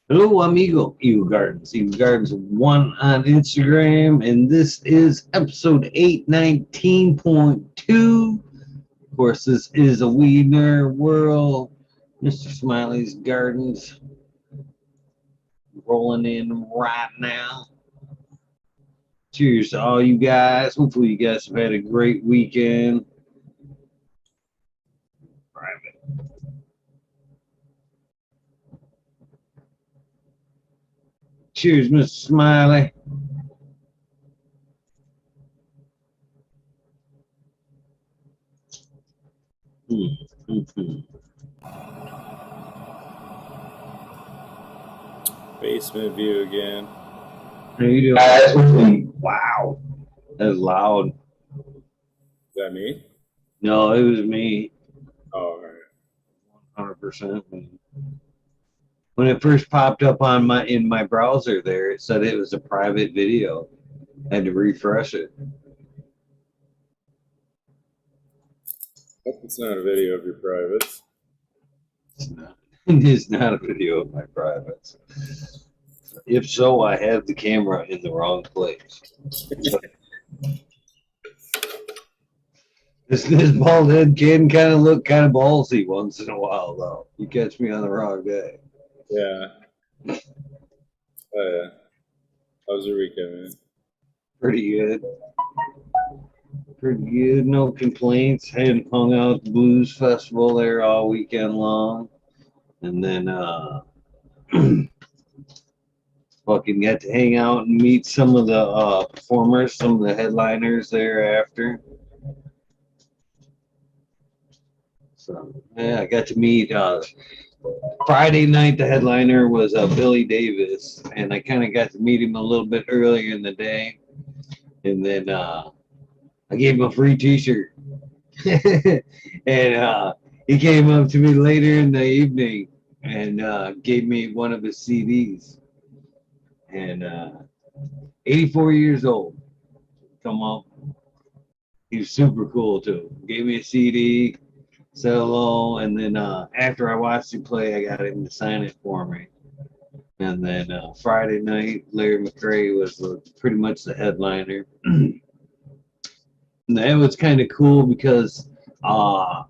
Hello, amigo. Eagle Gardens. Eagle Gardens 1 on Instagram. And this is episode 819.2. Of course, this is a Weed Nerd World. Mr. Smiley's Gardens rolling in right now. Cheers to all you guys. Hopefully, you guys have had a great weekend. Private. Cheers, Mr. Smiley. Basement view again. How you doing? Wow. That's loud. Is that me? No, it was me. Oh, all right. 100%. When it first popped up on my browser there, it said it was a private video. I had to refresh it. Hope it's not a video of your privates. It's not. It's not a video of my privates. If so, I have the camera in the wrong place. This bald head can kind of look kind of ballsy once in a while, though. You catch me on the wrong day. Yeah. Oh, yeah. How was your weekend, man? Pretty good. Pretty good. No complaints. Hadn't hung out at the Blues Festival there all weekend long. And then fucking got to hang out and meet some of the performers, some of the headliners thereafter. So yeah, I got to meet Friday night. The headliner was Billy Davis, and I kind of got to meet him a little bit earlier in the day, and then I gave him a free T-shirt, and he came up to me later in the evening and gave me one of his CDs, and 84 years old. Come up. He was super cool too. Gave me a CD, said hello, and then after I watched him play, I got him to sign it for me. And then Friday night, Larry McCray was pretty much the headliner. And that was kind of cool because I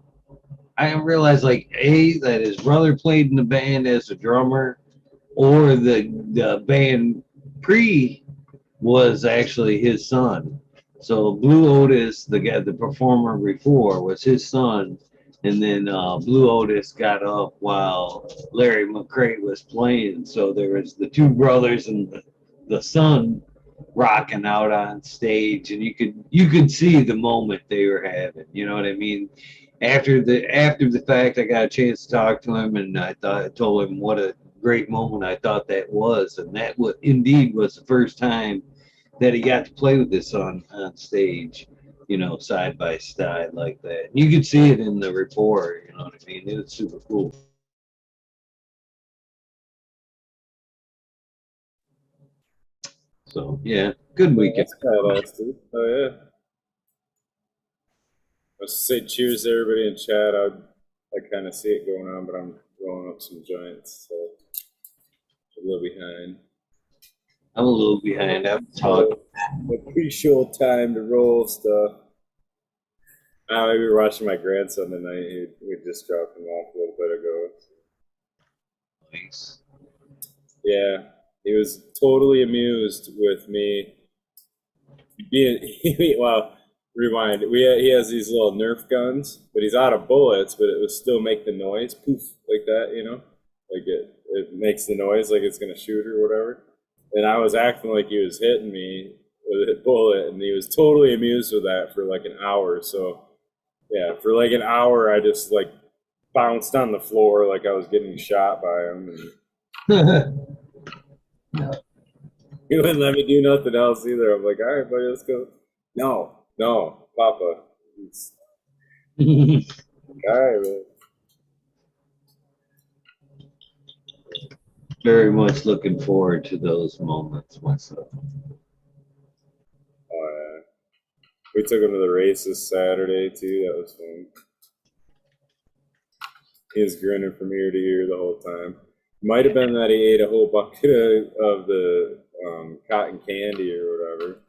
didn't realize like that his brother played in the band as a drummer, or the band pre was actually his son. So Blue Otis, the performer before, was his son, and then Blue Otis got up while Larry McCray was playing. So there was the two brothers and the son rocking out on stage, and you could see the moment they were having. You know what I mean? After the fact, I got a chance to talk to him, and I told him what a great moment I thought that was, and that was indeed was the first time that he got to play with this on stage, side by side like that. You could see it in the report, you know what I mean? It was super cool. So yeah, good Yeah, weekend. that's badass, dude. Oh, yeah. Let's say cheers to everybody in chat. I kind of see it going on, but I'm rolling up some joints, so a little behind. I'm a little behind. I've talked. A pre-show time to roll stuff. Maybe we're watching my grandson tonight. We just dropped him off a little bit ago. Nice. Yeah, he was totally amused with me being. Well, rewind. He has these little Nerf guns, but he's out of bullets, but it would still make the noise, poof, like that. Like it makes the noise like it's gonna shoot or whatever. And I was acting like he was hitting me with a bullet, and he was totally amused with that for like an hour. So yeah, for like an hour, I just like bounced on the floor like I was getting shot by him. And he wouldn't let me do nothing else either. I'm like, all right, buddy, let's go. No, Papa. All right, man. Very much looking forward to those moments myself. Oh, yeah. We took him to the races Saturday too. That was fun. He was grinning from ear to ear the whole time. Might have been that he ate a whole bucket of the cotton candy or whatever.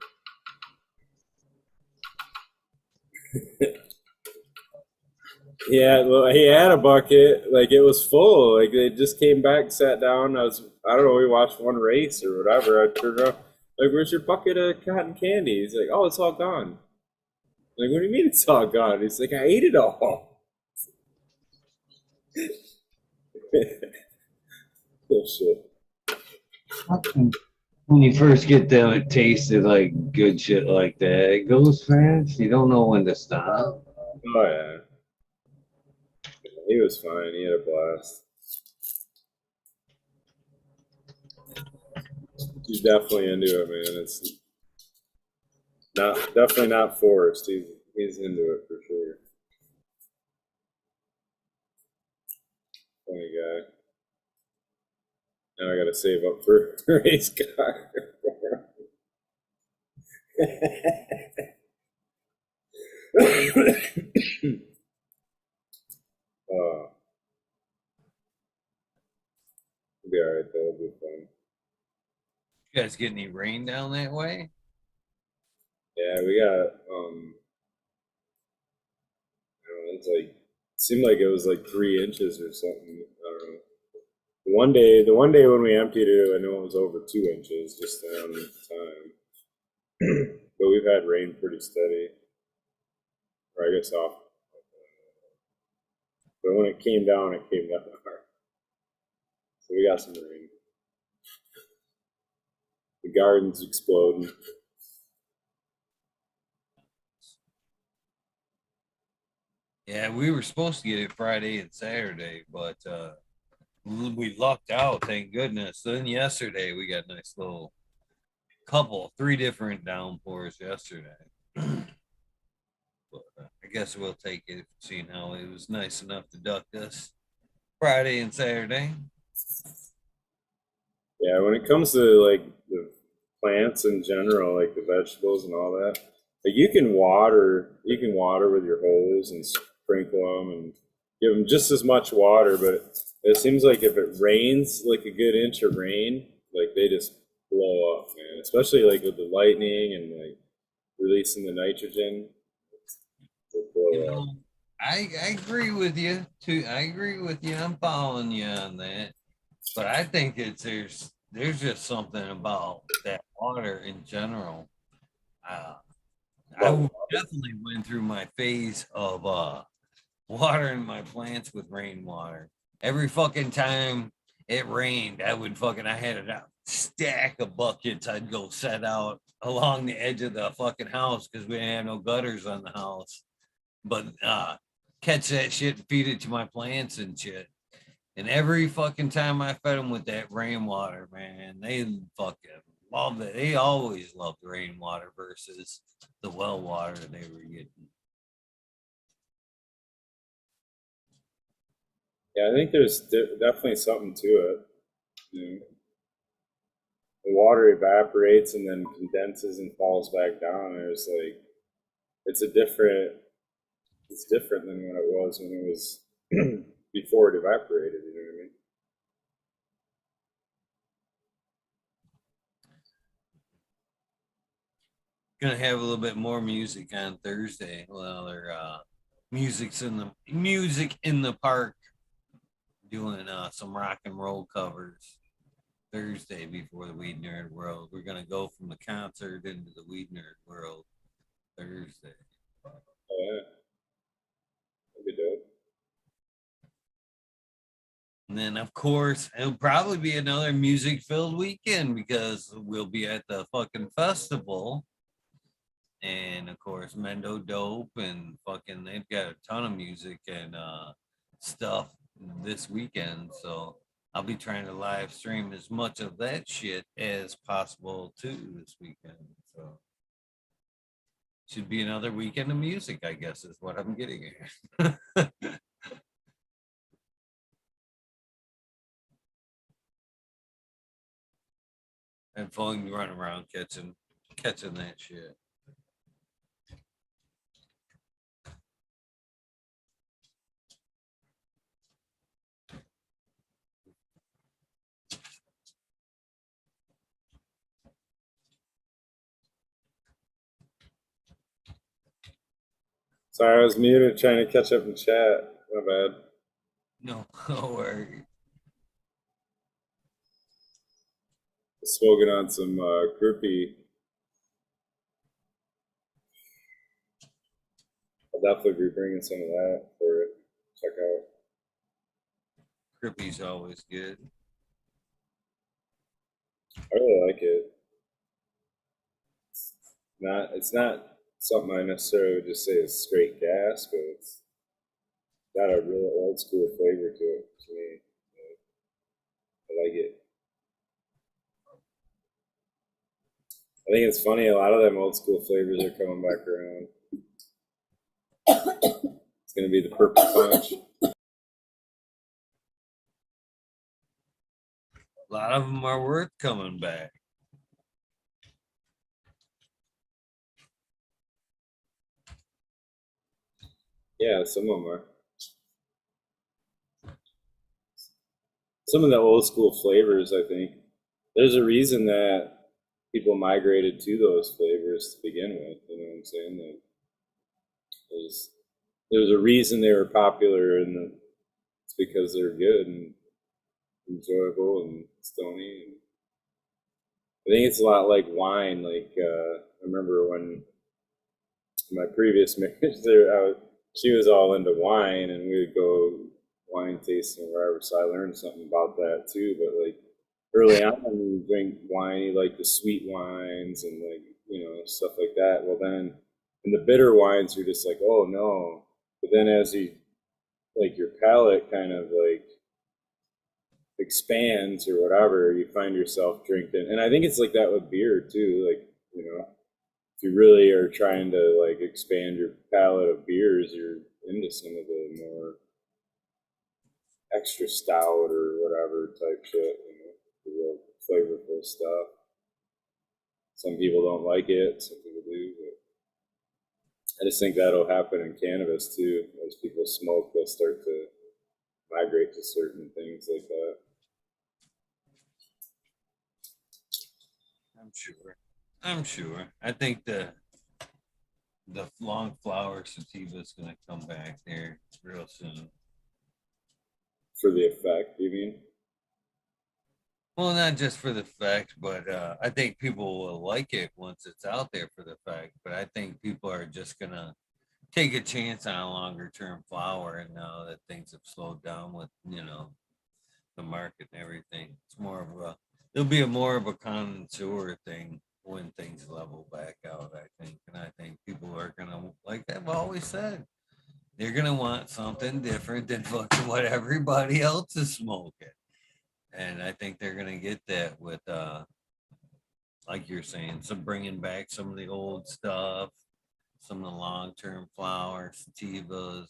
Yeah, well, he had a bucket, like it was full. Like they just came back, sat down. I don't know, we watched one race or whatever. I turned around, like, where's your bucket of cotton candy? He's like, oh, it's all gone. Like, what do you mean it's all gone? He's like, I ate it all. Bullshit. When you first get the taste of like good shit like that, it goes fast. You don't know when to stop. Oh yeah, he was fine. He had a blast. He's definitely into it, man. It's not definitely not forced. He's into it for sure. Funny guy. Now I got to save up for a race car. Oh, it'll be all right though. It'll be fun. You guys get any rain down that way? Yeah, we got I don't know, it's like it seemed like it was like 3 inches or something. I don't know. The one day when we emptied it, I know it was over 2 inches just around the time. But we've had rain pretty steady, or I guess off. But when it came down hard. So we got some rain. The garden's exploding. Yeah, we were supposed to get it Friday and Saturday, but we lucked out, thank goodness. Then yesterday we got a nice little three different downpours yesterday. But I guess we'll take it, seeing how it was nice enough to duck us Friday and Saturday. Yeah, when it comes to like the plants in general, like the vegetables and all that, like you can water with your hose and sprinkle them and give them just as much water, but it seems like if it rains like a good inch of rain, like they just blow up, man. Especially like with the lightning and like releasing the nitrogen, they You blow up. know, I agree with you too. I agree with you. I'm following you on that. But I think there's just something about that water in general. Uh, I About definitely went through my phase of watering my plants with rainwater. Every fucking time it rained, I had a stack of buckets I'd go set out along the edge of the fucking house because we didn't have no gutters on the house. But catch that shit and feed it to my plants and shit. And every fucking time I fed them with that rainwater, man, they fucking loved it. They always loved rainwater versus the well water they were getting. Yeah, I think there's definitely something to it. You know, the water evaporates and then condenses and falls back down. There's like it's a different it's different than what it was when it was before it evaporated. You know what I mean? Gonna have a little bit more music on Thursday. Well, they're music in the park, doing some rock and roll covers Thursday before the Weed Nerd World. We're gonna go from the concert into the Weed Nerd World Thursday. Oh yeah, that'd be dope. And then, of course, it'll probably be another music filled weekend because we'll be at the fucking festival. And of course, Mendo Dope and fucking, they've got a ton of music and stuff this weekend. So I'll be trying to live stream as much of that shit as possible too this weekend. So should be another weekend of music, I guess, is what I'm getting at. And fun running around catching that shit. Sorry, I was muted trying to catch up in chat. My bad. No worries. Smoking on some groupie. I'll definitely be bringing some of that for it. Check out. Crippy's always good. I really like it. It's not something I necessarily would just say is straight gas, but it's got a real old school flavor to it to me. I like it. I think it's funny. A lot of them old school flavors are coming back around. It's gonna be the purple punch. A lot of them are worth coming back. Yeah, some of them are. Some of the old school flavors, I think, there's a reason that people migrated to those flavors to begin with. You know what I'm saying? Like, there's a reason they were popular, and it's because they're good and enjoyable and stony. And I think it's a lot like wine. Like I remember when my previous marriage, she was all into wine, and we would go wine tasting or wherever. So I learned something about that too. But like early on, when you drink wine, you like the sweet wines and like stuff like that. Well, then in the bitter wines, you're just like, oh no. But then as you like your palate kind of like expands or whatever, you find yourself drinking. And I think it's like that with beer too. Like if you really are trying to like expand your palate of beers, you're into some of the more extra stout or whatever type shit, the real flavorful stuff. Some people don't like it, some people do, but I just think that'll happen in cannabis too. As people smoke, they'll start to migrate to certain things like that. I'm sure. I think the long flower sativa is going to come back there real soon. For the effect, you mean? Well, not just for the fact, but I think people will like it once it's out there for the fact. But I think people are just going to take a chance on a longer term flower. And now that things have slowed down with, the market and everything, it's more of it'll be more of a connoisseur thing when things level back out, I think. And I think people are going to, like I've always said, they're going to want something different than fucking what everybody else is smoking. And I think they're going to get that with, like you're saying, some bringing back some of the old stuff, some of the long-term flowers, sativas.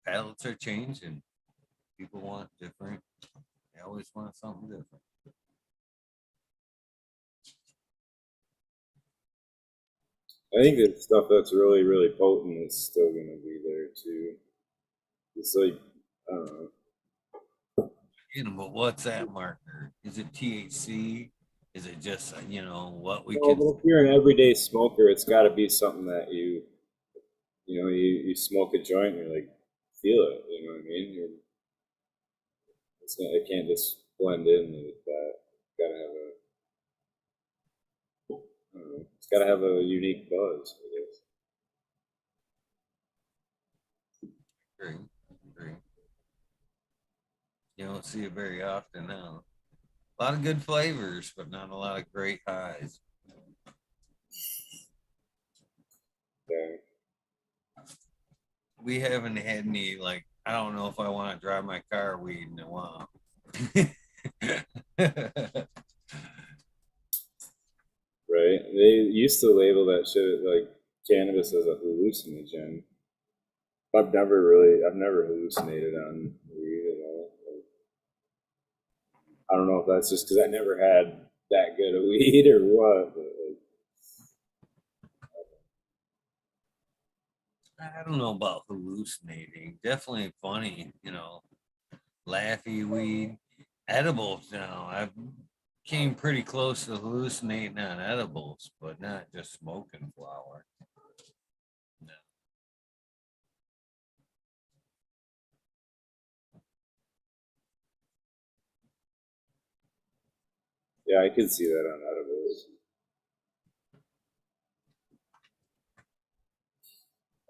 Palates are changing. People want different. They always want something different. I think the stuff that's really, really potent is still going to be there too. It's like, I don't know. But what's that marker? Is it THC? Is it just what we Well, can? but if you're an everyday smoker, it's got to be something that you smoke a joint and you're like, feel it. You know what I mean? It can't just blend in with that. It's got to have I don't know, it's got to have a unique buzz, I guess. Agree, agree. You don't see it very often now. A lot of good flavors, but not a lot of great highs. Yeah. We haven't had any like I don't know if I want to drive my car weed in a while. Right? They used to label that shit like cannabis as a hallucinogen. I've never hallucinated on weed at all. I don't know if that's just because I never had that good of weed or what. But I don't know about hallucinating. Definitely funny, laughy weed. Edibles now. I've came pretty close to hallucinating on edibles, but not just smoking flower. Yeah, I could see that on edibles.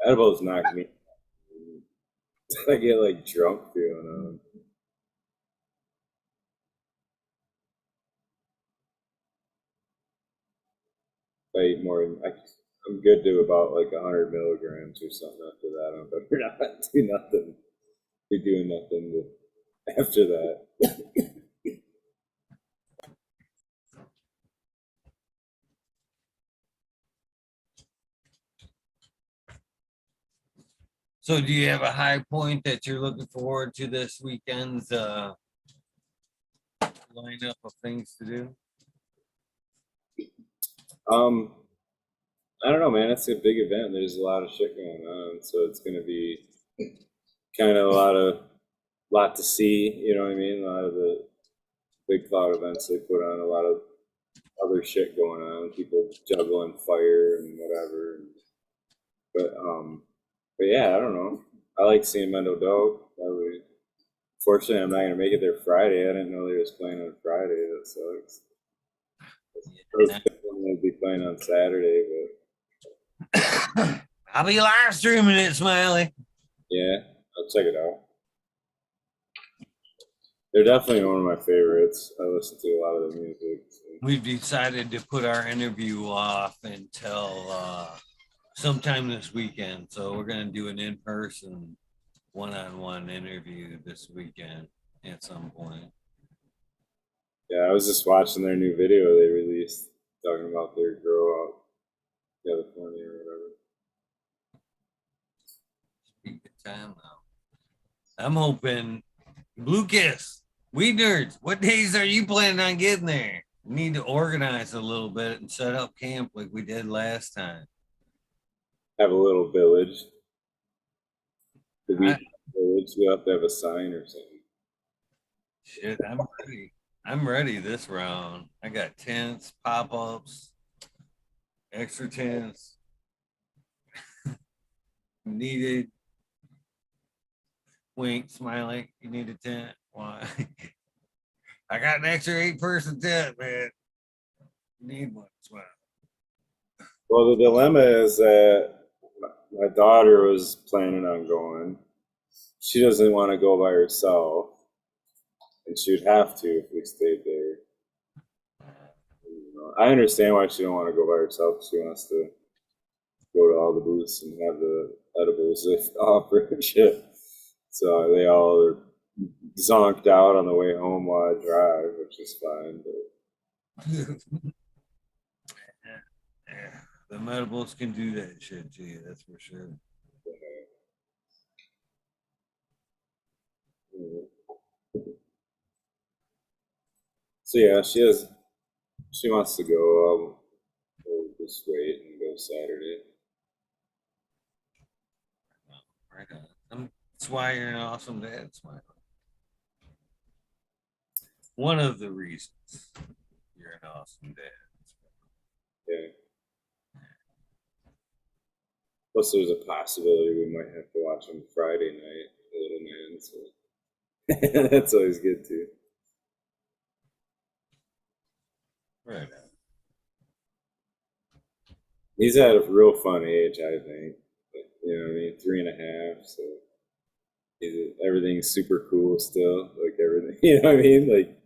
Edibles knock me. I get like drunk feeling them. I eat more. I'm good to about like 100 milligrams or something after that. I'm better not do nothing. Be doing nothing after that. So do you have a high point that you're looking forward to this weekend's lineup of things to do? I don't know, man. It's a big event. There's a lot of shit going on, so it's gonna be kind of a lot to see. You know what I mean? A lot of the big cloud events they put on, a lot of other shit going on. People juggling fire and whatever. But yeah, I don't know. I like seeing Mendo Dope. Fortunately, I'm not gonna make it there Friday. I didn't know they was playing on Friday. That sucks. I was thinking they'd be playing on Saturday, but I'll be live streaming it, Smiley. yeah, I'll check it out. They're definitely one of my favorites. I listen to a lot of their music. So. We've decided to put our interview off until sometime this weekend. So we're going to do an in-person one-on-one interview this weekend at some point. Yeah, I was just watching their new video they released talking about their grow out California or whatever. Good time now. I'm hoping Blue Kiss, Weed Nerds, what days are you planning on getting there? We need to organize a little bit and set up camp like we did last time. Have a little village. The Weed Village. You have to have a sign or something. Shit, I'm ready. I'm ready this round. I got tents, pop-ups, extra tents. Needed. Wink, Smiley. You need a tent. Why? I got an extra 8-person tent, man. You need one, Smiley. Well, the dilemma is that my daughter was planning on going. She doesn't want to go by herself, and she would have to if we stayed there. I understand why she don't want to go by herself. She wants to go to all the booths and have the edibles they offer and shit. So they all are zonked out on the way home while I drive, which is fine. But Yeah, the medibles can do that shit to you, that's for sure. So yeah, she wants to go. We'll just wait and go Saturday. Right on. That's why you're an awesome dad, Smiley. One of the reasons you're an awesome dad. Yeah. Plus, there's a possibility we might have to watch on Friday night, the little man. So that's always good too. Right. He's at a real fun age, I think. You know what I mean? 3.5, so everything's super cool still. Like everything, you know what I mean? Like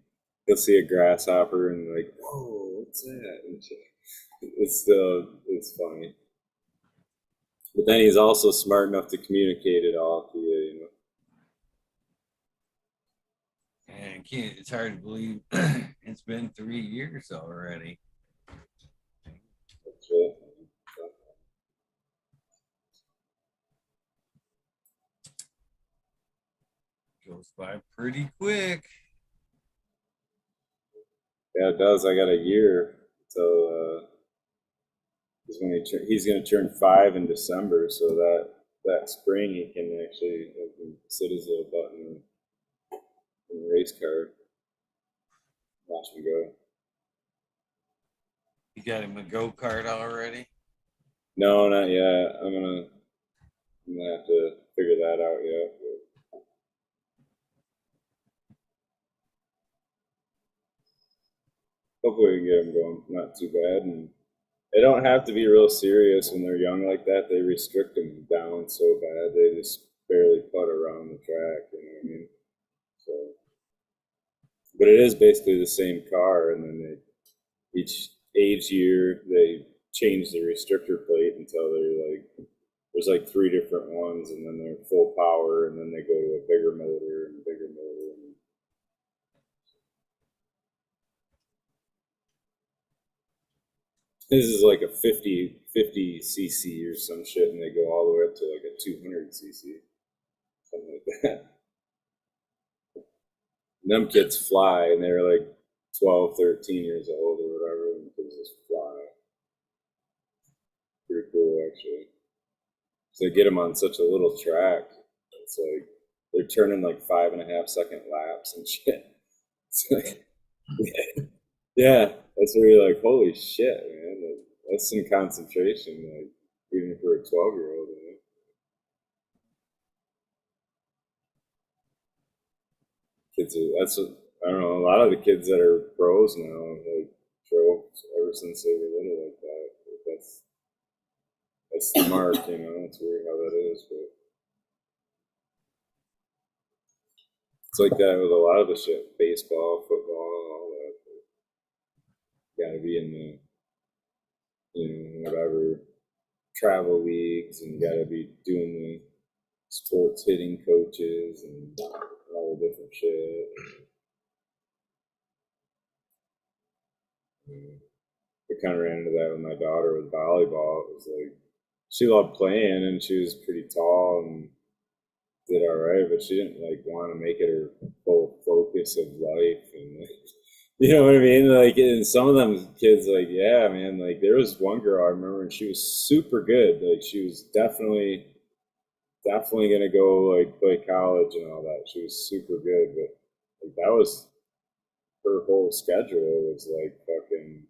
you'll see a grasshopper and like, whoa, what's that? And it's funny. But then he's also smart enough to communicate it all to you, you know. And it's hard to believe it's been 3 years already. That's right. Goes by pretty quick. Yeah, it does. I got a year till he's going to turn 5 in December, so that spring he can actually sit his little butt in the race car, watch him go. You got him a go-kart already? No, not yet. I'm gonna have to figure that out yet. hopefully we get them going not too bad. And they don't have to be real serious when they're young like that. They restrict them down so bad they just barely putt around the track. You know what I mean? So, but it is basically the same car, and then each age year they change the restrictor plate until they're like there's like three different ones, and then they're full power, and then they go to a bigger motor and a bigger motor. And this is like a 50 cc or some shit, and they go all the way up to like a 200 cc, something like that. And them kids fly, and they're like 12, 13 years old or whatever, and kids just fly. Pretty cool, actually. So they get them on such a little track. It's like they're turning like 5.5-second laps and shit. It's like, yeah, that's where you're like, holy shit, man. That's some concentration, like even for a 12-year-old. You know? Kids are, that's what, I don't know. A lot of the kids that are pros now, like drove ever since they were little like that. That's the mark, you know. It's weird how that is, but it's like that with a lot of the shit, baseball, football, all that. You gotta be in the, whatever travel leagues, and you gotta be doing the sports hitting coaches and all the different shit. I kind of ran into that with my daughter with volleyball. It was like she loved playing, and she was pretty tall and did all right, but she didn't like want to make it her full focus of life. And you know what I mean? Like, and some of them kids, like, yeah, man, like there was one girl I remember, and she was super good. Like, she was definitely gonna go like play college and all that. She was super good, but like that was her whole schedule was like fucking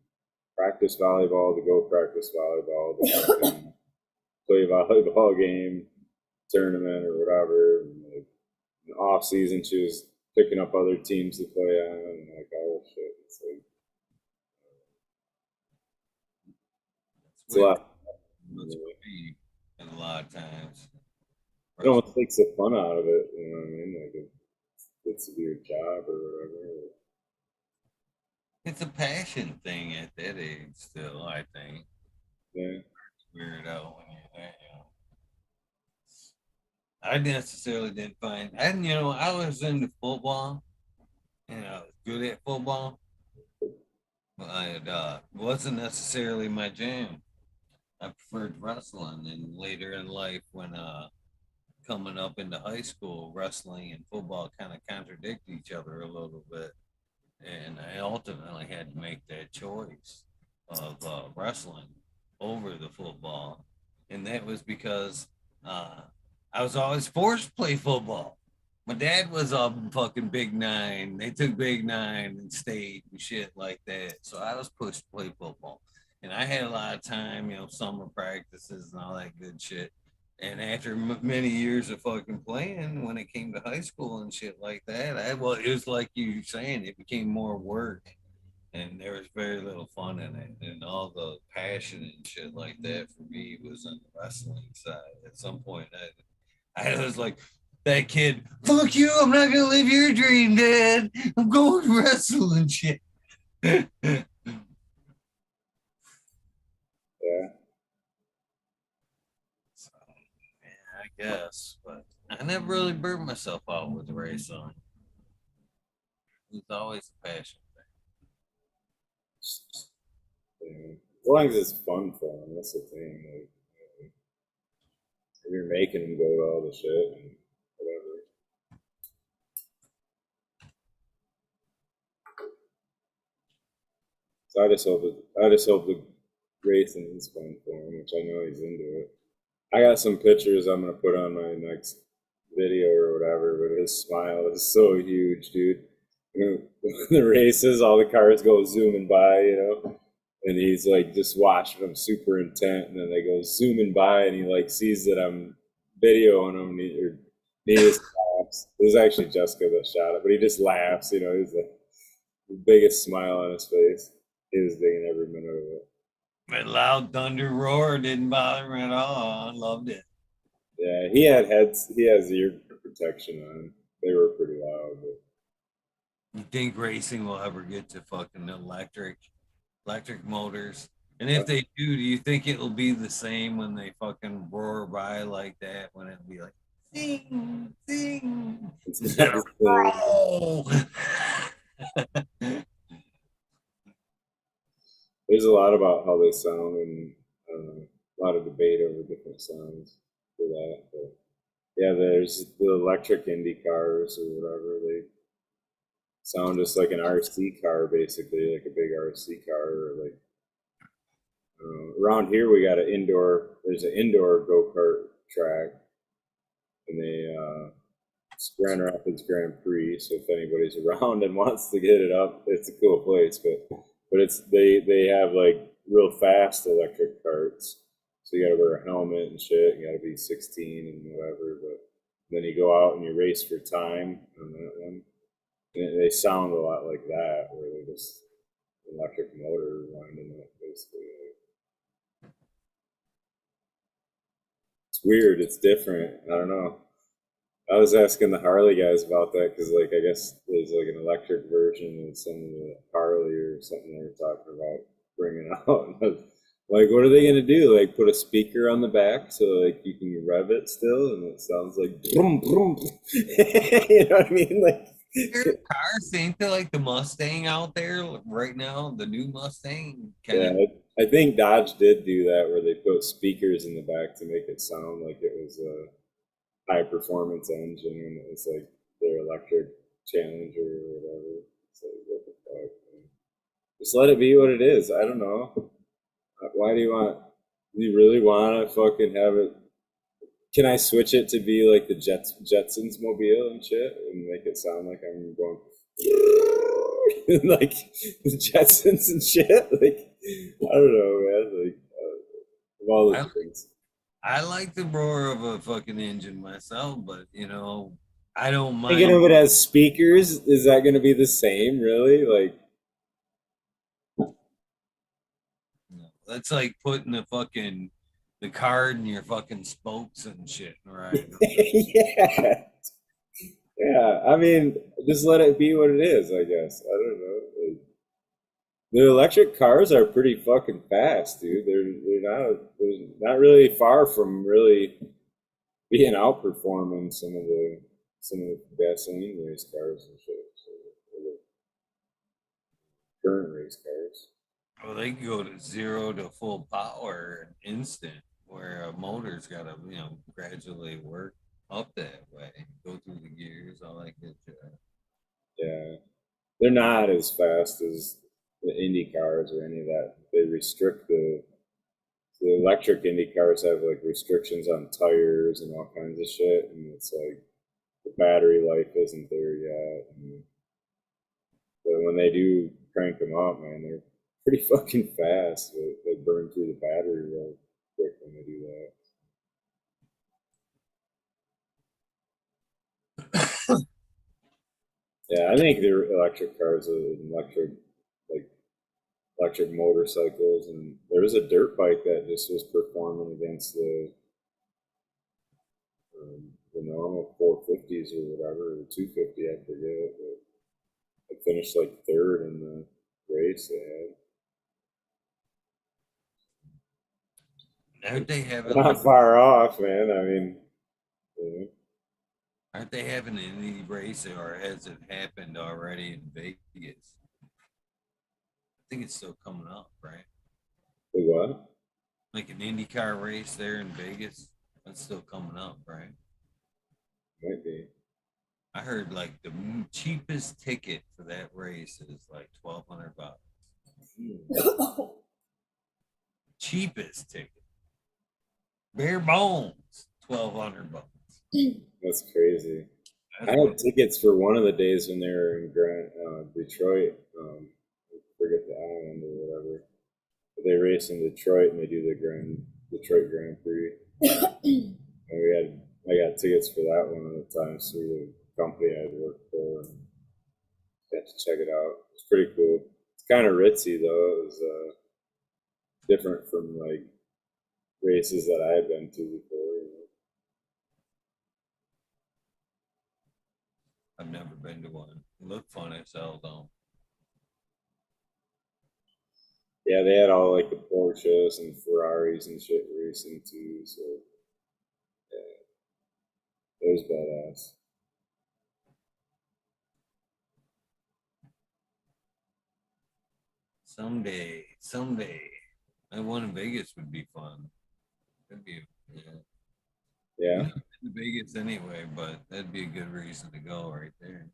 practice volleyball to go practice volleyball to fucking play volleyball game, tournament or whatever. And like in the off season, she was picking up other teams to play on, and like all that shit. It's like it's a lot. That's what me a lot of times. It almost takes the fun out of it. You know what I mean? Like it gets to be your job or whatever. It's a passion thing at that age, still. I think. Yeah. Weird out when you're that young. I necessarily didn't find. And I was into football, and I was good at football. But it wasn't necessarily my jam. I preferred wrestling, and later in life, when coming up into high school, wrestling and football kind of contradict each other a little bit. And I ultimately had to make that choice of wrestling over the football. And that was because I was always forced to play football. My dad was a fucking Big Nine. They took Big Nine and state and shit like that. So I was pushed to play football. And I had a lot of time, summer practices and all that good shit. And after many years of fucking playing, when it came to high school and shit like that, it was like you saying, it became more work, and there was very little fun in it. And all the passion and shit like that for me was on the wrestling side. At some point, I was like, that kid, fuck you, I'm not gonna live your dream, Dad. I'm going to wrestle and shit. Yeah. So, yeah, I guess, but I never really burnt myself out with the racing. It was always a passion Yeah. As long as it's fun for them, that's the thing. Like, if you're making them go to all the shit and whatever. So I just hope the racing is fun for him, which I know he's into it. I got some pictures I'm gonna put on my next video or whatever, but his smile is so huge, dude. The races, all the cars go zooming by, and he's like just watching them super intent, and then they go zooming by, and he like sees that I'm videoing him, and he just laughs. It was actually Jessica that shot it, but he just laughs, he's like the biggest smile on his face. He was digging every minute of it. That loud thunder roar didn't bother me at all. I loved it. Yeah, he has ear protection on. They were pretty loud. But You think racing will ever get to fucking electric motors? And if they do you think it'll be the same when they fucking roar by like that? When it'll be like zing, zing it's instead not of the same. roll? There's a lot about how they sound, and a lot of debate over different sounds for that. But yeah, there's the electric Indy cars or whatever. They sound just like an RC car, basically, like a big RC car. Or like around here, we got there's an indoor go kart track, and it's Grand Rapids Grand Prix. So if anybody's around and wants to get it up, it's a cool place. But it's they have like real fast electric carts. So you got to wear a helmet and shit. You got to be 16 and whatever. But then you go out and you race for time on that one. And they sound a lot like that, where they just electric motor winding it basically. It's weird. It's different. I don't know. I was asking the Harley guys about that because, like, I guess there's like an electric version of some of the Harley or something they were talking about bringing out. Like, what are they gonna do? Like, put a speaker on the back so like you can rev it still, and it sounds like brum brum. You know what I mean? Like, Cars ain't they like the Mustang out there right now? The new Mustang kind yeah, of. I think Dodge did do that where they put speakers in the back to make it sound like it was a high performance engine, and it's like their electric Challenger or whatever. It's like, what the fuck, man? Just let it be what it is. I don't know. Why do you really want to fucking have it? Can I switch it to be like the Jetsons mobile and shit and make it sound like I'm going like the Jetsons and shit? Like, I don't know, man. Like, of all the I things. I like the roar of a fucking engine myself, but I don't Thinking mind. of it as speakers, is that going to be the same, really? Like, That's like putting the card in your fucking spokes and shit, right? yeah. Yeah, I mean, just let it be what it is, I guess. I don't know. Like, the electric cars are pretty fucking fast, dude. They're not really far from really being outperforming some of the gasoline race cars and shit. So, or the current race cars. Well, they can go to zero to full power instant, where a motor's got to, gradually work up that way, go through the gears, all that good shit. Yeah, they're not as fast as the Indy cars or any of that. They restrict the electric Indy cars have like restrictions on tires and all kinds of shit, and it's like the battery life isn't there yet. But when they do crank them up, man, they're pretty fucking fast. They burn through the battery real quick when they do that. Yeah, I think the electric cars and like electric motorcycles, and there was a dirt bike that just was performing against the normal 450s or whatever, the 250, I forget. But I finished like third in the race they Aren't had. they having like, Not far off, man. I mean, you know, aren't they having an indie race, or has it happened already in Vegas? I think it's still coming up, right? the what? Like an IndyCar race there in Vegas, that's still coming up, right? Might be. I heard like the cheapest ticket for that race is like $1,200. Cheapest ticket, bare bones, $1,200. That's crazy. I That's had what. tickets for one of the days when they were in Detroit. I forget the island or whatever. But they race in Detroit and they do the Detroit Grand Prix. And I got tickets for that one at the time through the company I'd worked for. And got to check it out. It's pretty cool. It's kind of ritzy though. It was different from like races that I had been to before. I've never been to one. It looked fun as hell though. Yeah, they had all like the Porsches and Ferraris and shit racing too. So yeah, it was badass. Someday, that one in Vegas would be fun. That'd be, yeah. Yeah. I've been to Vegas anyway, but that'd be a good reason to go right there.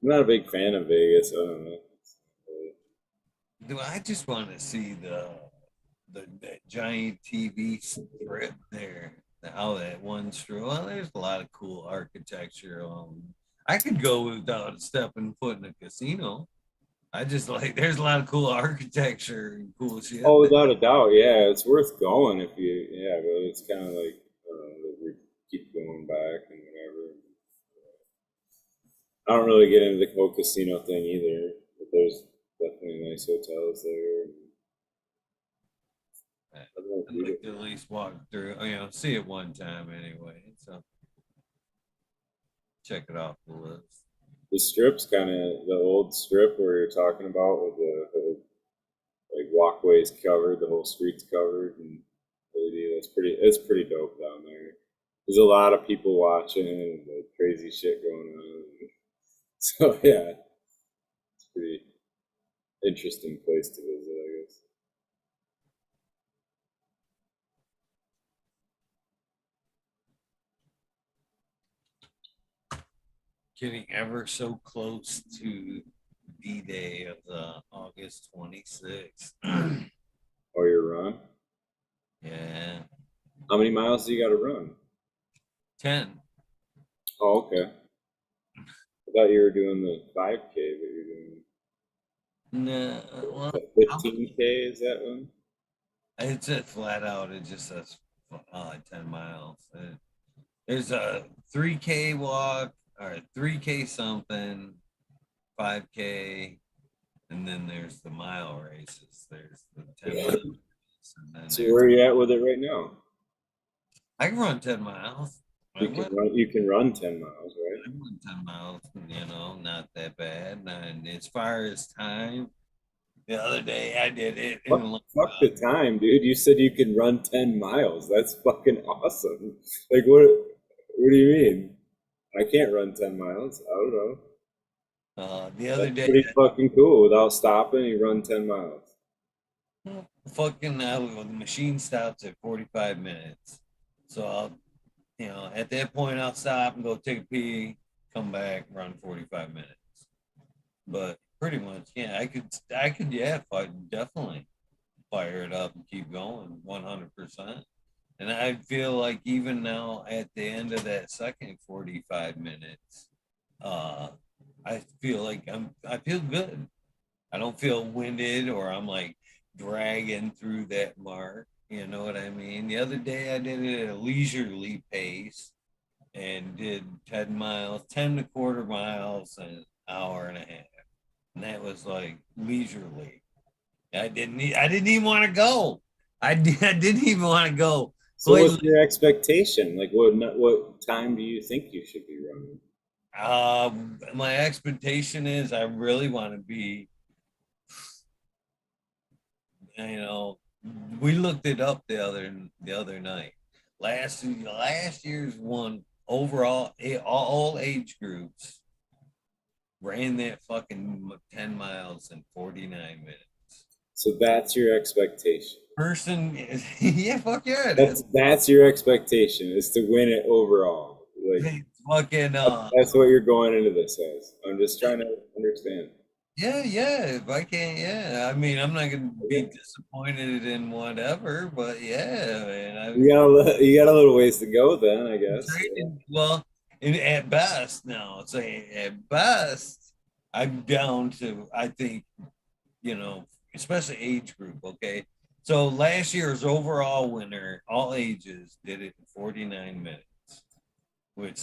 I'm not a big fan of Vegas. I don't know. Do I just want to see that giant TV strip there? How that one strip. Well, there's a lot of cool architecture. I could go without stepping foot in a casino. I just like there's a lot of cool architecture and cool shit. Oh, without a doubt, yeah, it's worth going if you, yeah, but it's kind of like we keep going back and whatever. I don't really get into the whole casino thing either, but there's definitely nice hotels there. I'd like to at least walk through, see it one time anyway. So check it off the list. The strip's kind of the old strip where you're talking about with the like walkways covered, the whole street's covered, and LED. It's pretty dope down there. There's a lot of people watching and like, crazy shit going on. So yeah, it's a pretty interesting place to visit, I guess. Getting ever so close to D-Day of the August 26th. Oh, your run? Yeah. How many miles do you got to run? 10. Oh, okay. I thought you were doing the 5K, but you're doing No, well, 15K. Is that one? it's just flat out. It just says 10 miles. There's a 3K walk or 3K something, 5K, and then there's the mile races. There's the 10 miles. And then So where are you at with it right now? I can run 10 miles. You can run 10 miles, right? I run 10 miles, not that bad. And as far as time, the other day I did it. Fuck the time, dude. You said you can run 10 miles. That's fucking awesome. Like, what do you mean? I can't run 10 miles. I don't know. The other That's day, pretty fucking cool. Without stopping, you run 10 miles. the machine stops at 45 minutes. So at that point, I'll stop and go take a pee, come back, run 45 minutes. But pretty much, yeah, I could, yeah, definitely fire it up and keep going 100%. And I feel like even now at the end of that second 45 minutes, I feel like I feel good. I don't feel winded or I'm like dragging through that mark. You know what I mean? The other day I did it at a leisurely pace and did 10 miles, 10 and a quarter miles in an hour and a half. And that was like leisurely. I didn't even want to go. I didn't even want to go. So what's your expectation? Like what time do you think you should be running? My expectation is I really want to be, we looked it up the other night. Last year's one overall, all age groups ran that fucking 10 miles in 49 minutes. So that's your expectation. Yeah, fuck yeah. That's your expectation is to win it overall. Like fucking that's what you're going into this as. I'm just trying to understand. Yeah. If I can't, yeah. I mean, I'm not gonna be disappointed in whatever, but yeah, man. You got a little ways to go then, I guess. Well, at best, now, say at best, I'm down to I think, especially age group. Okay, so last year's overall winner, all ages, did it in 49 minutes, which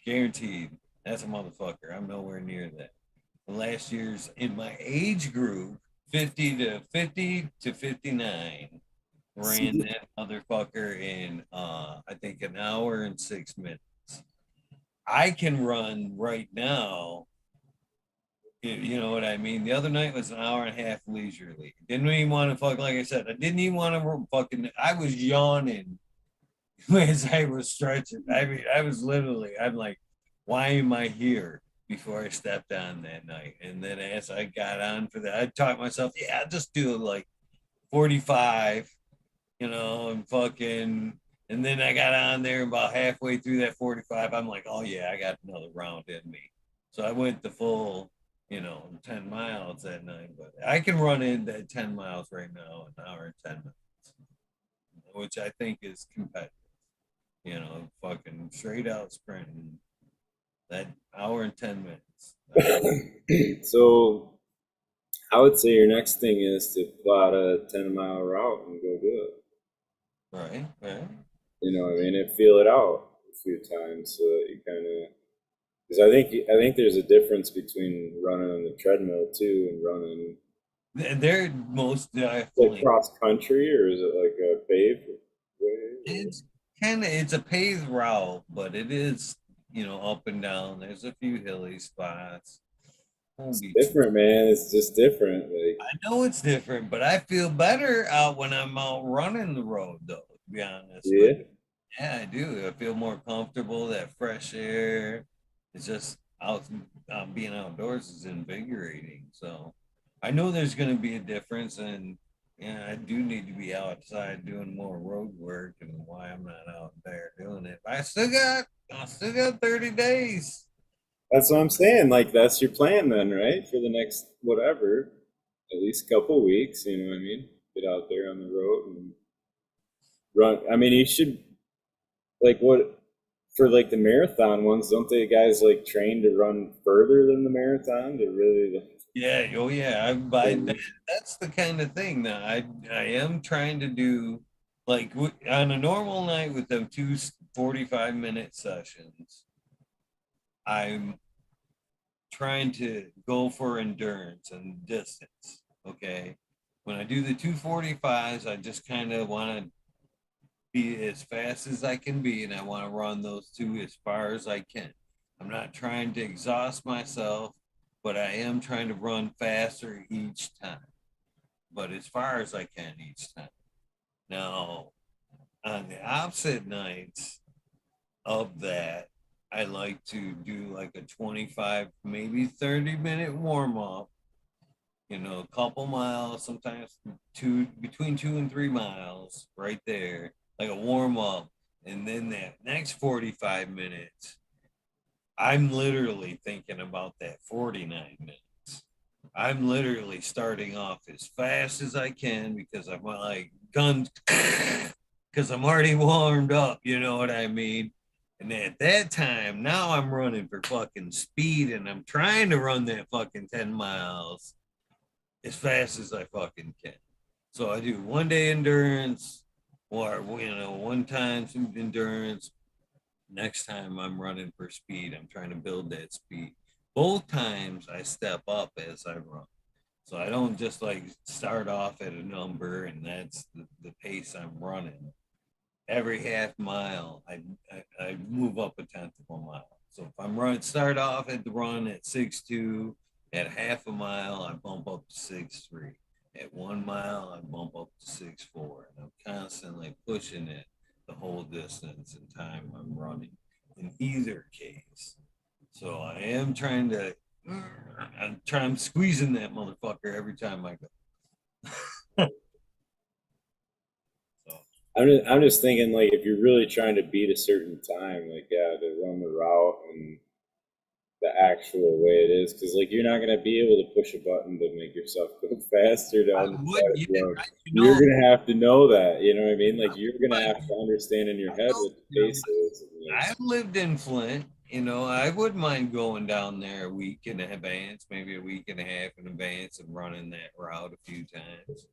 Guaranteed. That's a motherfucker. I'm nowhere near that. Last year's in my age group, 50 to 59, ran See, that motherfucker in I think an hour and 6 minutes. I can run right now. You know what I mean? The other night was an hour and a half leisurely. Didn't even want to fuck, like I said, I didn't even want to fucking, I was yawning as I was stretching. I mean, I was literally, I'm like, why am I here? Before I stepped on that night. And then as I got on for that, I taught myself, yeah, I'll just do like 45, and fucking, and then I got on there about halfway through that 45. I'm like, oh yeah, I got another round in me. So I went the full, 10 miles that night. But I can run in that 10 miles right now, an hour and 10 minutes, which I think is competitive. Fucking straight out sprinting that hour and 10 minutes. so I would say your next thing is to plot a 10-mile route and go do it. Right, right. You know what I mean? And feel it out a few times so that you kind of, because I think there's a difference between running on the treadmill too and running They're most like definitely. cross country, or is it like a paved way? It's it's a paved route, but it is, up and down. There's a few hilly spots. Won't It's be too. different, man. It's just different. Like, I know it's different, but I feel better out when I'm out running the road, though, to be honest. But yeah, yeah, I do. I feel more comfortable. That fresh air. It's just out. Being outdoors is invigorating. So I know there's going to be a difference, and yeah, I do need to be outside doing more road work, and why I'm not out there doing it. But I still got 30 days. that's what I'm saying. Like, that's your plan then, right? For the next whatever, at least couple weeks. You know what I mean? Get out there on the road and run. I mean, you should like what for like the marathon ones. Don't they guys like train to run further than the marathon to really like, Yeah, oh yeah. That's the kind of thing that I am trying to do. Like on a normal night with them two 45-minute sessions, I'm trying to go for endurance and distance. Okay. When I do the 245s, I just kind of want to be as fast as I can be, and I want to run those two as far as I can. I'm not trying to exhaust myself, but I am trying to run faster each time, but as far as I can each time. Now, on the opposite nights of that, I like to do like a 25, maybe 30-minute warm up, a couple miles, sometimes between 2 and 3 miles right there, like a warm up. And then that next 45 minutes, I'm literally thinking about that 49 minutes. I'm literally starting off as fast as I can because I'm like guns, because I'm already warmed up. You know what I mean? And at that time, now I'm running for fucking speed, and I'm trying to run that fucking 10 miles as fast as I fucking can. So I do 1 day endurance, or one time some endurance. Next time I'm running for speed. I'm trying to build that speed. Both times I step up as I run. So I don't just like start off at a number and that's the pace I'm running. Every half mile, I move up a tenth of a mile. So if I'm running, start off at the run at 6.2, at half a mile, I bump up to 6.3. At 1 mile, I bump up to 6.4. And I'm constantly pushing it the whole distance and time I'm running in either case. So I am trying to, I'm squeezing that motherfucker every time I go. So I'm just thinking like if you're really trying to beat a certain time, like yeah, to run the route and the actual way it is, because like you're not gonna be able to push a button to make yourself go faster I down the would, fast yeah, road. right, You're gonna have to know that, you know what I mean? Like you're gonna but have to understand in your head what the pace is. And, like, I've lived in Flint. I wouldn't mind going down there a week in advance, maybe a week and a half in advance, and running that route a few times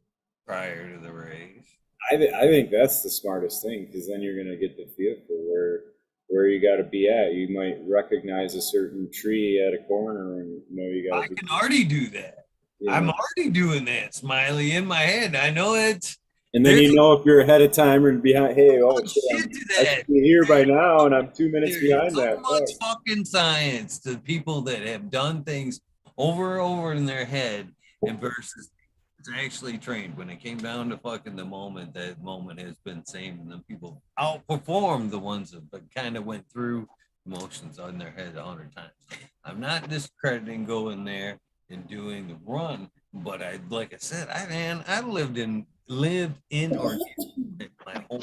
prior to the race. I think that's the smartest thing because then you're gonna get the feel for where you got to be at. You might recognize a certain tree at a corner, and you got. I can already do that. I'm already doing that, Smiley, in my head. I know it's. And then if you're ahead of time or behind. Hey, I should be here by now, and I'm 2 minutes behind that. So much fucking science to people that have done things over and over in their head, and versus it's actually trained. When it came down to fucking the moment, that moment has been same, and the people outperformed the ones that kind of went through emotions on their head 100 times. I'm not discrediting going there and doing the run, but like I said, I lived in or my whole.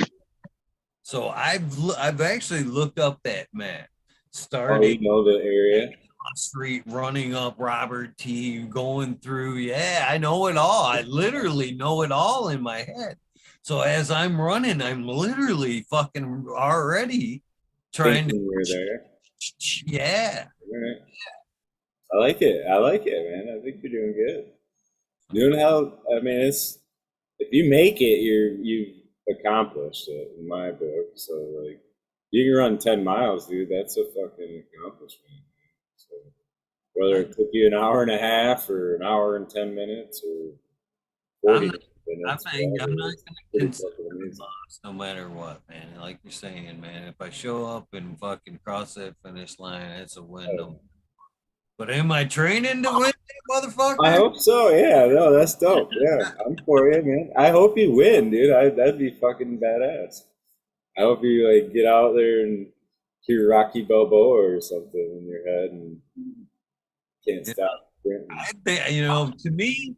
So I've actually looked up that map. Starting the area. On street, running up Robert T, going through. Yeah, I know it all. I literally know it all in my head. So as I'm running, I'm literally fucking already trying to. You're there. Yeah. Right. I like it, man. I think you're doing good. Doing how? I mean, it's if you make it, you've accomplished it in my book. So like, you can run 10 miles, dude. That's a fucking accomplishment. So whether it took you an hour and a half or an hour and 10 minutes or 40 minutes, I'm not going to consider it lost no matter what, man. Like you're saying, man, if I show up and fucking cross that finish line, it's a win. No. But am I training to win, motherfucker? I hope so. Yeah, no, that's dope. Yeah, I'm for you, man. I hope you win, dude. That'd be fucking badass. I hope you like get out there and hear Rocky Balboa or something in your head and can't stop. I think, to me,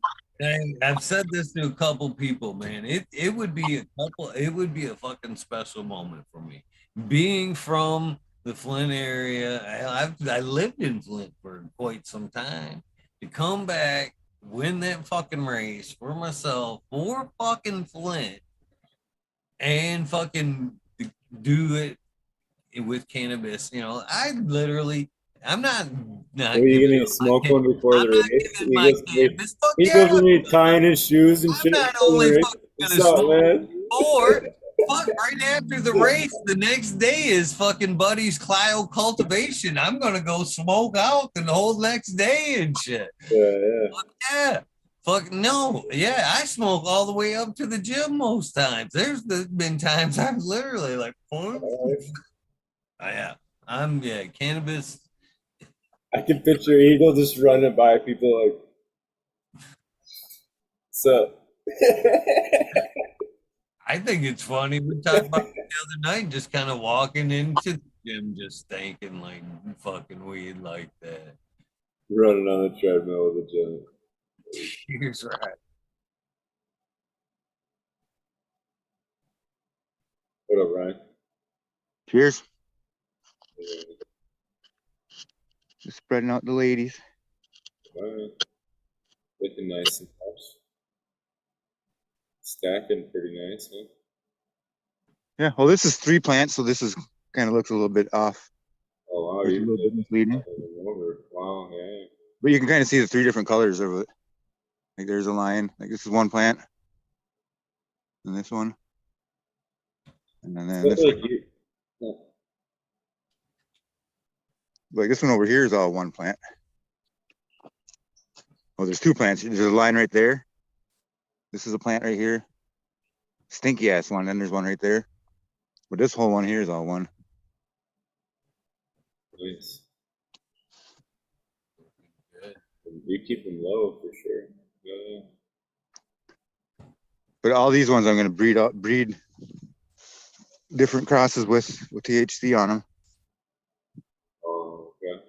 I've said this to a couple people, man. It would be a fucking special moment for me. Being from the Flint area, I lived in Flint for quite some time. To come back, win that fucking race for myself, for fucking Flint, and fucking do it with cannabis. I'm not. Are you gonna smoke one before the race? He goes in there tying his shoes and shit. I'm not only gonna smoke, or fuck, right after the race, the next day is fucking Buddy's Clio cultivation. I'm gonna go smoke out the whole next day and shit. Yeah. Fuck yeah. Fuck no. Yeah, I smoke all the way up to the gym most times. There's been times I'm literally like, cannabis. I can picture Eagle just running by people like, so. I think it's funny. We talked about it the other night, just kind of walking into the gym, just thinking like fucking weed like that. Running on the treadmill of the gym. Cheers, right. What up, Ryan? Cheers. Just spreading out the ladies. Looking nice and fresh. Stacking pretty nice, huh? Yeah, well, this is 3 plants, so this is kind of looks a little bit off. Oh, wow. It's a little bit misleading. Wow, yeah. But you can kind of see the 3 different colors of it. Like there's a line. Like this is one plant. And this one. And then this one. Like this one over here is all one plant. Oh, there's 2 plants. There's a line right there. This is a plant right here. Stinky ass one. Then there's one right there. But this whole one here is all one. Nice. You keep them low for sure. Yeah. But all these ones I'm going to breed different crosses with THC on them. Oh, okay.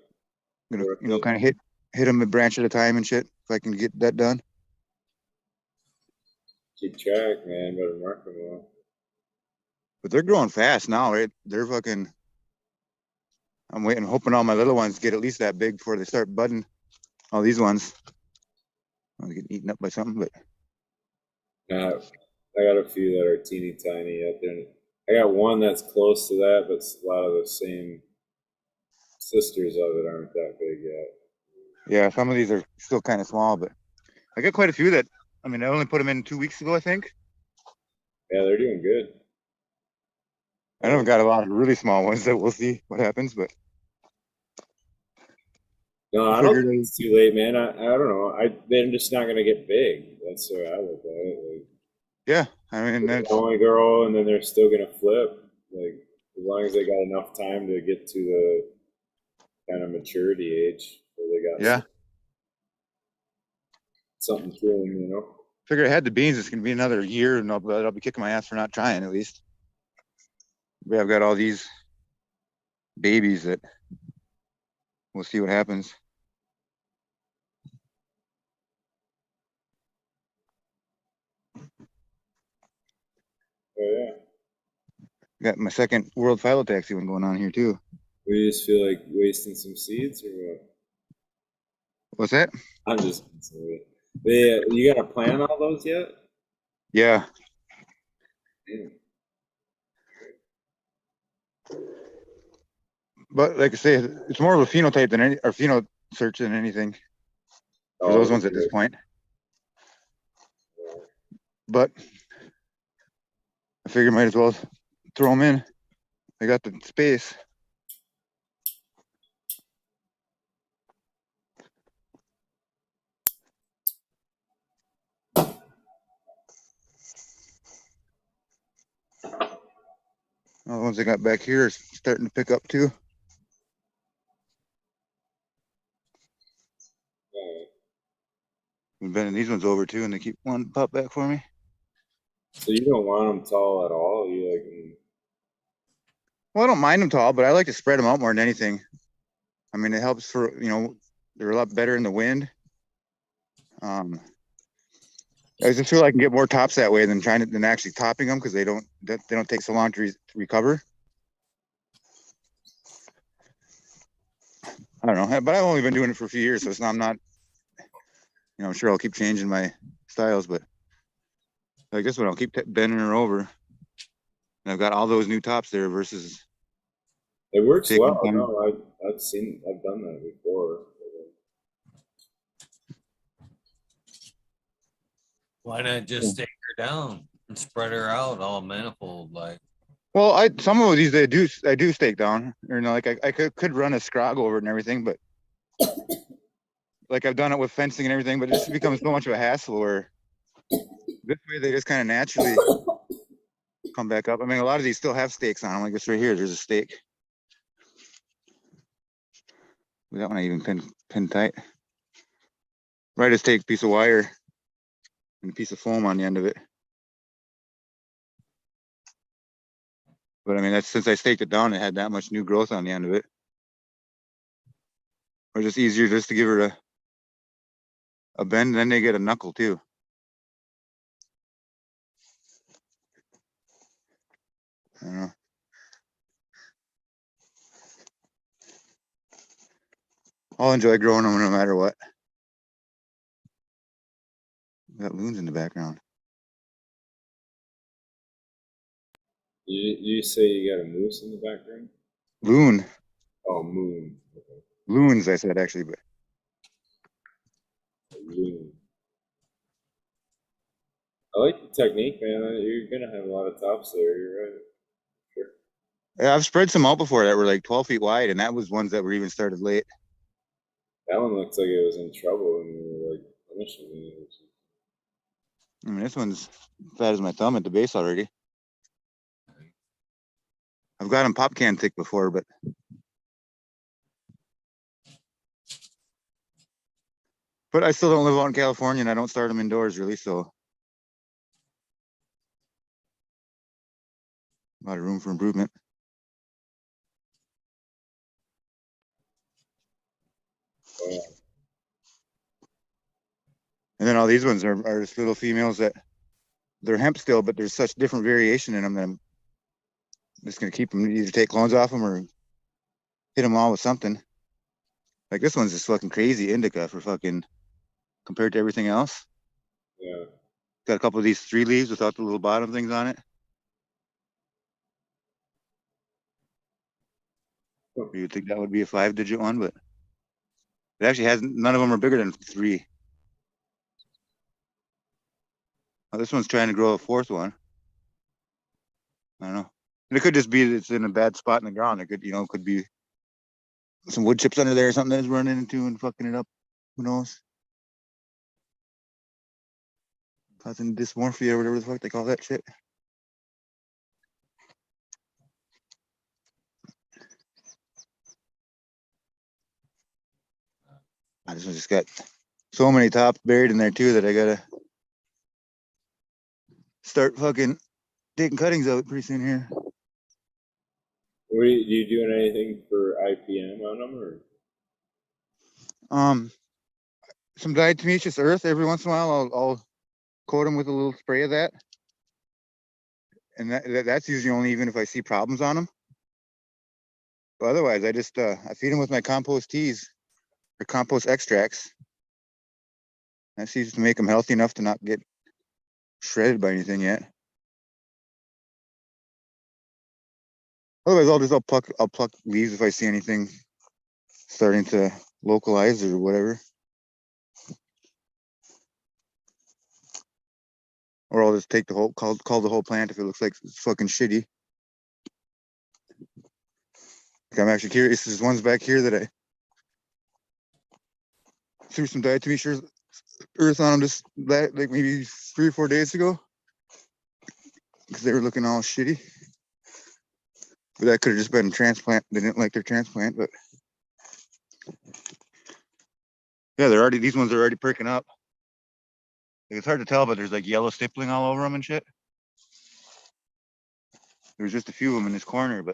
I'm gonna, kind of hit them a branch at a time and shit if I can get that done. Keep track, man. Better mark them all. But they're growing fast now, right? They're fucking. I'm hoping all my little ones get at least that big before they start budding. All these ones, I'll get eaten up by something, but. I got a few that are teeny tiny out there. I got one that's close to that, but a lot of the same sisters of it aren't that big yet. Yeah, some of these are still kind of small, but I got quite a few that, I only put them in 2 weeks ago, I think. Yeah, they're doing good. I know I've got a lot of really small ones that we'll see what happens, but No, I I don't figured, think it's too late, man. I don't know. They're just not gonna get big. That's the way I look at it. Like, yeah, I mean, they that's, only grow, and then they're still gonna flip. Like as long as they got enough time to get to the kind of maturity age where they got yeah. something to them, you know. Figure I had the beans. It's gonna be another year, and I'll be kicking my ass for not trying at least. But I've got all these babies that we'll see what happens. Oh yeah. Got my second World Philo Taxi one going on here too. We just feel like wasting some seeds, or what? What's that? I'm just they, you got to plan all those yet? Yeah, Damn. but like I say, it's more of a phenotype than any or pheno search than anything for those Oh, ones at this okay. point. But I figure might as well throw them in. I got the space. All the ones I got back here are starting to pick up too. Been bending these ones over too, and they keep one pop back for me. So you don't want them tall at all? You like Well, I don't mind them tall, but I like to spread them out more than anything. I mean, it helps for, they're a lot better in the wind. I just feel I can get more tops that way than actually topping them because they don't take so long to recover. I don't know, but I've only been doing it for a few years, so I'm not, I'm sure I'll keep changing my styles, but like this one, I'll keep bending her over. And I've got all those new tops there versus it works taking well. time. No, I've done that before. Why not just take her down and spread her out all manifold like? Well, some of these I do stake down. Or like I could run a scrog over it and everything, but like I've done it with fencing and everything, but it just becomes so much of a hassle where this way they just kind of naturally come back up. I mean, a lot of these still have stakes on them. Like this right here, there's a stake. That one I even pin tight. Right, just take a piece of wire and a piece of foam on the end of it. But I mean, that's since I staked it down, it had that much new growth on the end of it. Or just easier just to give her a bend, then they get a knuckle too. I don't know. I'll enjoy growing them no matter what. Got loons in the background. You say you got a moose in the background? Loon. Oh, moon. Okay. Loons, I said actually, but Loon. I like the technique, man. You're gonna have a lot of tops there. You're right. Sure. yeah, I've spread some out before that were like 12 feet wide, and that was ones that were even started late. That one looks like it was in trouble and you were like punishing me. I mean, this one's fat as my thumb at the base already. I've got them pop can thick before, but I still don't live out in California, and I don't start them indoors really, so a lot of room for improvement. Yeah. And then all these ones are just little females that they're hemp still, but there's such different variation in them that I'm just gonna keep them, either take clones off them or hit them all with something. Like this one's just fucking crazy indica for fucking compared to everything else. Yeah. Got a couple of these 3 leaves without the little bottom things on it. You'd think that would be a 5-digit one, but it actually has none of them are bigger than 3. This one's trying to grow a 4th one. I don't know. And it could just be that it's in a bad spot in the ground. It could, could be some wood chips under there or something that's running into and fucking it up. Who knows? Causing dysmorphia or whatever the fuck they call that shit. I just got so many tops buried in there too that I gotta start fucking taking cuttings out pretty soon here. Are you doing anything for IPM on them, or? Some diatomaceous earth every once in a while. I'll coat them with a little spray of that, and that's usually only even if I see problems on them. But otherwise, I just I feed them with my compost teas or compost extracts. That seems to make them healthy enough to not get shredded by anything yet. Otherwise, I'll pluck leaves if I see anything starting to localize or whatever. Or I'll just take the whole call the whole plant if it looks like it's fucking shitty. Like I'm actually curious. There's ones back here that I threw some diatomaceous earth on them just like maybe 3 or 4 days ago because they were looking all shitty. But that could have just been a transplant. They didn't like their transplant, but yeah, these ones are already perking up. Like, it's hard to tell, but there's like yellow stippling all over them and shit. There's just a few of them in this corner,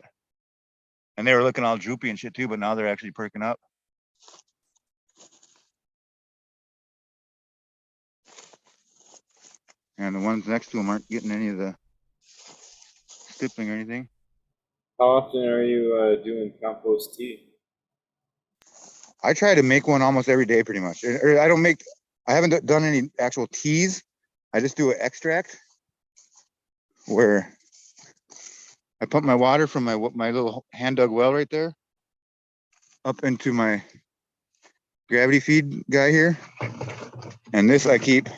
and they were looking all droopy and shit too, but now they're actually perking up. And the ones next to them aren't getting any of the stippling or anything. How often are you doing compost tea? I try to make one almost every day, pretty much. I haven't done any actual teas. I just do an extract where I pump my water from my little hand dug well right there up into my gravity feed guy here, and this I keep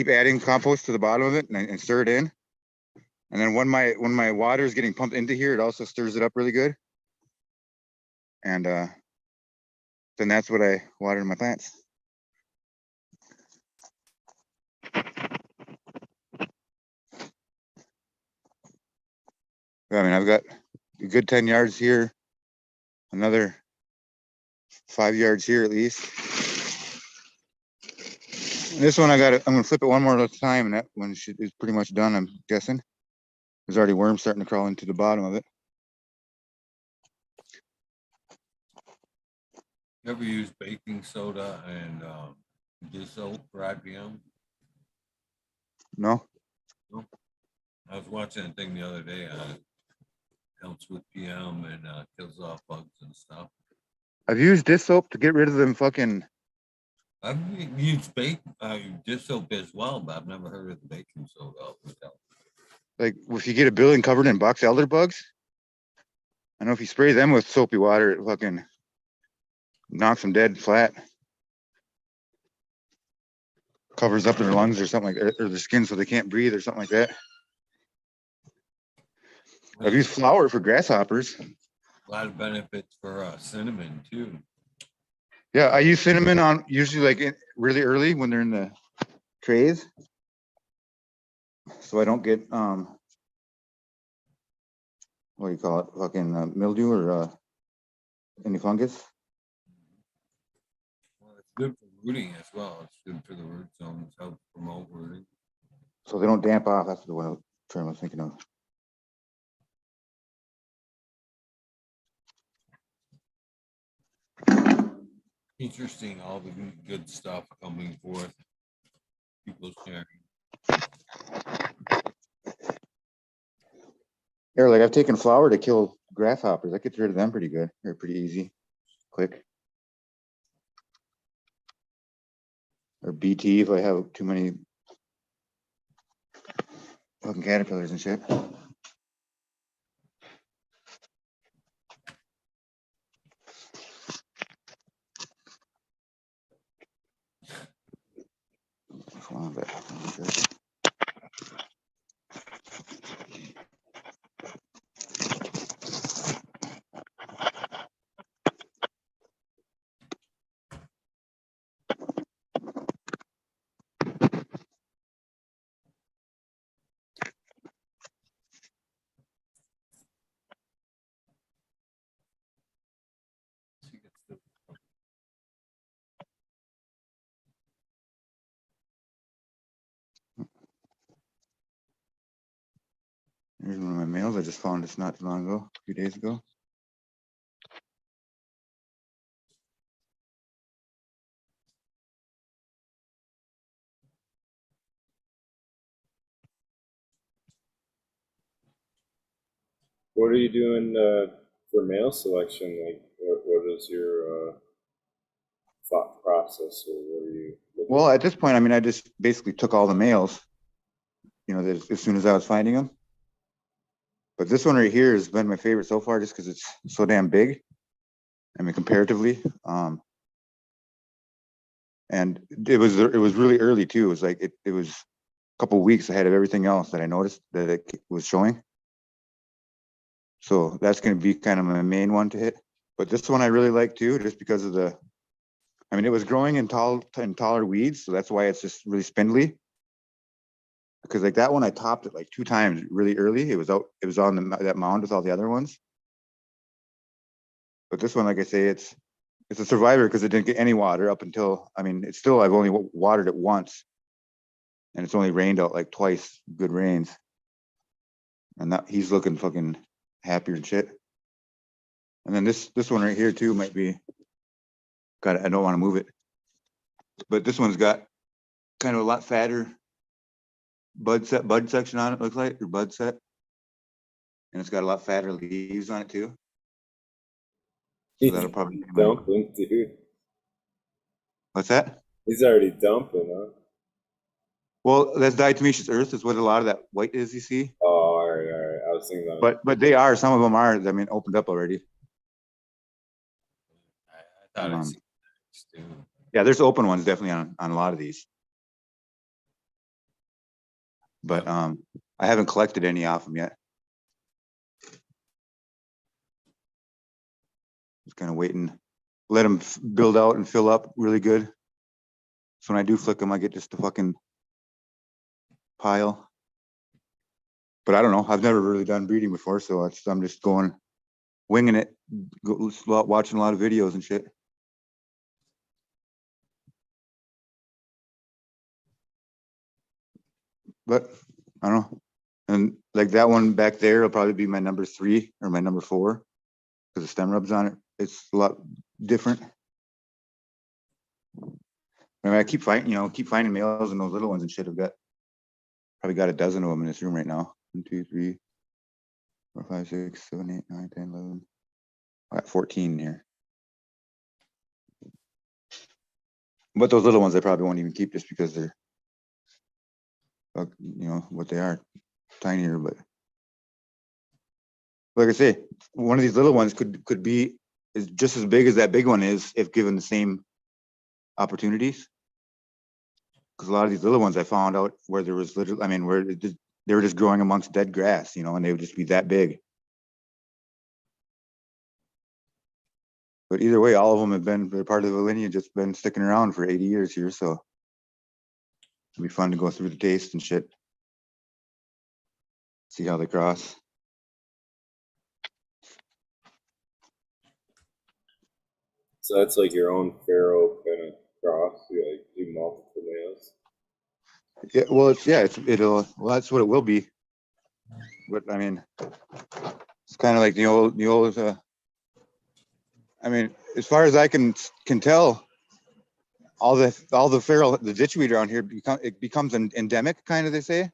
adding compost to the bottom of it and stir it in, and then when my water is getting pumped into here, it also stirs it up really good, and then that's what I water my plants. I mean, I've got a good 10 yards here, another 5 yards here at least. This one I'm gonna flip it one more time, and that one is pretty much done, I'm guessing. There's already worms starting to crawl into the bottom of it. You ever use baking soda and dish soap for IPM? No? I was watching a thing the other day on it. Helps with PM and kills off bugs and stuff. I've used dish soap to get rid of them fucking. I've used dish soap as well, but I've never heard of the baking soda. Like if you get a building covered in box elder bugs, I know if you spray them with soapy water, it fucking knocks them dead flat. Covers up their lungs or something like that, or their skin so they can't breathe or something like that. I've used flour for grasshoppers. A lot of benefits for cinnamon too. Yeah, I use cinnamon on usually like really early when they're in the trays, so I don't get what do you call it, fucking mildew or any fungus. Well, it's good for rooting as well. It's good for the root zones, help promote rooting. So they don't damp off. That's the one term I was thinking of. Interesting, all the good stuff coming forth. People sharing. Yeah, like I've taken flour to kill grasshoppers. I get rid of them pretty good. They're pretty easy, quick. Or BT if I have too many fucking caterpillars and shit. Here's one of my mails. I just found this not too long ago, a few days ago. What are you doing for mail selection? Like, what is your thought process, or what are you looking Well, at this point, I mean, I just basically took all the mails, you know, as soon as I was finding them. But this one right here has been my favorite so far, just because it's so damn big. I mean, comparatively, and it was really early too. It was like it was a couple weeks ahead of everything else that I noticed that it was showing. So that's going to be kind of my main one to hit. But this one I really like too, just because of the, I mean, it was growing in taller weeds, so that's why it's just really spindly. Because like that one, I topped it like 2 times really early. It was on that mound with all the other ones. But this one, like I say, it's a survivor because it didn't get any water up until, I mean, it's still, I've only watered it once, and it's only rained out like twice, good rains. And that he's looking fucking happier and shit. And then this one right here too might be, God, I don't want to move it, but this one's got kind of a lot fatter bud section on it, looks like, or bud set. And it's got a lot fatter leaves on it too. So that'll probably be dumping, dude. What's that? He's already dumping, huh? Well, that's diatomaceous earth is what a lot of that white is, you see. Oh, all right. I was thinking that. But they are, some of them are, I mean, opened up already. I thought I'd seen that too. Yeah, there's open ones definitely on a lot of these. But I haven't collected any off them yet. Just kind of waiting, let them build out and fill up really good. So when I do flick them, I get just a fucking pile. But I don't know. I've never really done breeding before, so I'm just winging it, watching a lot of videos and shit. But I don't know. And like that one back there will probably be my number 3 or my number 4 because the stem rubs on it. It's a lot different. I mean, I keep finding males and those little ones and shit. I've probably got a dozen of them in this room right now. 1, 2, 3, 4, 5, 6, 7, 8, 9, 10, 11. I got 14 here. But those little ones I probably won't even keep just because they're, you know, what they are, tinier. But like I say, one of these little ones could be is just as big as that big one is if given the same opportunities. Because a lot of these little ones I found out where there was literally, I mean, where they were just growing amongst dead grass, you know, and they would just be that big. But either way, all of them they're part of the lineage that's been sticking around for 80 years here. So it'll be fun to go through the taste and shit. See how they cross. So that's like your own Pharaoh kind of cross. You like do multiple males. Yeah, well, that's what it will be. But I mean, it's kind of like the old. I mean, as far as I can tell, all the feral, the ditchweed around here becomes an endemic, kind of, they say,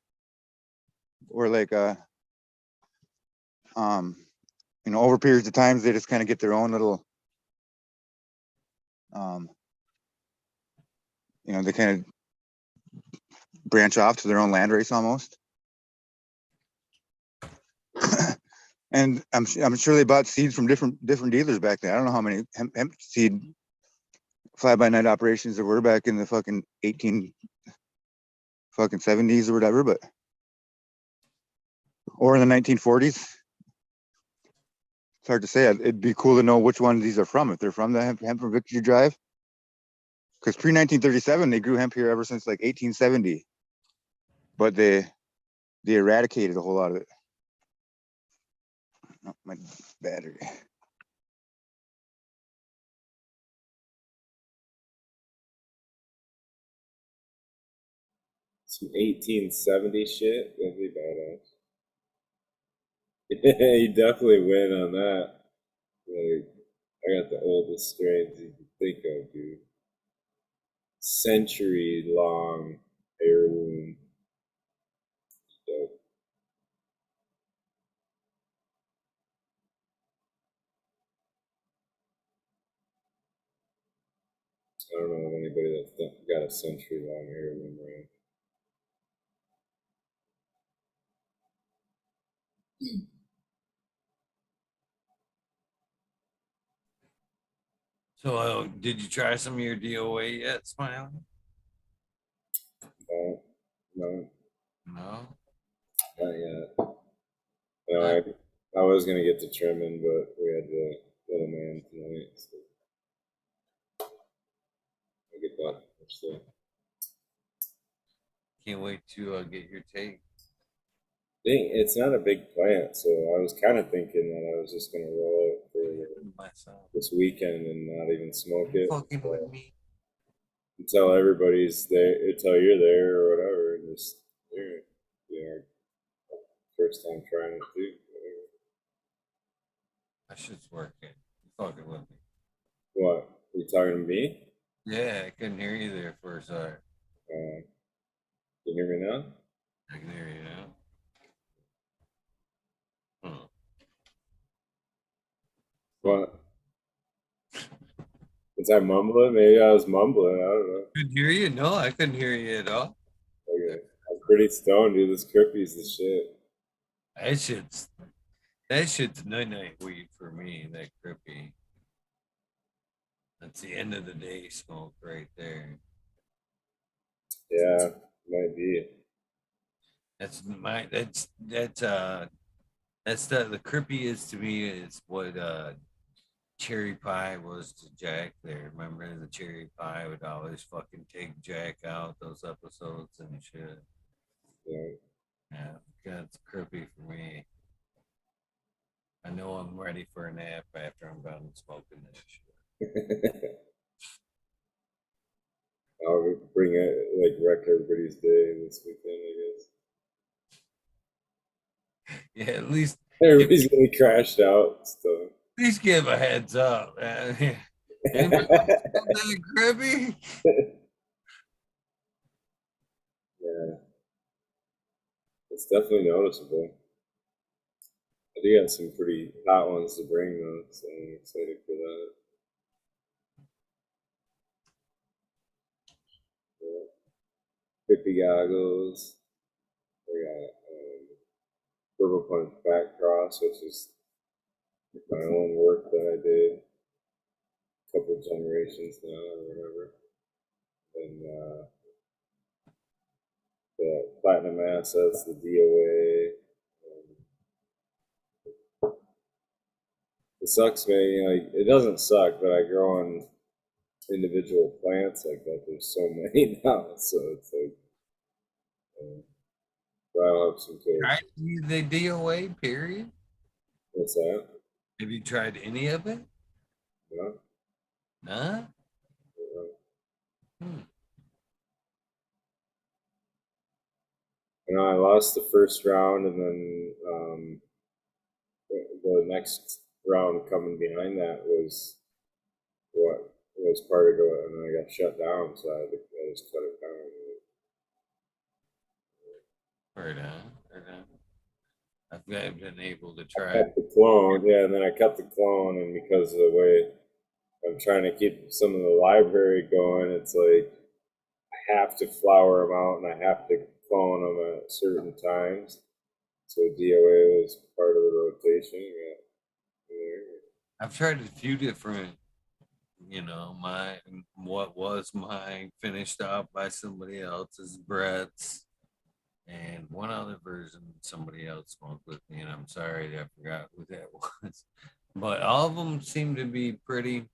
or like you know, over periods of times they just kind of get their own little you know, they kind of branch off to their own land race almost. And I'm sure they bought seeds from different dealers back then. I don't know how many hemp seed fly-by-night operations there were back in the fucking 70s or whatever, but or in the 1940s. It's hard to say. It'd be cool to know which ones these are from. If they're from the hemp from Victory Drive, because pre-1937 they grew hemp here ever since like 1870, but they eradicated a whole lot of it. Oh, my battery. Some 1870 shit. That'd be badass. You definitely win on that. Like, I got the oldest strains you can think of, dude. Century long heirloom. Dope. I don't know of anybody that's got a century long heirloom around. So, did you try some of your DOA yet, Smiley? No, no, No. not yet. No, I was gonna get to trimming, but we had the little man tonight, so I'll get that first thing. Can't wait to get your take. Dang, it's not a big plant, so I was kind of thinking that I was just gonna roll it for Myself. this weekend and not even smoke it Fucking with me. until everybody's there, until you're there or whatever, and just first time trying it too. That shit's working. Fucking with me. What? Are you talking to me? Yeah, I couldn't hear you there for a second. Can you hear me now? I can hear you now. Huh. What? Was I mumbling? Maybe I was mumbling. I don't know. Couldn't hear you? No, I couldn't hear you at all. Okay. I'm pretty stoned, dude. This crippy's the shit. That shit's night weed for me, that crippy. That's the end of the day smoke right there. Yeah, might be. That's the crippy is to me is what cherry pie was to Jack there. Remember the cherry pie would always fucking take Jack out those episodes and shit. Yeah. Yeah, that's crippy for me. I know I'm ready for a nap after I'm done smoking this shit. I'll bring it, like, wreck everybody's day this weekend, I guess. Yeah, at least Everybody's gonna be crashed out still. at least give a heads up. Anybody that crippy? Yeah, it's definitely noticeable. I do got some pretty hot ones to bring though, so I'm excited for that. Yeah. Crippy goggles. I got purple punch back cross, which is my own work that I did a couple generations now or whatever. And the platinum assets, the DOA. It sucks, man. You know, it doesn't suck, but I grow on individual plants like that. There's so many now, so it's like I'll have some Tried kids. the DOA period? What's that? Have you tried any of it? No? Nah? No. Hmm. You know, I lost the first round, and then the next round coming behind that was what was part of it, and then I got shut down, so I just cut it down. Right on. Right on. I've been able to I try. kept the clone, yeah, and then I kept the clone, and because of the way I'm trying to keep some of the library going, it's like I have to flower them out, and I have to clone them at certain times. So DOA was part of the rotation. I've tried a few different, what was mine finished out by somebody else's Brett's, and one other version somebody else smoked with me, and I'm sorry I forgot who that was. But all of them seem to be pretty.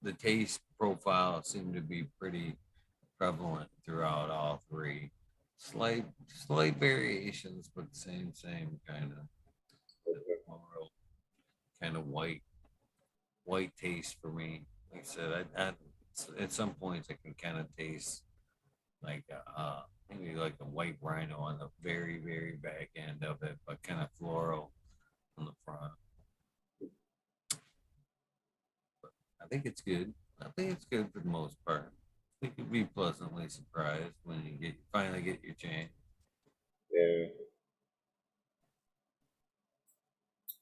The taste profile seemed to be pretty prevalent throughout all three. Slight variations, but same kind of floral, kind of white taste for me. Like I said, I at some points I can kind of taste like maybe like a white rhino on the very back end of it, but kind of floral. on the front. But I think it's good. I think it's good for the most part. I think you'll be pleasantly surprised when you finally get your chain. Yeah.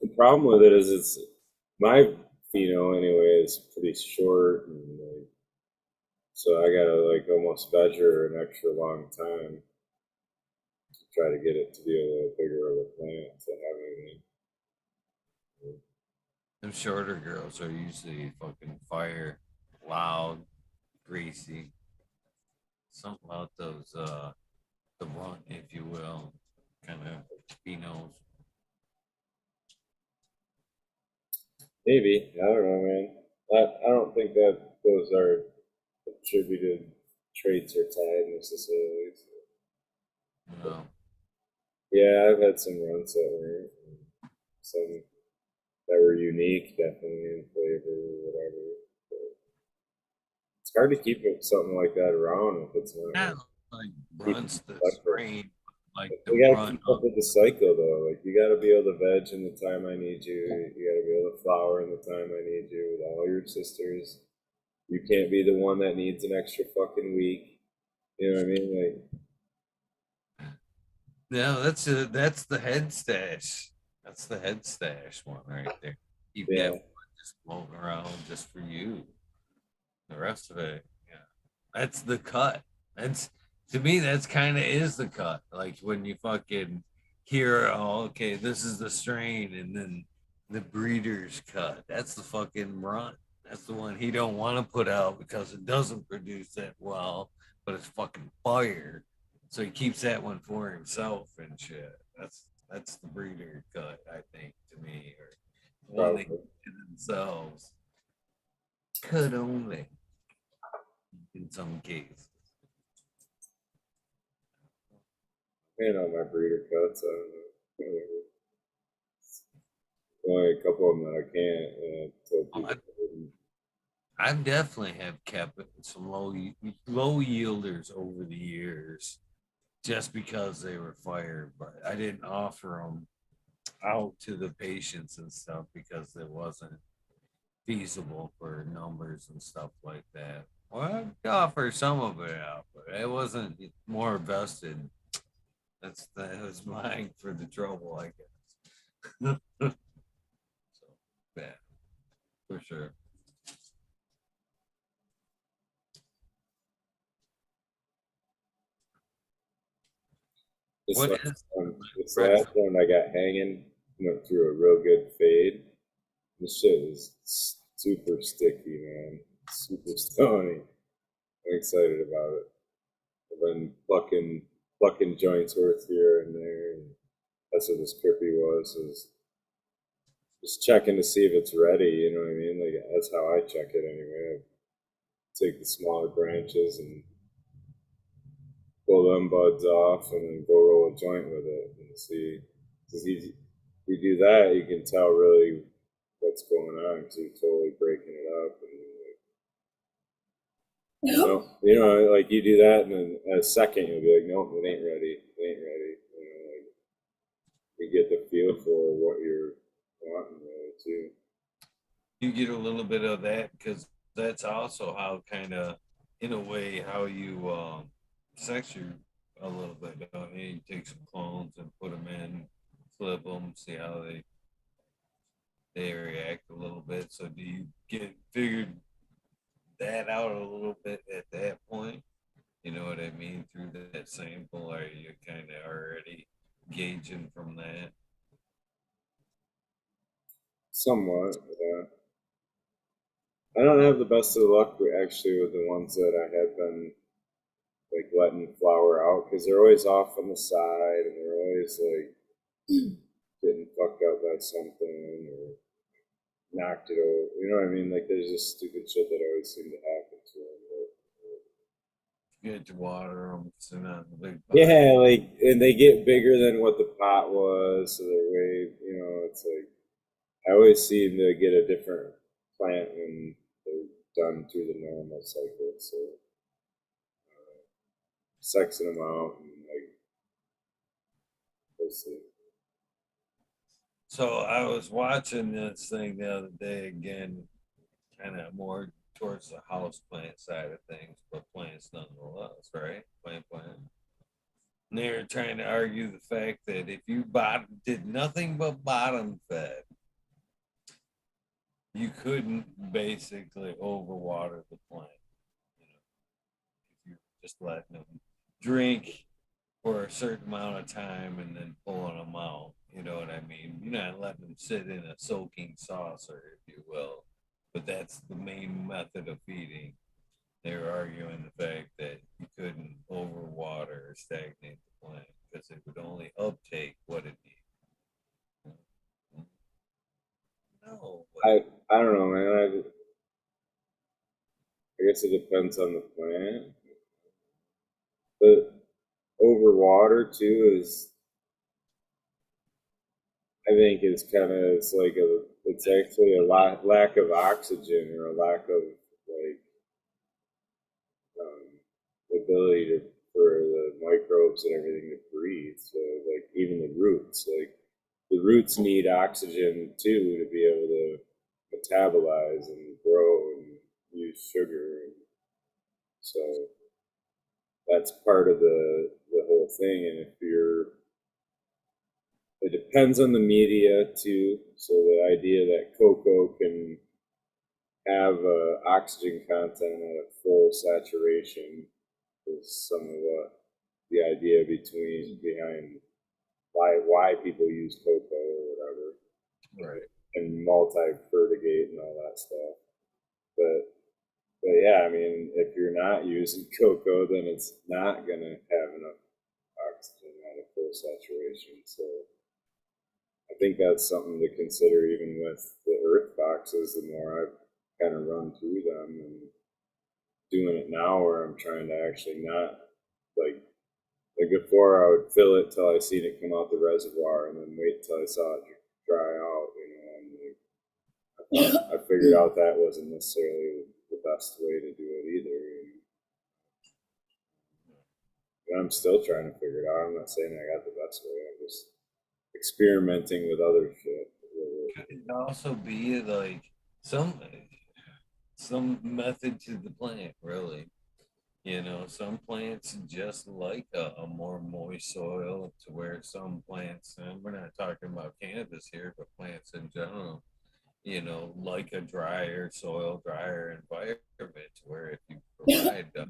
The problem with it is it's my pheno anyway is pretty short, and like, so I gotta like almost measure an extra long time to try to get it to be a little bigger of a plant to have anything. Them shorter girls are usually fucking fire, loud, greasy. Something about those, the runt, if you will, kind of phenos. Maybe, I don't know, man. I don't think that those are attributed traits or tied necessarily. So. You know, Yeah, I've had some runs that were some that were unique, definitely in flavor or whatever. But it's hard to keep something like that around if it's not not like keeping runts the cycle. strain, like the We gotta run keep of up with the cycle though. Like you gotta be able to veg in the time I need you. You gotta be able to flower in the time I need you with all your sisters. You can't be the one that needs an extra fucking week. You know what I mean? Like, no, that's the head stash. That's the head stash one right there. Keep that yeah, one just floating around just for you. The rest of it, yeah. That's the cut. That's to me, that's kind of is the cut. Like when you fucking hear, oh, okay, this is the strain, and then the breeder's cut. That's the fucking run. That's the one he don't want to put out because it doesn't produce that well, but it's fucking fire. So he keeps that one for himself and shit. That's the breeder cut, I think, to me, or one they probably. keep to themselves. Cut only in some cases. Man, on my breeder cuts, I don't know. Only a couple of them that I can't. And I told Oh, people I wouldn't. I definitely have kept some low yielders over the years just because they were fired, but I didn't offer them out to the patients and stuff because it wasn't feasible for numbers and stuff like that. Well, I offer some of it out, but it wasn't more vested. That was mine for the trouble, I guess. So, yeah, for sure. This What last is one, this Red? last one I got hanging went through a real good fade. This shit is super sticky, man. Super stony. I'm excited about it. I've been plucking joints worth here and there, and that's what this crippy was. Is just checking to see if it's ready. You know what I mean? Like that's how I check it anyway. I take the smaller branches and pull them buds off, and then go roll a joint with it and see. Because you do that, you can tell really what's going on because you're totally breaking it up. And like you do that, and then in a second you'll be like, nope, it ain't ready. It ain't ready. Like you get the feel for what you're wanting really too. You get a little bit of that because that's also how kind of, in a way, how you sex you a little bit. Don't you? You take some clones and put them in, flip them, see how they react a little bit. So do you get figured that out a little bit at that point? You know what I mean? Through that sample, are you kind of already gauging from that? Somewhat, yeah. I don't have the best of luck actually with the ones that I have been like letting flower out because they're always off on the side and they're always like getting fucked up by something or knocked it over. You know what I mean? Like there's just stupid shit that always seemed to happen to them. You get to water them, sit on the big pot. Yeah, like and they get bigger than what the pot was, so they're way. It's like I always seem to get a different plant when they're done through the normal cycle. So sexing them out and like we'll see. So I was watching this thing the other day again, kind of more towards the house plant side of things, but plants nonetheless, right? Plant. And they were trying to argue the fact that if you did nothing but bottom fed, you couldn't basically overwater the plant. You know, if you're just letting them drink for a certain amount of time and then pulling them out. You know what I mean? You're not letting them sit in a soaking saucer, if you will. But that's the main method of feeding. They were arguing the fact that you couldn't overwater or stagnate the plant because it would only uptake what it needed. No. I don't know, man. I guess it depends on the plant. But overwater too is, I think, it's kind of, it's actually a lack of oxygen or a lack of like the ability for the microbes and everything to breathe. So like even the roots need oxygen too to be able to metabolize and grow and use sugar. And so that's part of the whole thing. And it depends on the media too. So the idea that cocoa can have oxygen content at a full saturation is some of the idea behind why people use cocoa or whatever, Right. and multi-fertigate and all that stuff. But yeah, I mean, if you're not using cocoa, then it's not gonna have enough oxygen at a full saturation. So I think that's something to consider even with the earth boxes. The more I've kind of run through them and doing it now, where I'm trying to actually not like before I would fill it till I seen it come out the reservoir and then wait till I saw it dry out, and I figured out that wasn't necessarily the best way to do it either. And I'm still trying to figure it out. I'm not saying I got the best way. I'm just experimenting with other shit. Could it also be like some method to the plant, really? Some plants just like a more moist soil to where some plants, and we're not talking about cannabis here, but plants in general, like a drier soil, drier environment, where if you provide a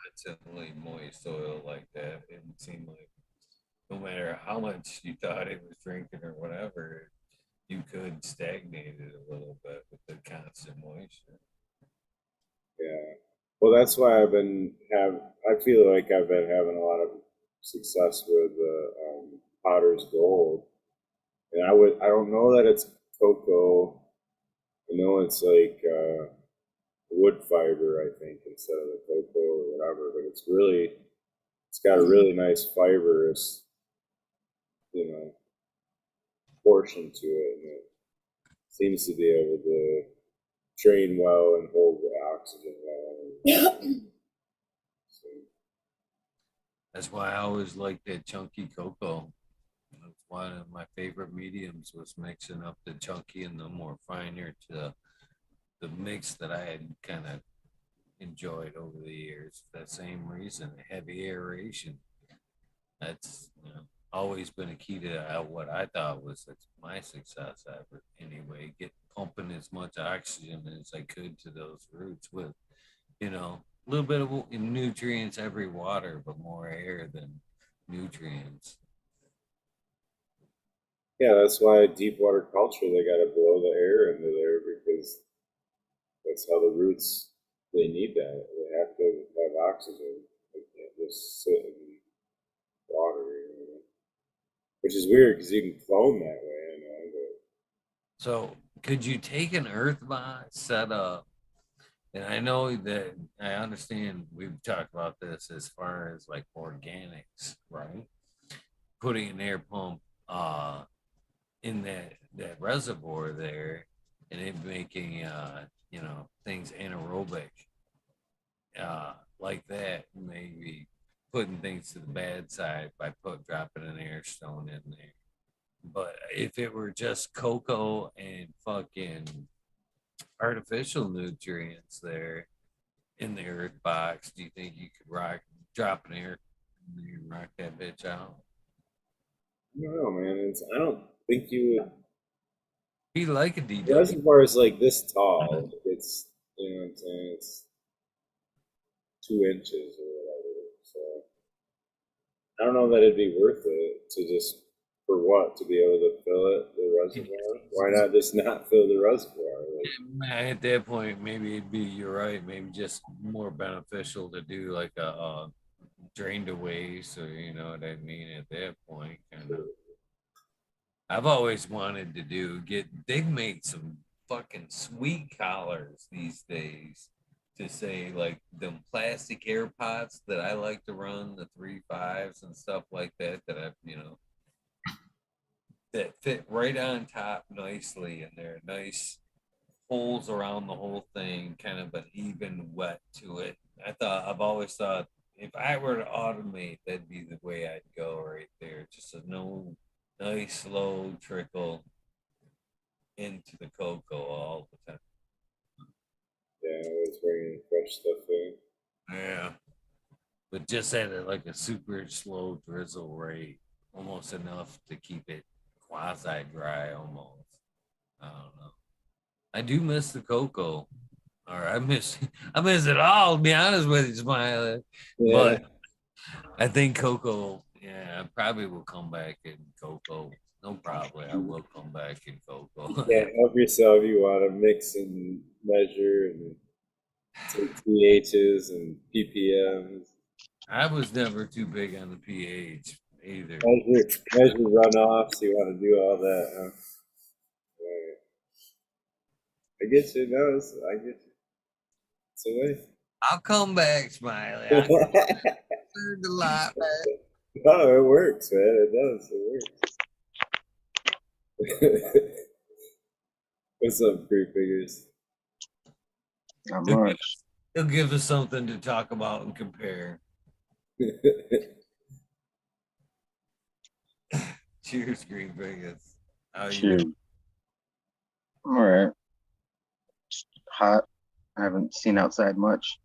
constantly moist soil like that, it would seem like no matter how much you thought it was drinking or whatever, you could stagnate it a little bit with the constant moisture. Yeah. Well, that's why I feel like I've been having a lot of success with Potter's Gold. And I don't know that it's cocoa. I know it's like wood fiber, I think, instead of the cocoa or whatever, but it's got a really nice fibrous, portion to it. And it seems to be able to drain well and hold the oxygen well. So, That's why I always liked that chunky cocoa. That's one of my favorite mediums was mixing up the chunky and the more finer to the mix that I had kind of enjoyed over the years. For that same reason, heavy aeration. That's always been a key to what I thought was my success ever. Anyway, get pumping as much oxygen as I could to those roots with, a little bit of nutrients every water, but more air than nutrients. yeah, that's why deep water culture, they got to blow the air into there because that's how the roots, they need that. They have to have oxygen. They can't just sit in water, which is weird because you can clone that way, but So, could you take an earth box setup? And I know that I understand we've talked about this as far as like organics, right? Putting an air pump in that reservoir there and it making things anaerobic like that, maybe putting things to the bad side by dropping an air stone in there. But if it were just cocoa and fucking artificial nutrients there in the earth box, do you think you could drop an air and rock that bitch out? I don't know, man. I don't think you would. Be like a The DW. reservoir is like this tall. It's, you know what I'm saying? It's 2 inches or whatever. So I don't know that it'd be worth it to just, for what, to be able to fill it, the reservoir? Why not just not fill the reservoir? Like, At that point, maybe it'd be, you're right, maybe just more beneficial to do like a drained away. So, you know what I mean? At that point, kind of. I've always wanted to they've made some fucking sweet collars these days to say like them plastic air pots that I like to run, the 3.5s and stuff like that, that I've, that fit right on top nicely, and they're nice holes around the whole thing, kind of an even wet to it. I've always thought if I were to automate, that'd be the way I'd go right there. Just a nice slow trickle into the cocoa all the time. yeah, always bringing fresh stuff in. Yeah. But just at like a super slow drizzle rate, almost enough to keep it quasi dry almost. I don't know. I do miss the cocoa. Or I miss it all, to be honest with you, Smiley. Yeah. But I think cocoa, yeah, I probably will come back in cocoa. No problem. I will come back in cocoa. Yeah, help yourself. You want to mix and measure and take pHs and ppms. I was never too big on the pH either. Measure runoffs. You want to do all that. Huh? Right. I get you. No, I get you. It's a way. I'll come back, Smiley. I learned a lot, man. No, it works, man. It does. It works. What's up, Creep Figures? Not much. He'll give us something to talk about and compare. Cheers, Green Fingers. How you Cheers. doing? All right. Hot. I haven't seen outside much.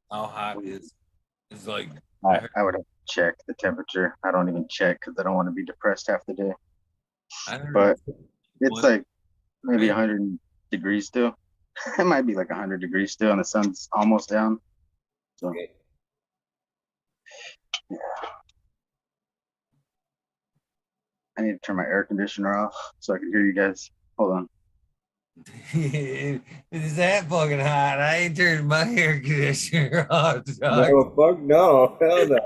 How hot is it's like I would have to check the temperature. I don't even check because I don't want to be depressed half the day. But it's like maybe 100 degrees still. It might be like 100 degrees still, and the sun's almost down. So yeah. I need to turn my air conditioner off so I can hear you guys. Hold on. It's that fucking hot. I ain't turned my air conditioner off. no, fuck no. Hell no.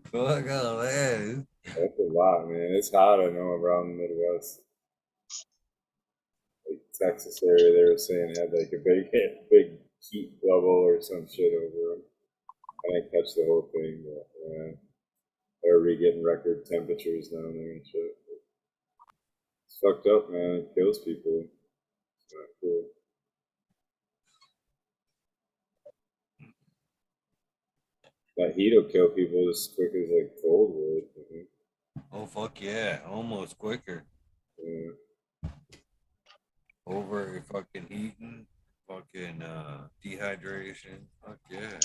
Fuck all that. That's a lot, man. It's hot, I know, around the Midwest. Like Texas area, they were saying had like a big heat bubble or some shit over them. I didn't catch the whole thing, but yeah, they're getting record temperatures down there and shit. It's fucked up, man. It kills people. It's not cool. That heat will kill people as quick as like cold would. You Oh fuck yeah, almost quicker. know? Over fucking heating, fucking dehydration. Fuck yeah.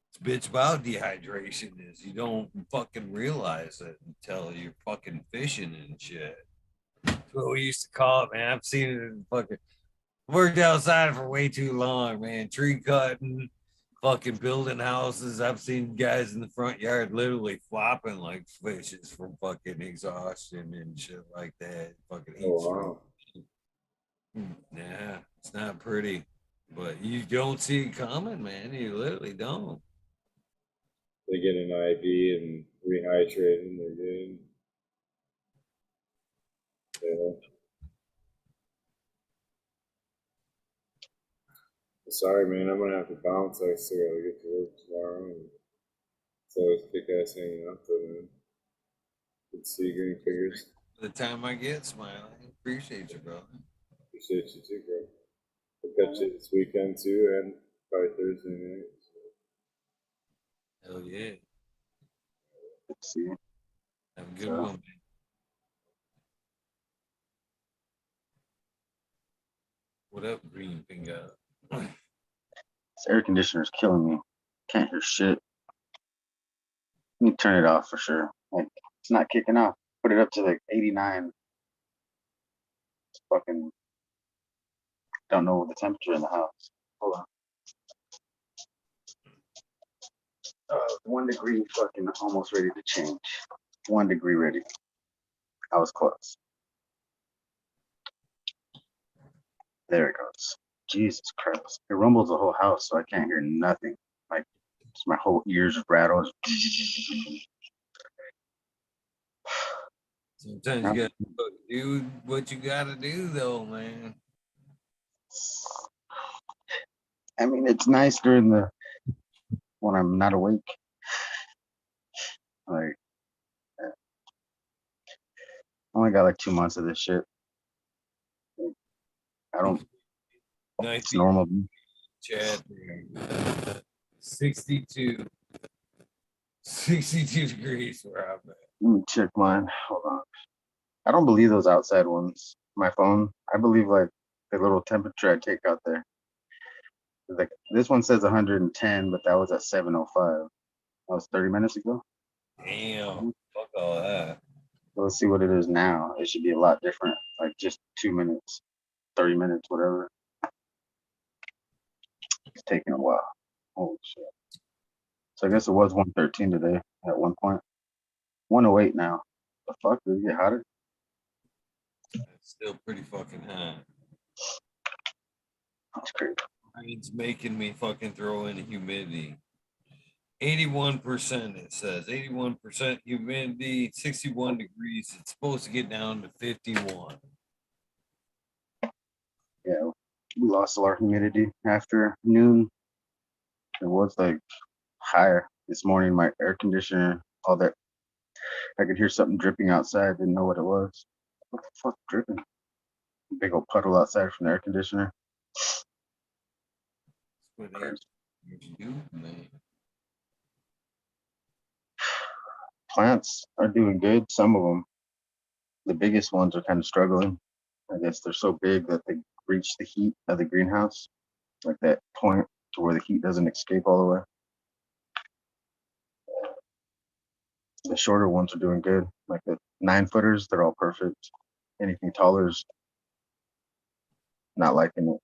It's bitch about dehydration is you don't fucking realize it until you're fucking fishing and shit. That's what we used to call it, man. I've seen it in fucking worked outside for way too long, man. Tree cutting, fucking building houses. I've seen guys in the front yard literally flopping like fishes from fucking exhaustion and shit like that. Fucking heat stroke. Yeah, it's not pretty, but you don't see it coming, man. You literally don't. They get an IV and rehydrate and they're good. Yeah. Sorry, man. I'm gonna have to bounce. I still gotta get to work tomorrow. And it's always kick ass hanging out though, man. Good to see you, Green Fingers. The time I get, smiling. Appreciate you, bro. Appreciate you too, bro. We'll catch it this weekend too, and probably Thursday night. Hell yeah. Let's see. Have a good So- one, man. What up, Green Finger? This air conditioner's killing me. Can't hear shit. Let me turn it off for sure. Like, it's not kicking off. Put it up to like 89. It's fucking don't know the temperature in the house. Hold on. 1 degree fucking almost ready to change. 1 degree ready. I was close. There it goes. Jesus Christ. It rumbles the whole house, so I can't hear nothing. Like, just my whole ears rattle. Sometimes you gotta do what you gotta do, though, man. I mean, it's nice when I'm not awake. Like, I only got like 2 months of this shit. I don't. Nice It's normal. chat. 62. 62 degrees where I'm at. Let me check mine. Hold on. I don't believe those outside ones. My phone. I believe like the little temperature I take out there. Like this one says 110, but that was at 7:05. That was 30 minutes ago. Damn. Fuck all that. Let's see what it is now. It should be a lot different. Like just 2 minutes, 30 minutes, whatever. It's taking a while. Holy shit. So I guess it was 113 today at one point. 108 now. The fuck? Did it get hotter? It's still pretty fucking hot. That's crazy. It's making me fucking throw in humidity. 81% it says. 81% humidity, 61 degrees. It's supposed to get down to 51. Yeah, we lost all our humidity after noon. It was like higher this morning. My air conditioner, all that. I could hear something dripping outside. Didn't know what it was. What the fuck dripping? Big old puddle outside from the air conditioner. That's what they do, man. Plants are doing good. Some of them, the biggest ones, are kind of struggling. I guess they're so big that they reach the heat of the greenhouse, like that point to where the heat doesn't escape all the way. The shorter ones are doing good. Like the 9-footers, they're all perfect. Anything taller is not liking it.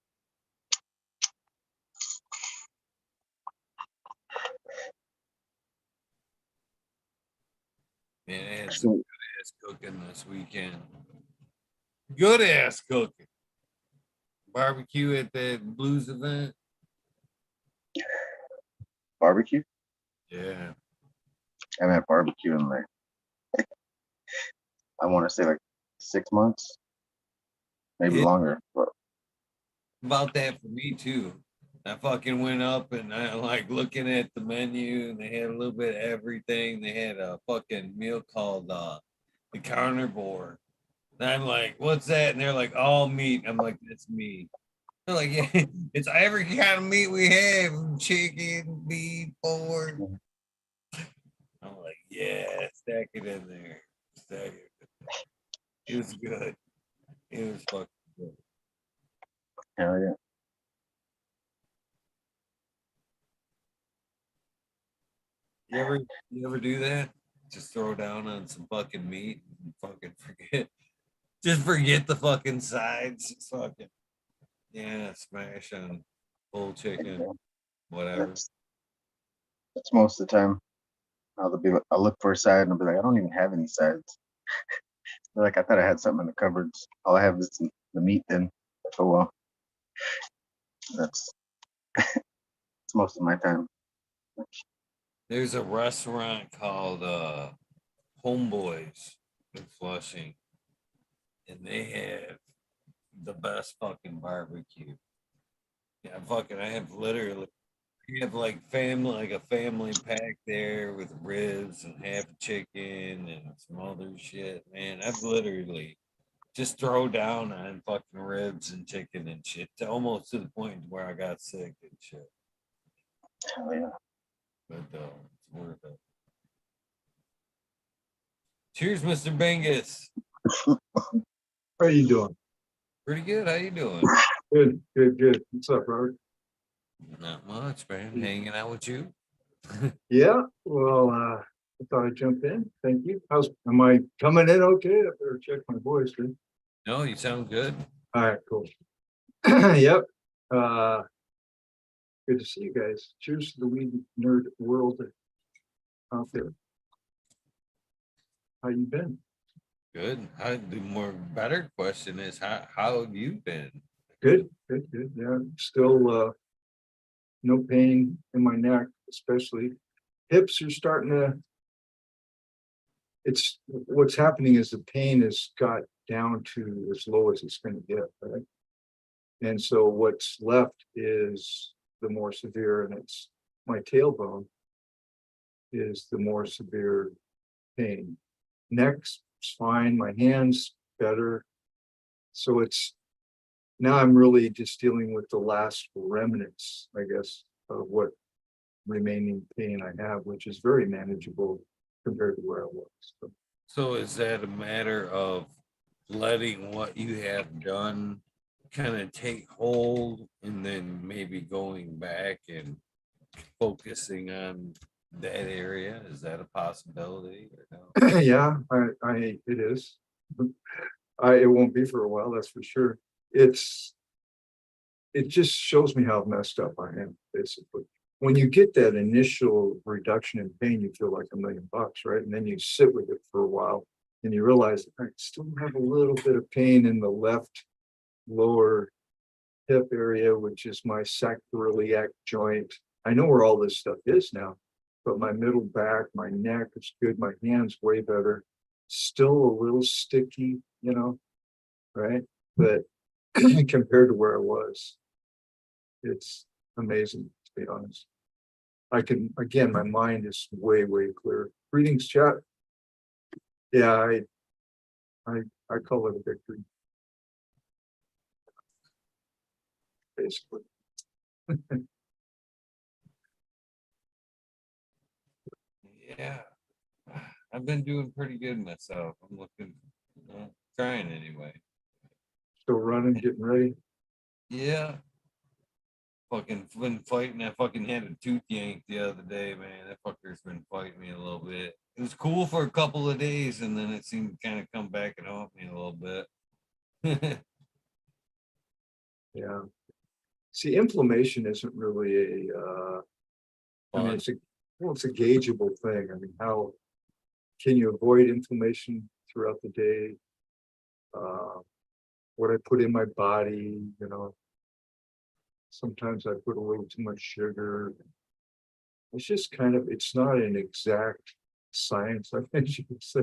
Man, I had some good ass cooking this weekend. Good ass cooking. Barbecue at the blues event. Barbecue? Yeah. I haven't had barbecue in like, I want to say like 6 months, maybe Yeah. longer. But About that for me too. I fucking went up and I like looking at the menu and they had a little bit of everything. They had a fucking meal called the carnivore. And I'm like, what's that? And they're like, all meat. I'm like, that's me. They're like, yeah, it's every kind of meat we have: chicken, beef, pork. I'm like, yeah, stack it in there. Stack it. It was good. It was fucking good. hell yeah. You ever do that? Just throw down on some fucking meat and fucking forget. Just forget the fucking sides. Just fucking smash on whole chicken, whatever. That's most of the time. I'll look for a side and I'll be like, I don't even have any sides. They're like, I thought I had something in the cupboards. All I have is the meat then. Oh well. That's it's most of my time. There's a restaurant called Homeboys in Flushing, and they have the best fucking barbecue. Yeah, I have literally, you have like a family pack there with ribs and half a chicken and some other shit. Man, I've literally just throw down on fucking ribs and chicken and shit, almost to the point where I got sick and shit. Hell yeah. But it's worth it. Cheers, Mr. Bengus. How are you doing? Pretty good. How you doing? Good, good, good. What's up, Robert? Not much, man. Hanging out with you. Yeah, well, I thought I'd jump in. Thank you. Am I coming in okay? I better check my voice, right? No, you sound good. All right, cool. Yep. Good to see you guys. Cheers to the weed nerd world out there. How you been? Good. The more better question is how have you been? Good, good, good. Yeah, still no pain in my neck, especially. Hips are starting to, it's what's happening is the pain has got down to as low as it's going to get, right? And so what's left is the more severe, and it's my tailbone is the more severe pain. Neck's fine, my hands better. So it's now I'm really just dealing with the last remnants, I guess, of what remaining pain I have, which is very manageable compared to where I was. So is that a matter of letting what you have done kind of take hold and then maybe going back and focusing on that area? Is that a possibility or no? Yeah, it is. It won't be for a while, that's for sure. It just shows me how messed up I am, basically. When you get that initial reduction in pain, you feel like $1,000,000, right? And then you sit with it for a while and you realize I still have a little bit of pain in the left lower hip area, which is my sacroiliac joint. I know where all this stuff is now, but my middle back, my neck is good. My hands way better. Still a little sticky, right? But compared to where I was, it's amazing, to be honest. Again, my mind is way, way clearer. Greetings, chat. Yeah, I call it a victory, basically. Yeah, I've been doing pretty good myself. I'm looking, trying anyway. Still running, getting ready. Yeah. Fucking been fighting. I fucking had a tooth yanked the other day, man. That fucker's been fighting me a little bit. It was cool for a couple of days, and then it seemed to kind of come back and haunt me a little bit. Yeah. See, inflammation isn't really I mean, it's a gaugeable thing. I mean, how can you avoid inflammation throughout the day? What I put in my body, sometimes I put a little too much sugar. It's just it's not an exact science, I think you could say,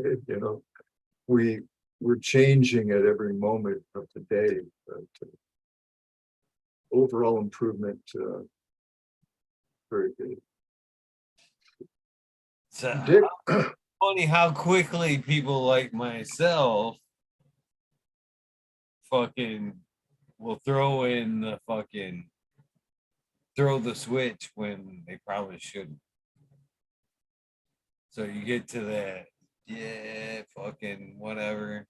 we're changing at every moment of the day, but overall improvement, very good. So Dick, funny how quickly people like myself fucking will throw the switch when they probably shouldn't. So you get to that, yeah, fucking whatever.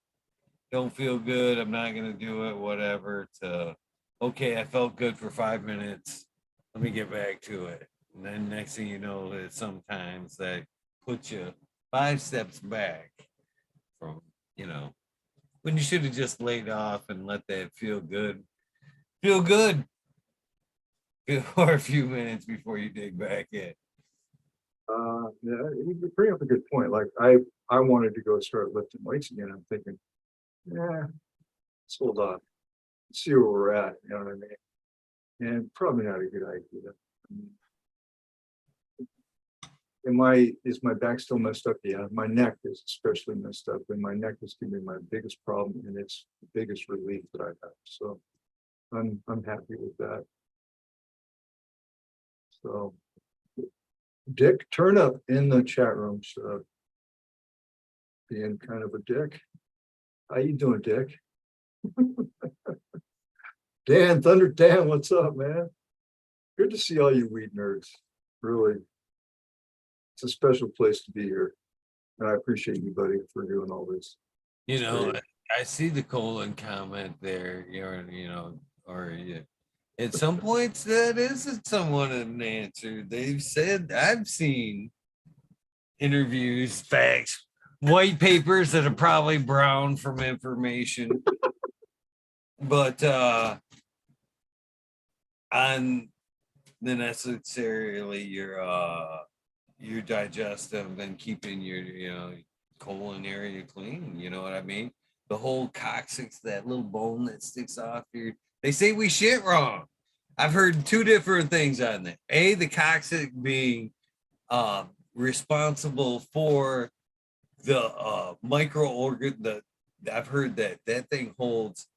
Don't feel good. I'm not gonna do it. Whatever. To okay, I felt good for 5 minutes. Let me get back to it. And then next thing you know, that sometimes that puts you 5 steps back from when you should have just laid off and let that feel good for a few minutes before you dig back in. yeah, you bring up a good point. Like I wanted to go start lifting weights again. I'm thinking, let's hold on, let's see where we're at. You know what I mean? And probably not a good idea. Is my back still messed up? Yeah, my neck is especially messed up, and my neck is giving me my biggest problem, and it's the biggest relief that I have. So I'm happy with that. So Dick Turnup in the chat room, so being kind of a dick. How you doing, Dick? Dan, Thunder Dan, what's up, man? Good to see all you weed nerds. Really, it's a special place to be here. And I appreciate you, buddy, for doing all this. You It's know, great. I see the colon comment there, or yeah. At some points that isn't somewhat of an answer. They've said I've seen interviews, facts, white papers that are probably brown from information. But on the necessarily your digestive and keeping your colon area clean, you know what I mean? The whole coccyx, that little bone that sticks off your, they say we shit wrong. I've heard two different things on that. A, the coccyx being responsible for the microorgan, I've heard that that thing holds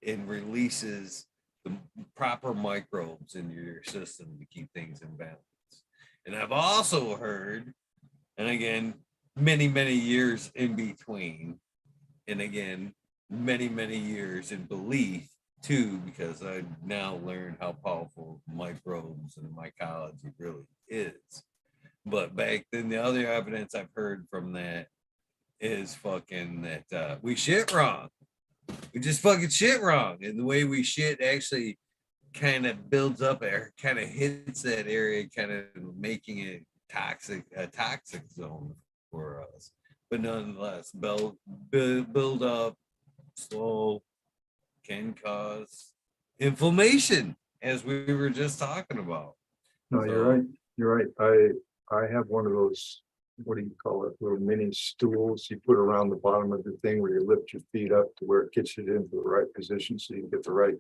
and releases the proper microbes in your system to keep things in balance. And I've also heard, and again, many years in between, and again, many years in belief too, because I now learned how powerful microbes and mycology really is. But back then, the other evidence I've heard from that is fucking that we shit wrong. We just fucking shit wrong. And the way we shit actually kind of builds up or kind of hits that area, kind of making it a toxic zone for us. But nonetheless, build up slow can cause inflammation, as we were just talking about. No, you're right. You're right. I have one of those, what do you call it, little mini stools you put around the bottom of the thing where you lift your feet up to where it gets you into the right position so you can get the right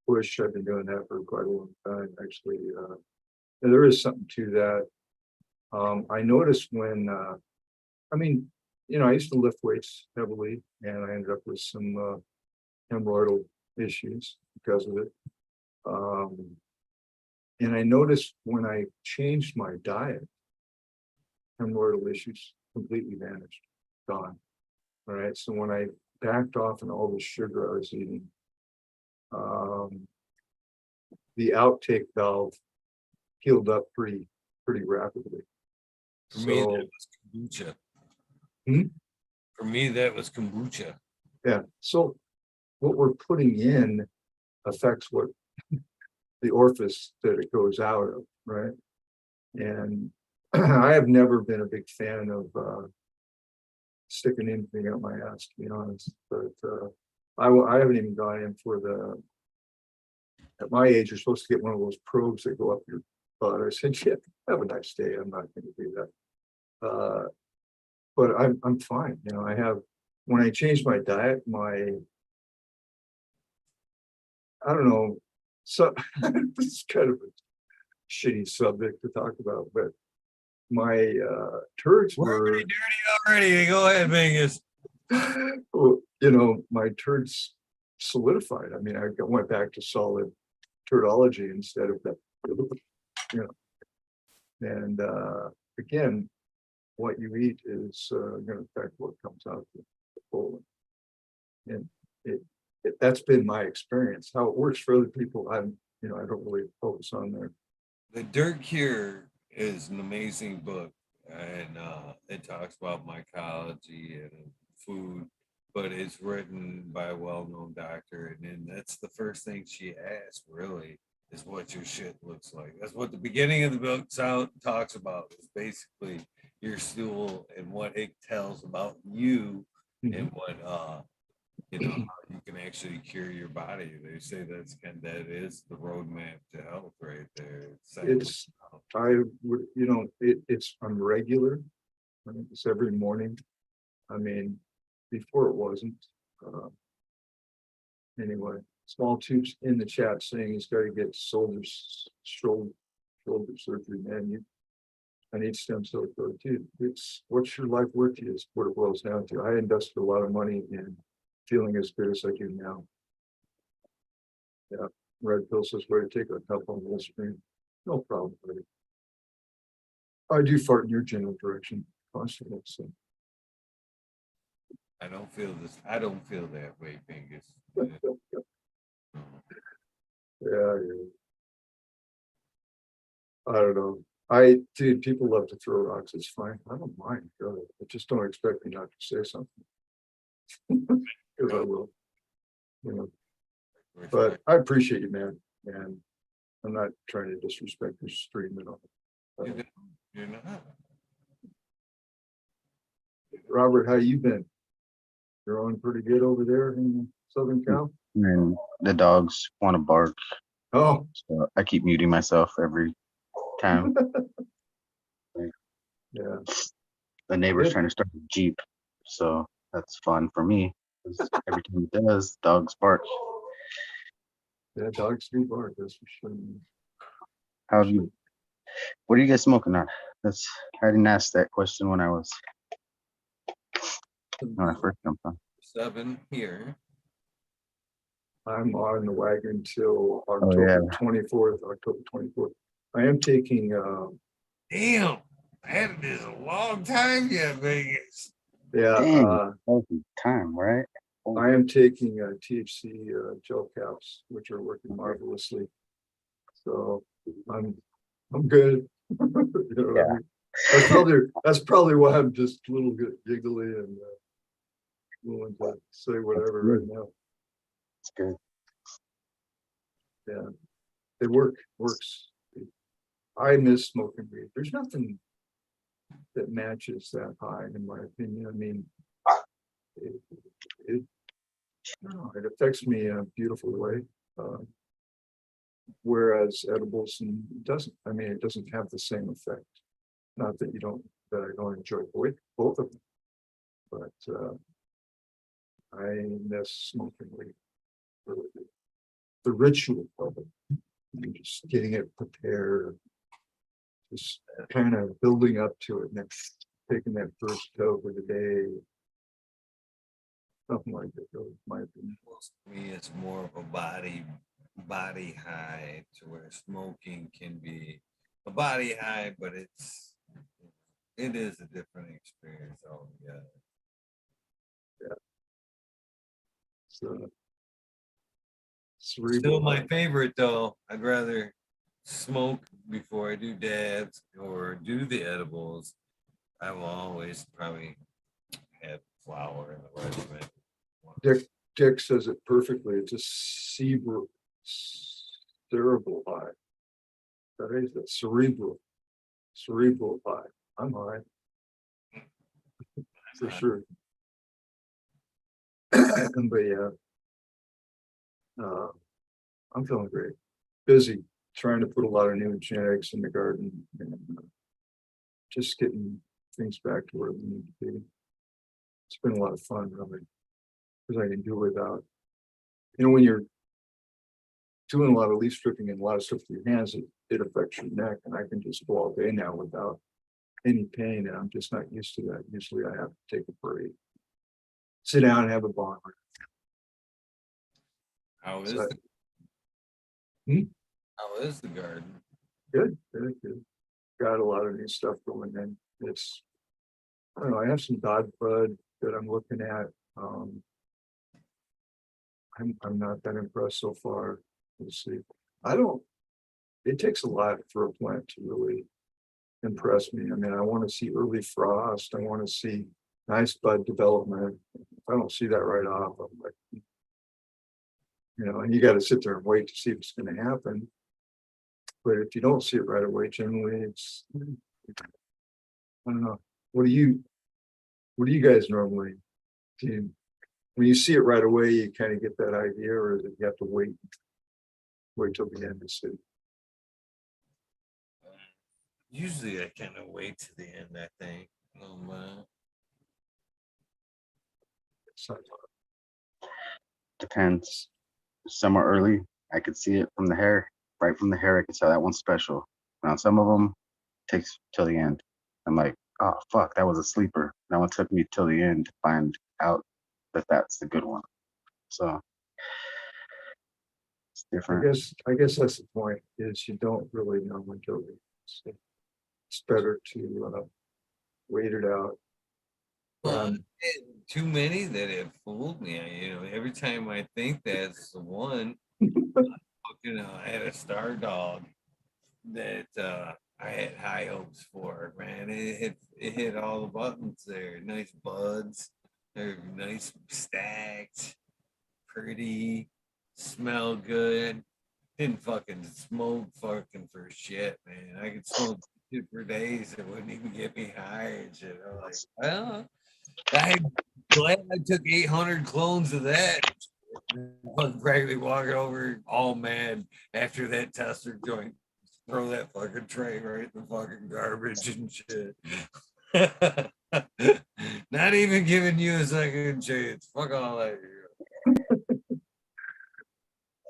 push. I've been doing that for quite a long time, actually. And there is something to that. I noticed when, I used to lift weights heavily, and I ended up with some hemorrhoidal issues because of it. And I noticed when I changed my diet, hemorrhoidal issues completely vanished, gone. All right. So when I backed off on all the sugar I was eating, the outtake valve healed up pretty rapidly. For me, that was kombucha. For me, that was kombucha. Yeah. So what we're putting in affects what the orifice that it goes out of, right? And I have never been a big fan of sticking anything up my ass, to be honest. But I haven't even gone in for at my age, you're supposed to get one of those probes that go up your butt. I said, yeah, have a nice day. I'm not going to do that. But I'm fine. When I changed my diet, I don't know, so this is kind of a shitty subject to talk about, but my turds We're already dirty already. Go ahead, Vegas. My turds solidified. I mean, I went back to solid turdology instead of that, and again, what you eat is going to affect what comes out of the colon. And that's been my experience. How it works for other people, I don't really focus on there. The Dirt Cure is an amazing book, and it talks about mycology and food, but it's written by a well-known doctor, and then that's the first thing she asks, really, is what your shit looks like. That's what the beginning of the book talks about, is basically your stool and what it tells about you, and what how you can actually cure your body. They say that is the roadmap to health right there. It's unregular. It's every morning. I mean, before it wasn't. Anyway, small tubes in the chat saying he's got to get shoulder surgery, man. I need stem cell growth too. It's what's your life worth to you is what it boils down to. I invested a lot of money in feeling as good as I do now. Yeah, Red Pill says where to take a cup on the screen. No problem, buddy. I do fart in your general direction constantly. So I don't feel this. I don't feel that way, Bingus. Yeah, yeah. I don't know. Dude, people love to throw rocks. It's fine. I don't mind, really. But just don't expect me not to say something. Because I will. You know. But I appreciate you, man. And I'm not trying to disrespect your stream at all. You're not. Robert, how you been? You're on pretty good over there in Southern Cal? And the dogs want to bark, Oh, so I keep muting myself every time. yeah. The neighbor's Good. trying to start a Jeep, so that's fun for me. 'Cause every time it does, dogs bark. Yeah, dogs do bark, that's for sure. How have you? What are you guys smoking on? I didn't ask that question when I first jumped on. 7 here. I'm on the wagon till yeah. October 24th. I am taking Damn, that is a long time yet, Vegas. yeah, Dang, time, right? I am taking THC gel caps, which are working marvelously. So I'm good. You know what I mean? That's probably why I'm just a little bit giggly and willing to say whatever right now. It's good. Yeah, it works. I miss smoking weed. There's nothing that matches that high, in my opinion. I mean, it I don't know, it affects me in a beautiful way. Whereas edibles doesn't. I mean, it doesn't have the same effect. Not that I don't enjoy both of them, but I miss smoking weed. Really do. The ritual of it, and just getting it prepared, just kind of building up to it, next taking that first toke of the day, something like that. Really, my opinion. For me, it's more of a body high, to where smoking can be a body high, but it is a different experience altogether. Yeah. So Still my favorite though. I'd rather smoke before I do dabs or do the edibles. I will always probably have flour in the regimen. Dick says it perfectly. It's a cerebral high. That is the cerebral high. I'm high for sure. But yeah, I'm feeling great. Busy trying to put a lot of new genetics in the garden and just getting things back to where they need to be. It's been a lot of fun, really, because I can do without. When you're doing a lot of leaf stripping and a lot of stuff with your hands, it affects your neck, and I can just go all day now without any pain, and I'm just not used to that. Usually I have to take a break, sit down and have a bong. How is the garden? Good. Got a lot of new stuff going in. I don't know, I have some dog bud that I'm looking at. I'm not that impressed so far. We'll see. It takes a lot for a plant to really impress me. I mean, I want to see early frost. I want to see nice bud development. If I don't see that right off, I'm like, and you got to sit there and wait to see if it's going to happen. But if you don't see it right away, generally I don't know. What do you guys normally do? When you see it right away, you kind of get that idea, or do you have to wait till the end to see? Usually I kind of wait to the end, I think. Depends. Some are early. I could see it from the hair. Right from the hair, I could tell that one's special. Now, some of them takes till the end. I'm like, oh, fuck, that was a sleeper. That one took me till the end to find out that that's the good one. So it's different. I guess that's the point, is you don't really know until it's better to wait it out. Well, too many that have fooled me. Every time I think that's the one, I had a star dog that I had high hopes for. Man, it hit all the buttons there. Nice buds, they're nice stacked, pretty, smell good. Didn't fucking smoke fucking for shit, man. I could smoke shit for days. It wouldn't even get me high and shit. I'm like, well, I'm glad I took 800 clones of that. I'm practically walking over all mad after that tester joint. Throw that fucking tray right in the fucking garbage and shit. Not even giving you a second chance. Fuck all that.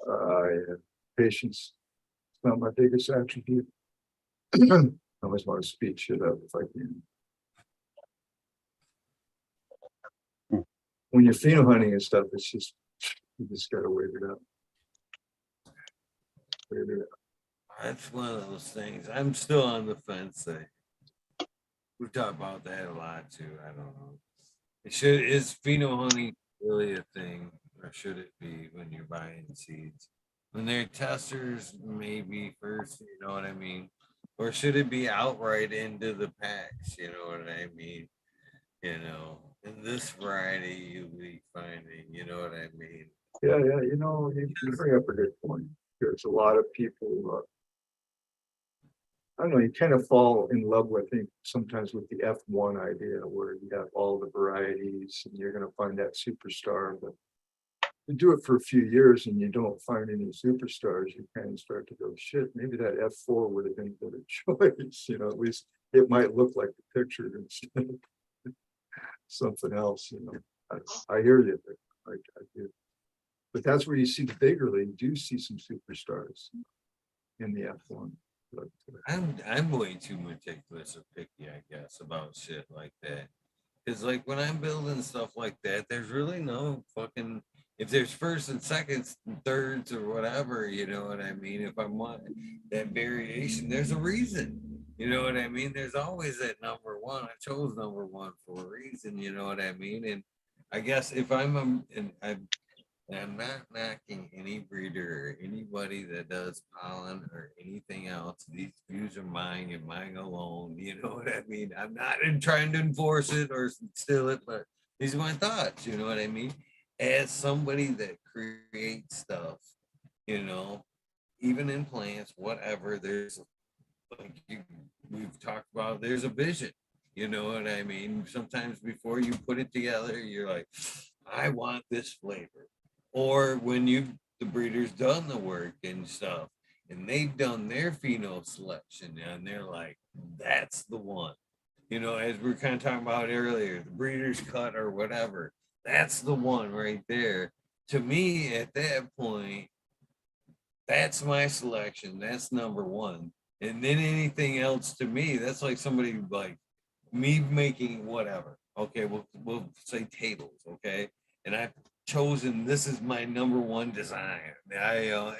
Yeah. Patience. It's not my biggest attribute. I always want to speed shit up if I can. When you're pheno hunting and stuff, it's just, you just gotta wait it out. Wait it out. That's one of those things. I'm still on the fence. We've talked about that a lot too. I don't know. Is pheno hunting really a thing, or should it be when you're buying seeds? When they're testers, maybe first, you know what I mean? Or should it be outright into the packs? You know what I mean? In this variety you'll be finding, you know what I mean? Yeah, you bring up a good point. There's a lot of people, I don't know, you kind of fall in love with, I think, sometimes with the F1 idea where you have all the varieties and you're going to find that superstar. But you do it for a few years and you don't find any superstars, you kind of start to go, shit, maybe that F4 would have been a better choice. At least it might look like the picture instead of something else. I hear you. I do. But that's where you see the bigger league, do see some superstars in the F1. But I'm way too meticulous or picky, I guess, about shit like that. Because like when I'm building stuff like that, there's really no fucking, if there's first and seconds and thirds or whatever, you know what I mean? If I want that variation, there's a reason. You know what I mean? There's always that number one. I chose number one for a reason, you know what I mean? And I guess if I'm not knocking any breeder or anybody that does pollen or anything else. These views are mine and mine alone. You know what I mean? I'm not trying to enforce it or steal it, but these are my thoughts. You know what I mean? As somebody that creates stuff, even in plants, whatever, there's we've talked about, there's a vision. You know what I mean? Sometimes before you put it together, you're like, I want this flavor. Or when the breeder's done the work and stuff, and they've done their pheno selection, and they're like, that's the one. As we were kind of talking about earlier, the breeder's cut or whatever, that's the one right there. To me, at that point, that's my selection. That's number one. And then anything else to me, that's like somebody like me making whatever. Okay, we'll say tables, okay? And I've chosen, this is my number one design.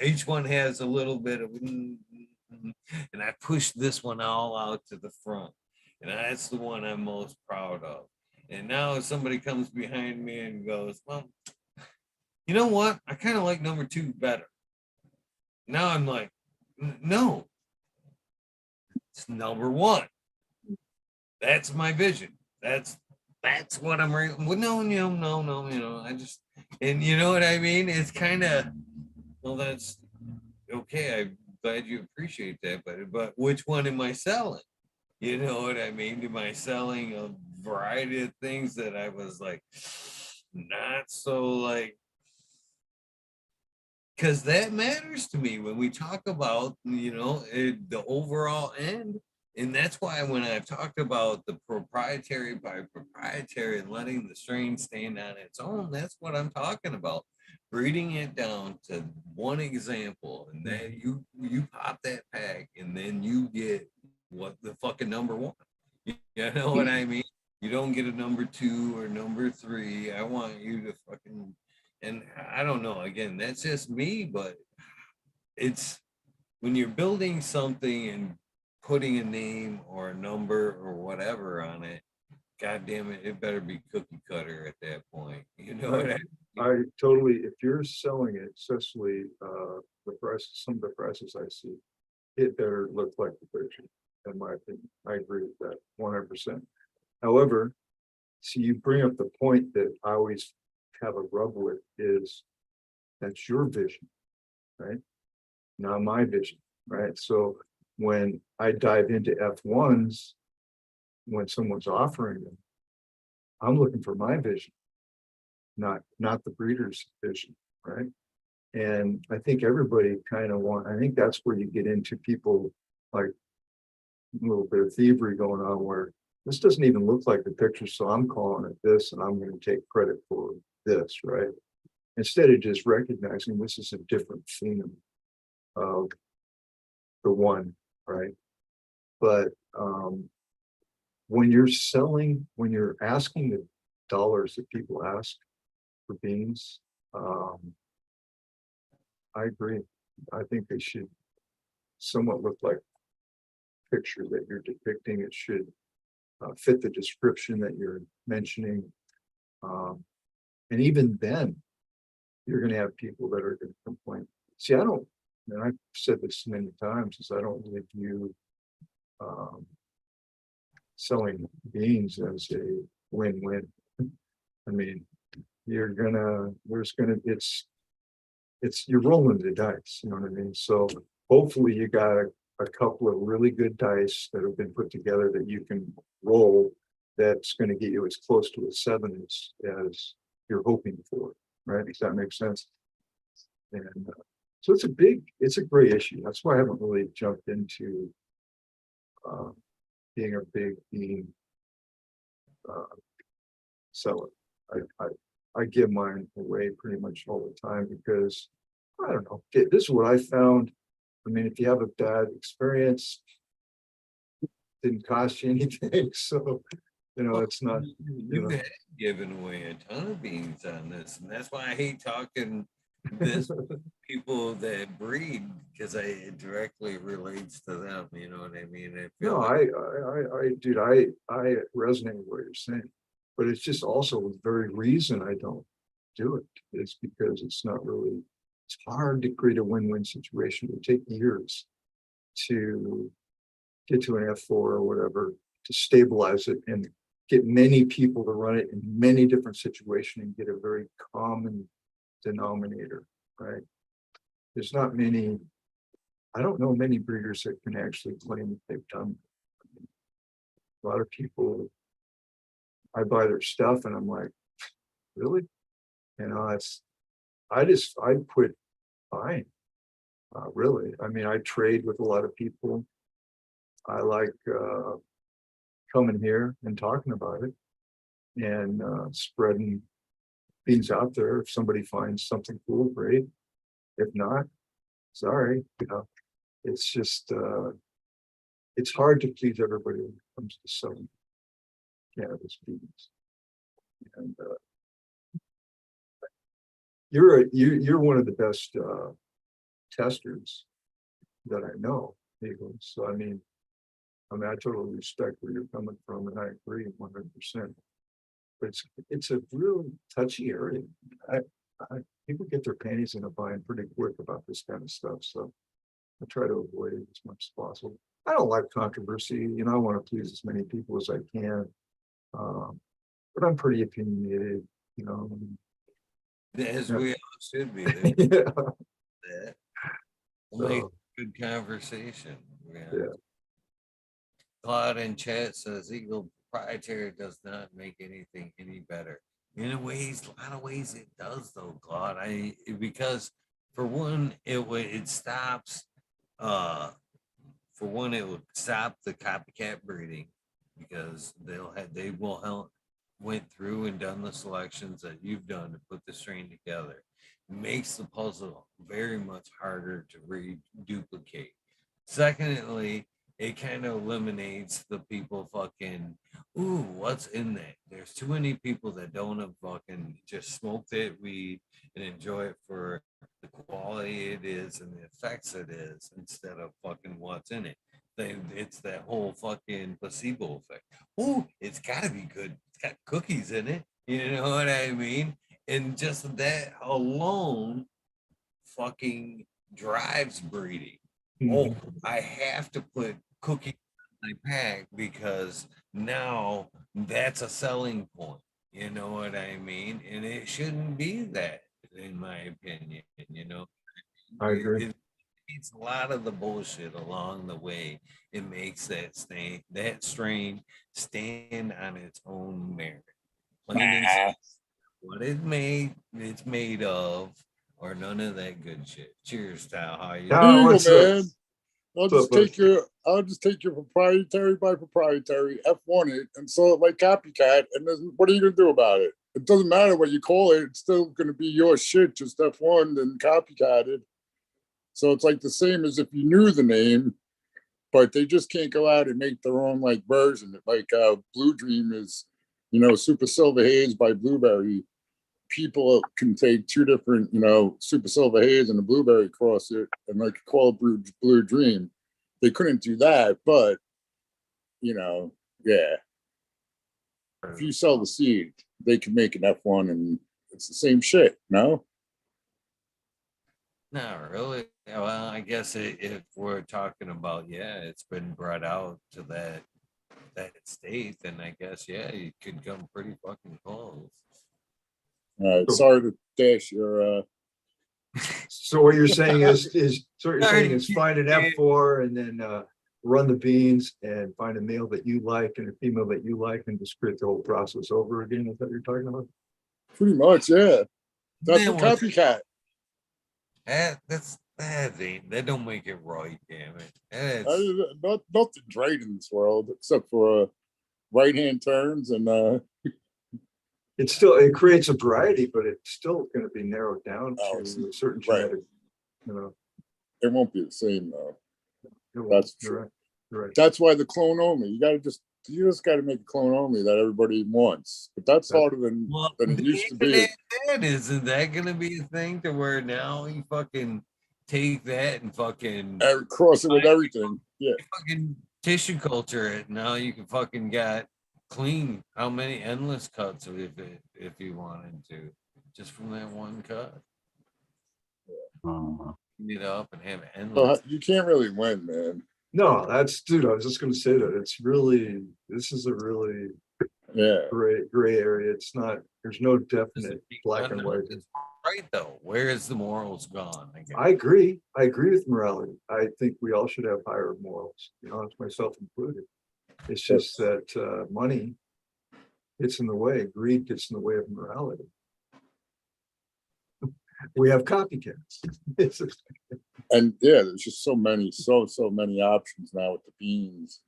Each one has a little bit of, and I push this one all out to the front. And that's the one I'm most proud of. And now if somebody comes behind me and goes, well, you know what? I kind of like number two better. Now I'm like, no, it's number one. That's my vision. That's what I'm right. Well, no. I just, and you know what I mean? It's kind of, well, that's okay. I'm glad you appreciate that, but which one am I selling? You know what I mean? Am I selling a variety of things that I was like, not so like, because that matters to me when we talk about, the overall end. And that's why when I've talked about the proprietary by proprietary and letting the strain stand on its own, that's what I'm talking about. Breeding it down to one example, and then you pop that pack, and then you get what the fucking number one. You know what I mean? You don't get a number two or number three. I want you to fucking, and I don't know, again, that's just me, but it's when you're building something and putting a name or a number or whatever on it, God damn it, it better be cookie cutter at that point. You know what I mean? I totally, if you're selling it, especially the prices, some of the prices I see, it better look like the picture, in my opinion. I agree with that 100%. However, see, you bring up the point that I always have a rub with is that's your vision, right? Not my vision, right? So when I dive into F1s, when someone's offering them, I'm looking for my vision, not the breeder's vision, right? And I think everybody kind of I think that's where you get into people like a little bit of thievery going on where this doesn't even look like the picture, so I'm calling it this and I'm going to take credit for this, right? Instead of just recognizing this is a different theme of the one, right? But when you're selling, when you're asking the dollars that people ask for beans, I agree. I think they should somewhat look like picture that you're depicting. It should fit the description that you're mentioning. And even then, you're going to have people that are going to complain. See, I don't, and I've said this many times, is I don't really view selling beans as a win-win. I mean, you're rolling the dice, you know what I mean? So hopefully you got a couple of really good dice that have been put together that you can roll that's going to get you as close to a 7 as you're hoping for, right? Does that make sense? And so it's a great issue. That's why I haven't really jumped into being a big bean seller. I give mine away pretty much all the time because I don't know. This is what I found. I mean, if you have a bad experience, it didn't cost you anything. So, you know, it's not. You've had given away a ton of beans on this, and that's why I hate talking this people that breed because it directly relates to them. You know what I mean? No, like dude, I resonate with what you're saying, but it's just also the very reason I don't do it is because it's not really. It's hard to create a win-win situation. It would take years to get to an F4 or whatever to stabilize it and get many people to run it in many different situations and get a very common denominator, right? There's not many, I don't know many breeders that can actually claim that they've done. A lot of people, I buy their stuff and I'm like, really? You know, I quit buying. Really. I mean, I trade with a lot of people. I like coming here and talking about it and spreading beans out there. If somebody finds something cool, great. If not, sorry. You know, it's just it's hard to please everybody when it comes to selling cannabis beans. And you're one of the best testers that I know, Eagle. So I mean, I totally respect where you're coming from, and I agree 100%. But it's a real touchy area. People get their panties in a bind pretty quick about this kind of stuff, so I try to avoid it as much as possible. I don't like controversy, you know. I want to please as many people as I can, but I'm pretty opinionated, you know. as we all should be. Yeah. Like good conversation. Yeah. Claude in chat says Eagle proprietary does not make anything any better. In a lot of ways it does though, Claude. Because for one, it stops for one, it would stop the copycat breeding because they will help went through and done the selections that you've done to put the strain together. It makes the puzzle very much harder to reduplicate. Secondly, it kind of eliminates the people fucking, ooh, what's in that? There's too many people that don't have fucking just smoke that weed and enjoy it for the quality it is and the effects it is instead of fucking what's in it. then it's that whole fucking placebo effect. Oh, it's got to be good. It's got cookies in it. You know what I mean? And just that alone fucking drives breeding. Oh, I have to put cookies in my pack because now that's a selling point. You know what I mean? And it shouldn't be that, in my opinion. You know, I agree. it's a lot of the bullshit along the way. It makes that strain stand on its own merit. Plain and simple. What it's made of, or none of that good shit. Cheers, Tal. How you? Here you go, man. What's I'll just take your proprietary by proprietary, F1 it, and sell it like copycat. And then what are you gonna do about it? It doesn't matter what you call it; it's still gonna be your shit, just F1 and copycatted. So it's like the same as if you knew the name, but they just can't go out and make their own like version. Like Blue Dream is, Super Silver Haze by Blueberry. People can take two different, Super Silver Haze and a Blueberry cross it and like call it Blue Dream. They couldn't do that, but yeah. If you sell the seed, they can make an F1 and it's the same shit, no? Not really. Well, I guess if we're talking about, it's been brought out to that state, then I guess you could come pretty fucking close. Sorry to dash your. So what you're saying is find an F4 and then run the beans and find a male that you like and a female that you like and just create the whole process over again. Is that what you're talking about? Pretty much, yeah. That's a copycat. That don't make it right, damn it. Nothing's right in this world except for right-hand turns and it creates a variety, but it's still going to be narrowed down to a certain genetic, It won't be the same though. That's true. Right. That's why the clone only. You just got to make a clone only that everybody wants. But that's harder than it used to be. Isn't that going to be a thing to where now you fucking take that and fucking cross it with everything? Yeah. Fucking tissue culture it. Now you can fucking get clean how many endless cuts if you wanted to, just from that one cut. It up and have endless. You can't really win, man. No, dude. I was just going to say that this is a really gray area. It's not. There's no definite black and white. It's right though. Where is the morals gone? I agree. I agree with morality. I think we all should have higher morals. Myself included. It's just that money gets in the way. Greed gets in the way of morality. We have copycats. And there's just so many options now with the beans.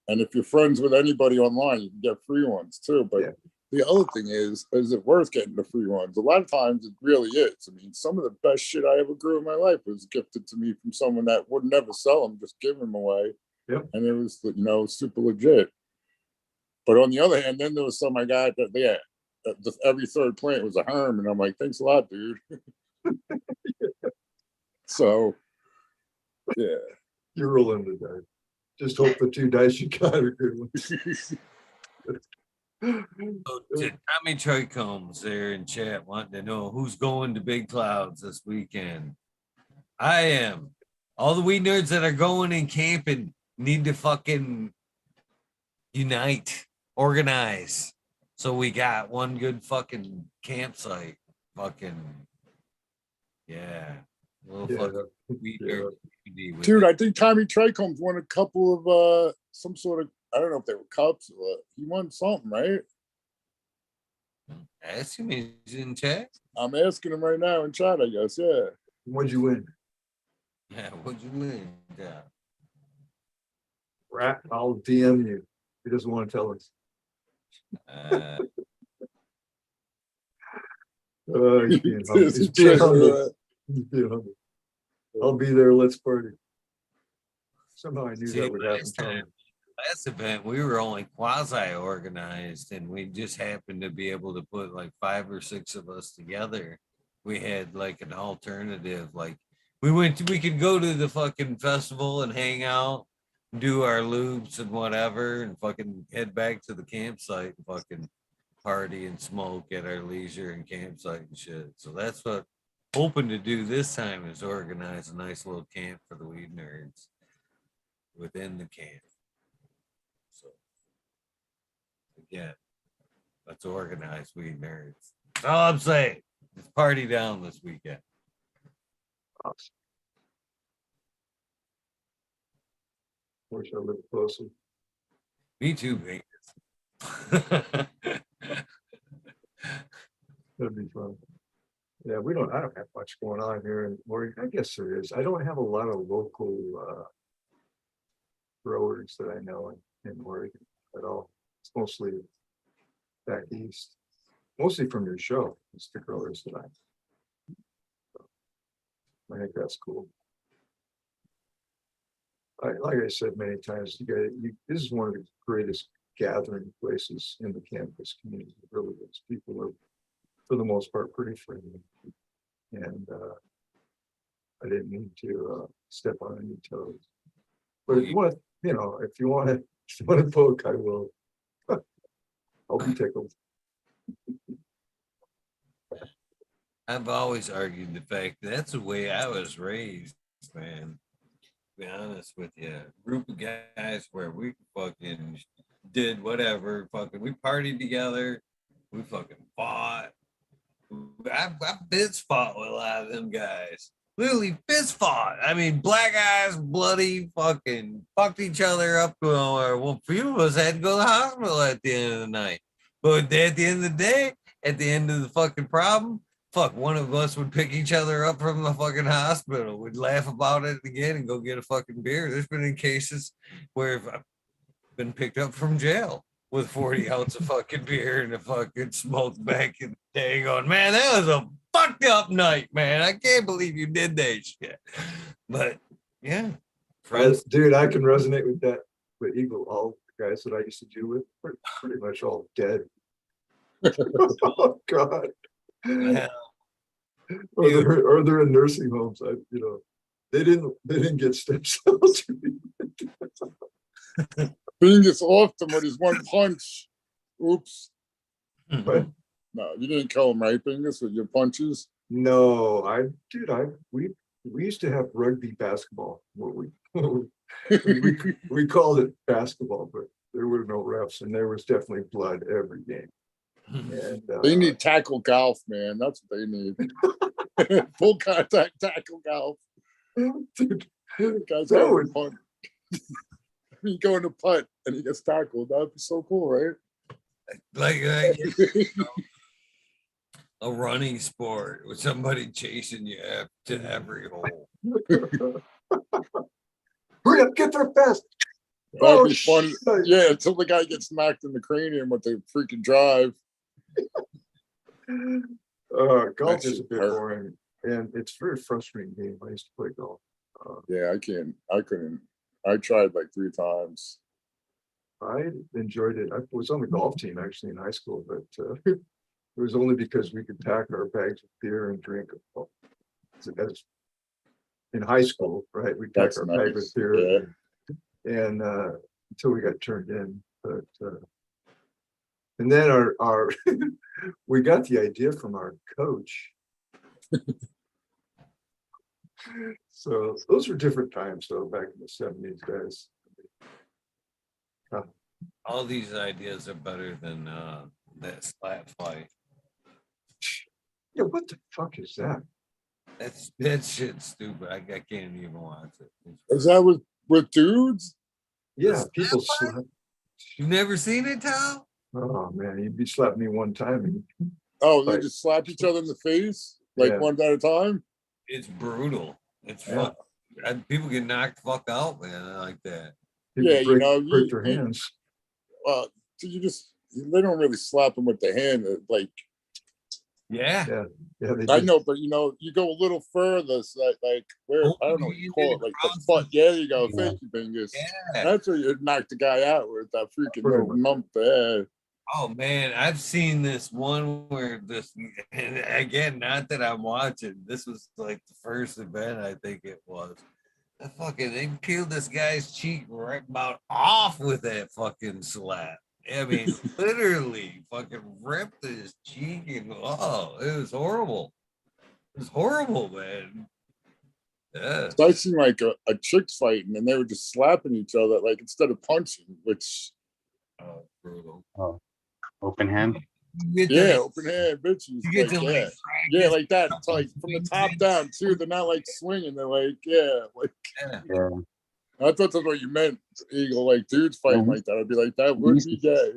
And if you're friends with anybody online, you can get free ones too. But the other thing is it worth getting the free ones? A lot of times it really is. I mean, some of the best shit I ever grew in my life was gifted to me from someone that would never sell them, just give them away. Yep. And it was, super legit. But on the other hand, then there was some I got that, every third plant was a herm. And I'm like, thanks a lot, dude. So, yeah. You're rolling the dice. Just hope the two dice you got are good ones. So, Tommy Tricombs there in chat wanting to know who's going to Big Clouds this weekend. I am. All the weed nerds that are going and camping need to fucking unite, organize. So we got one good fucking campsite. Fucking Dude, I think Tommy Tricombs won a couple of some sort of, I don't know if they were cups or he won something, right? Ask him, he's in chat. I'm asking him right now in chat, I guess. Yeah. What'd you win? Yeah, what'd you win? Yeah. Rat, I'll DM you. He doesn't want to tell us. He's being humble. I'll be there. Let's party. Somehow I knew that would happen. Last event, we were only quasi-organized, and we just happened to be able to put like 5 or 6 of us together. We had like an alternative, like we could go to the fucking festival and hang out, do our loops and whatever, and fucking head back to the campsite and fucking party and smoke at our leisure and campsite and shit. So that's what hoping to do this time, is organize a nice little camp for the weed nerds within the camp. So again, let's organize weed nerds. That's all I'm saying. Let's party down this weekend. Awesome. Wish I lived closer. Me too, Vegas. That'd be fun. Yeah, I don't have much going on here in Oregon. I guess there is. I don't have a lot of local growers that I know in Oregon at all. It's mostly back east, mostly from your show. It's the growers that I think that's cool. Like I said many times, this is one of the greatest gathering places in the cannabis community. It really is. People are, for the most part, pretty friendly. And I didn't mean to step on any toes. But if you want, if you want to poke, I will. I'll be tickled. I've always argued the fact that's the way I was raised, man. To be honest with you, group of guys where we fucking did whatever, fucking we partied together, we fucking fought. I fist fought with a lot of them guys. Literally fist fought. I mean, black eyes, bloody, fucking fucked each other up. Well, a few of us had to go to the hospital at the end of the night. But at the end of the day, at the end of the fucking problem, fuck, one of us would pick each other up from the fucking hospital. We'd laugh about it again and go get a fucking beer. There's been cases where I've been picked up from jail with 40 ounces of fucking beer and a fucking smoke back in the day, going, man, that was a fucked up night, man. I can't believe you did that shit. But yeah, friends. Dude, I can resonate with that. But Eagle, all the guys that I used to deal with, pretty much all dead. Oh God. Yeah. Or they're in nursing homes. They didn't get stem cells. Being gets off them with his one punch. Oops. But No, you didn't kill him, right, Bingus, with your punches? no, we used to have rugby basketball. We called it basketball, but there were no refs, and there was definitely blood every game. And They need tackle golf, man. That's what they need. Full contact tackle golf. dude, Guys, that would, punt. You go in the putt and he gets tackled. That'd be so cool, right? Like a running sport with somebody chasing you to every hole. hurry up, get there fast. That'd be funny. Yeah, until the guy gets knocked in the cranium with the freaking drive. Golf is a bit boring, and it's a very frustrating game. I used to play golf. Yeah, I couldn't. I tried like 3 times. I enjoyed it. I was on the golf team actually in high school, but it was only because we could pack our bags of beer and drink. Well, that's in high school, right? We pack our bag of beer, and until we got turned in. But and then our we got the idea from our coach. So those were different times, though, back in the 70s, guys. All these ideas are better than that slap fight. Yeah, what the fuck is that? That shit's stupid. I can't even watch it. Is that with dudes? Yeah, people slap. You've never seen it, Tom? Oh man, you'd be slapping me one time. And, Oh, they just slap each other in the face like one at a time? It's brutal. It's fun. People get knocked the fuck out, man, like that. People break their hands. They don't really slap them with the hand. Like, yeah. I know, but you go a little further, so like where I don't know what you call it, like the butt. Yeah, there you go. Thank you, Bingus. Yeah. That's where you knock the guy out with that freaking little nump there. Oh man, I've seen this one where and again, not that I'm watching. This was like the first event, I think it was, They peeled this guy's cheek right about off with that fucking slap. I mean, literally fucking ripped his cheek and it was horrible. It was horrible, man. Yeah. So I seen like a chicks fighting and they were just slapping each other like instead of punching, which Brutal. Oh, open hand. open hand bitches. You get Like, to yeah, like that. It's like from the top down too. They're not like swinging. They're like, like. Yeah. I thought that's what you meant, Eagle. Like dudes fighting like that. I'd be like, that would be gay.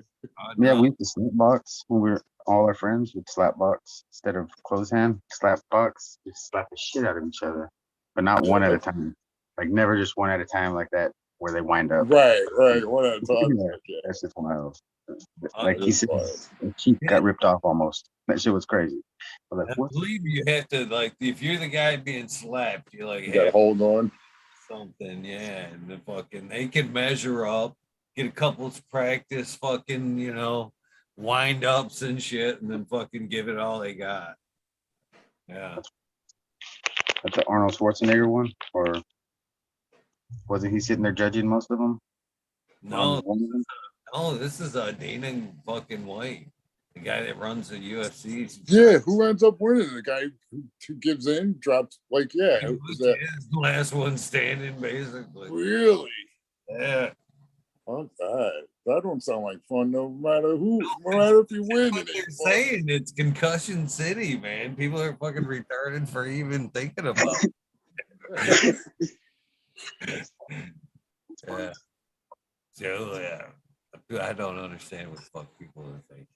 Yeah, we used to slap box when we were all our friends would slap box instead of close hand. Slap box, just slap the shit out of each other, but not one at a time. Like never just one at a time like that where they wind up. Right, one at a time. Yeah, that's just wild. Like he said, the cheek got ripped off almost. That shit was crazy. I was like, I what? believe you have to, like, if you're the guy being slapped, you're like, You gotta hold on. something, yeah, and the fucking they can measure up, get a couple's practice, fucking, wind ups and shit, and then fucking give it all they got. Yeah. That's the Arnold Schwarzenegger one, or wasn't he sitting there judging most of them? No, this is Dana fucking White, the guy that runs the UFC. Yeah, who ends up winning? The guy who gives in, drops like, He who was was that? his last one standing, basically. Really? Yeah. Fuck that. That don't sound like fun no matter who, no matter if you win. What they're saying, it's concussion city, man. People are fucking retarded for even thinking about it. Yeah. So I don't understand what the fuck people are thinking.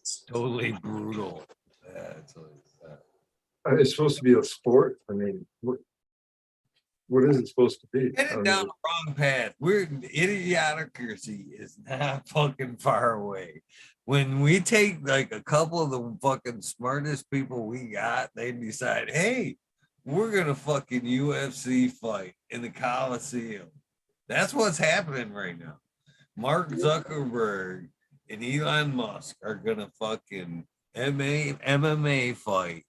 It's totally brutal. Yeah, It's supposed to be a sport. I mean, what is it supposed to be? headed down the wrong path. Idiocracy is not fucking far away. When we take like a couple of the fucking smartest people we got, they decide, hey, we're gonna fucking UFC fight in the Coliseum. That's what's happening right now. Mark Zuckerberg and Elon Musk are gonna fucking MMA fight.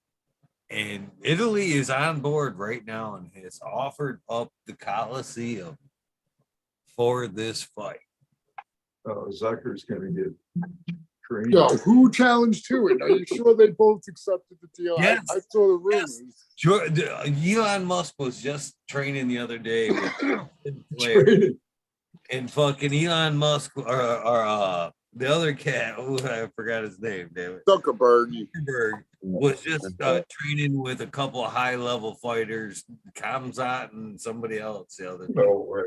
And Italy is on board right now and has offered up the Coliseum for this fight. Zucker's gonna get creamed. Yo, who challenged to it? Are you sure they both accepted the deal? Yes. I saw the rumors. Sure, Elon Musk was just training the other day with and fucking Elon Musk or the other cat, I forgot his name, damn it. Zuckerberg was just training with a couple of high-level fighters, Kamzat and somebody else the other day. No way.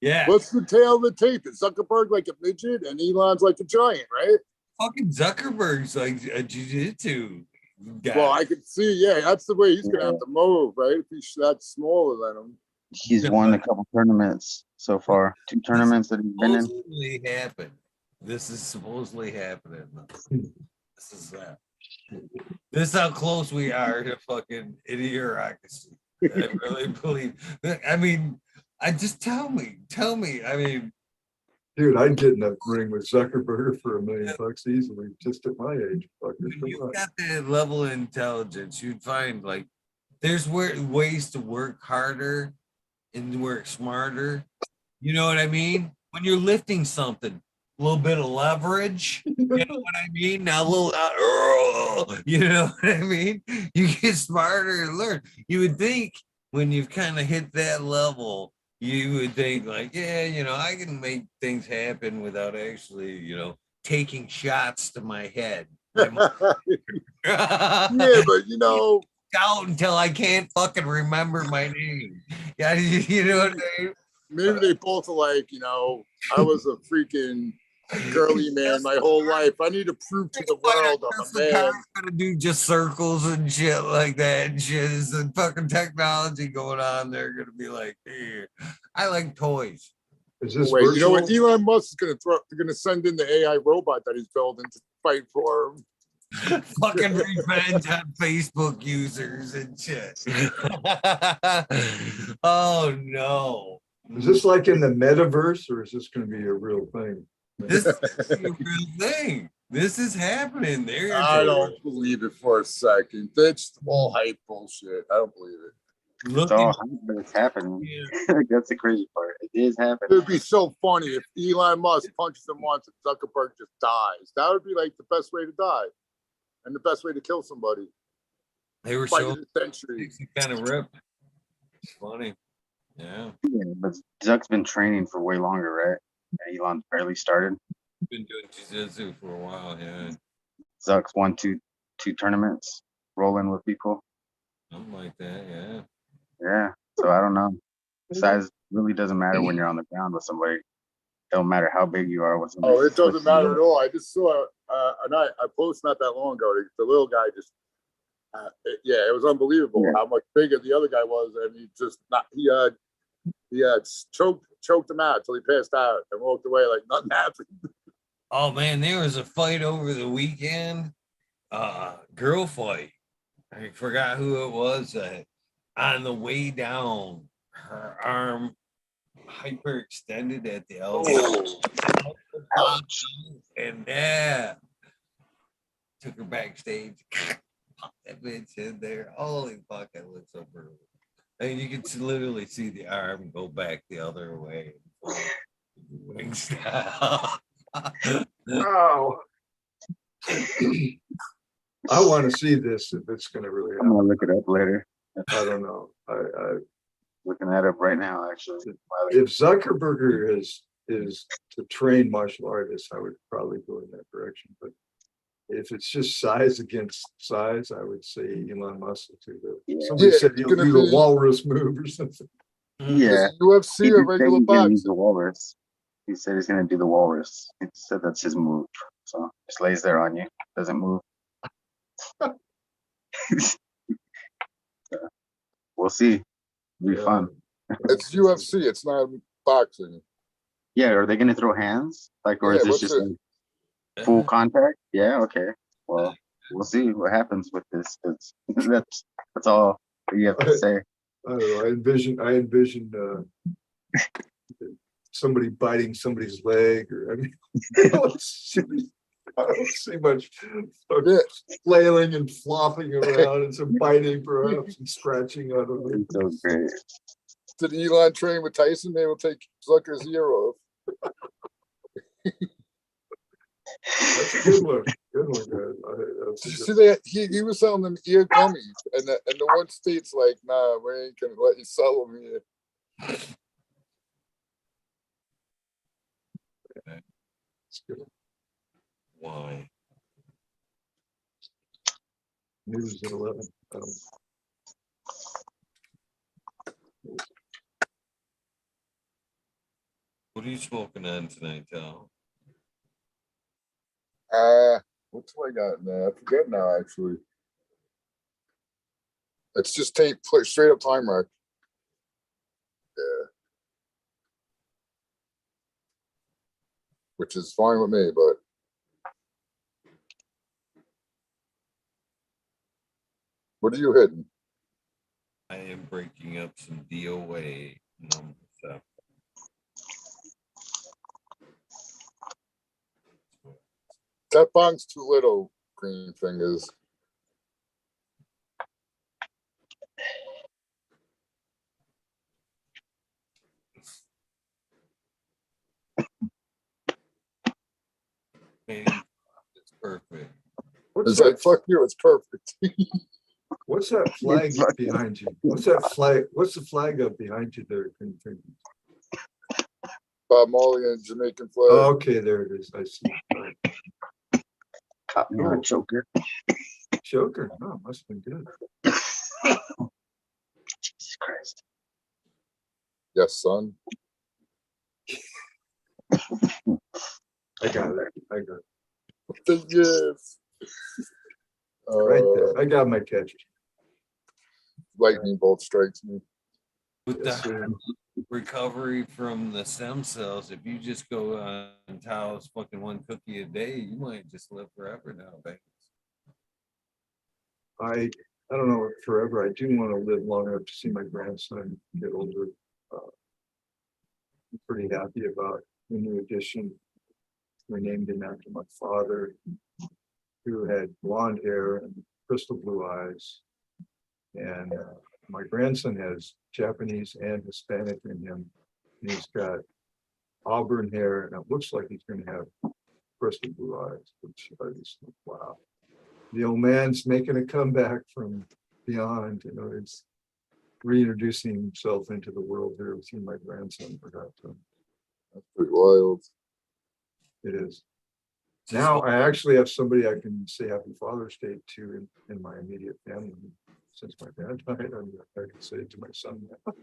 Yeah. What's the tail of the tape? Is Zuckerberg like a midget and Elon's like a giant, right? Fucking Zuckerberg's like a jiu-jitsu guy. Well, I could see, that's the way he's gonna have to move, right? If he's that smaller than him. He's won a couple tournaments so far. 2 tournaments that he's been in. This is supposedly happening. This is that. This is how close we are to fucking idiocracy. I really believe. I mean, tell me. I mean, dude, I'd get in a ring with Zuckerberg for $1 million easily, just at my age. If you got that level of intelligence, you'd find like there's ways to work harder and work smarter. You know what I mean? When you're lifting something, a little bit of leverage, you know what I mean? Now a little, you know what I mean? You get smarter and learn. You would think when you've kind of hit that level, you would think like, I can make things happen without actually, taking shots to my head. Yeah, but out until I can't fucking remember my name. Yeah, you know what I mean? Maybe they both are like, I was a freaking girly man my whole life. I need to prove to the world I'm a man. Gonna do just circles and shit like that and shit. Is the fucking technology going on? They're gonna be like, hey, I like toys. Is this Wait, virtual? you know what? Elon Musk is gonna send in the AI robot that he's building to fight for him. Fucking revenge on Facebook users and shit. Oh no. Is this like in the metaverse, or is this going to be a real thing? This is a real thing. This is happening. I don't believe it for a second. That's all hype bullshit. I don't believe it. It's all hype, but it's happening. That's the crazy part. It is happening. It would be so funny if Elon Musk punches him once and Zuckerberg just dies. That would be like the best way to die, and the best way to kill somebody. They were Fight showing of the century. kind of ripped. Funny. Yeah. Yeah, but Zuck's been training for way longer, right? And Elon barely started. Been doing jiu-jitsu for a while, yeah. Zuck's won two tournaments, rolling with people. Something like that, yeah. Yeah. So I don't know. Size really doesn't matter when you're on the ground with somebody. Don't matter how big you are with somebody. Oh, it doesn't matter at all. I just saw, and I posted not that long ago. The little guy just, it was unbelievable how much bigger the other guy was, and he just not. He choked him out till he passed out and walked away like nothing happened. Oh man, there was a fight over the weekend. Girl fight. I forgot who it was. On the way down, her arm hyperextended at the elbow. Ouch. And took her backstage. Popped that bitch in there. Holy fuck, that looks so brutal. And you can literally see the arm go back the other way. Wing style. Oh. I want to see this if it's going to really I'm happen. gonna look it up later. I don't know. Looking that up right now, actually. If Zuckerberg is to train martial artists, I would probably go in that direction. But if it's just size against size, I would say Elon Musk will do that. Somebody said he'll do the walrus move or something. Yeah. UFC or regular boxing? Use the walrus. He said he's gonna do the walrus. He said that's his move. So just lays there on you, doesn't move. We'll see. It'll be fun. It's UFC. It's not boxing. Yeah, are they gonna throw hands? Like, or is this just like full contact? Yeah, okay. Well, we'll see what happens with this. That's all you have to say. I don't know. I envision somebody biting somebody's leg, or I mean, I don't see much flailing and flopping around and some biting perhaps and scratching out of it. It's so great. Did Elon train with Tyson? They will take Zucker's ear off. That's a good one. Good one, guys. Did you see that? He was selling them ear gummies, and the one state's like, nah, we ain't gonna let you sell them here. That's good. Why? News at 11. What are you smoking on tonight, Tal? What's I got now? I forget now, actually. It's just straight up time rack. Yeah. Which is fine with me, but what are you hitting? I am breaking up some DOA number 7. That bong's too little, green fingers. Man, it's perfect. It's like, fuck you, it's perfect. What's that flag behind you? What's that flag? What's the flag up behind you there? Bob Marley and Jamaican flag. Oh, okay, there it is. I see. Right. Caught me on a choker. Choker. Oh, must have been good. Jesus Christ. Yes, son. I got it. Yes. Right there. I got my catch. Lightning bolt strikes me. With the recovery from the stem cells, if you just go on Tao's fucking 1 cookie a day, you might just live forever nowadays. I don't know forever. I do want to live long enough to see my grandson get older. I'm pretty happy about the new addition. We named him after my father, who had blonde hair and crystal blue eyes. And my grandson has Japanese and Hispanic in him. And he's got auburn hair, and it looks like he's going to have crystal blue eyes, which I just think, wow. The old man's making a comeback from beyond, you know, it's reintroducing himself into the world here with my grandson. That's pretty wild. It is. Now I actually have somebody I can say Happy Father's Day to in my immediate family. Since my dad died, I can say it to my son now.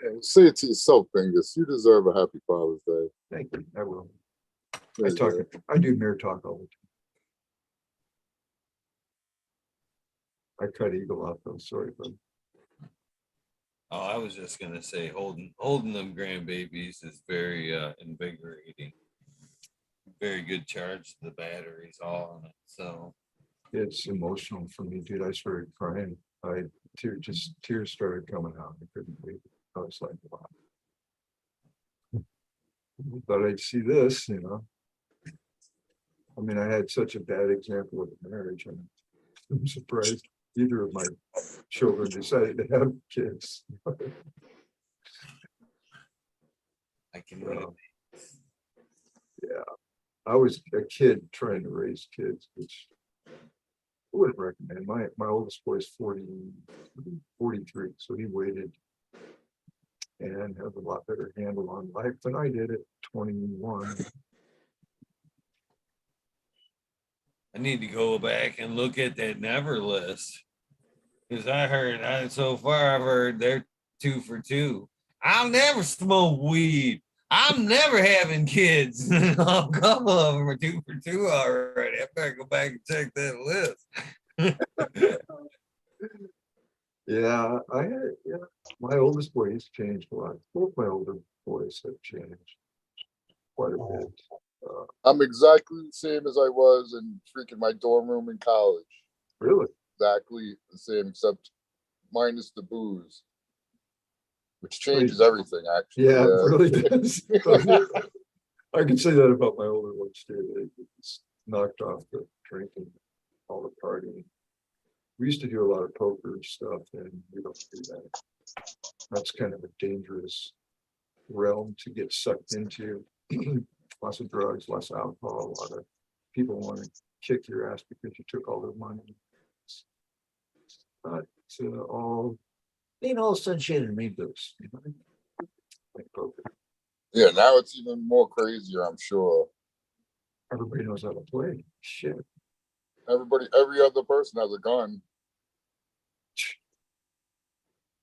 And say it to yourself, Bingus. You deserve a happy Father's Day. Thank you. I will. There you go. I do mirror talk all the time. I cut Eagle off though. Sorry, but Oh, I was just gonna say holding them grandbabies is very invigorating. Very good charge. The batteries all on it. So it's emotional for me, dude. I started crying. Tears started coming out. I couldn't believe it. I was like, wow. But I'd see this, you know. I mean, I had such a bad example of marriage, and I'm surprised either of my children decided to have kids. I can relate. Yeah, I was a kid trying to raise kids, which I wouldn't recommend. My oldest boy is 43, so he waited and has a lot better handle on life than I did at 21. I need to go back and look at that never list. Because so far I've heard they're 2 for 2. I'll never smoke weed. I'm never having kids. A couple of them are 2 for 2 already. I better go back and check that list. Yeah, my oldest boy has changed a lot. Both my older boys have changed quite a bit. I'm exactly the same as I was in freaking my dorm room in college. Really? Exactly the same, except minus the booze, which changes everything, actually. Yeah, it really does. I can say that about my older ones too. They just knocked off the drinking, all the partying. We used to do a lot of poker stuff, and we don't do that. That's kind of a dangerous realm to get sucked into. Lots of drugs, lots of alcohol, a lot of people want to kick your ass because you took all their money. It's not all ain't all sunshine and rainbows, you know? Like poker. Yeah, now it's even more crazier, I'm sure. Everybody knows how to play. Shit. Every other person has a gun.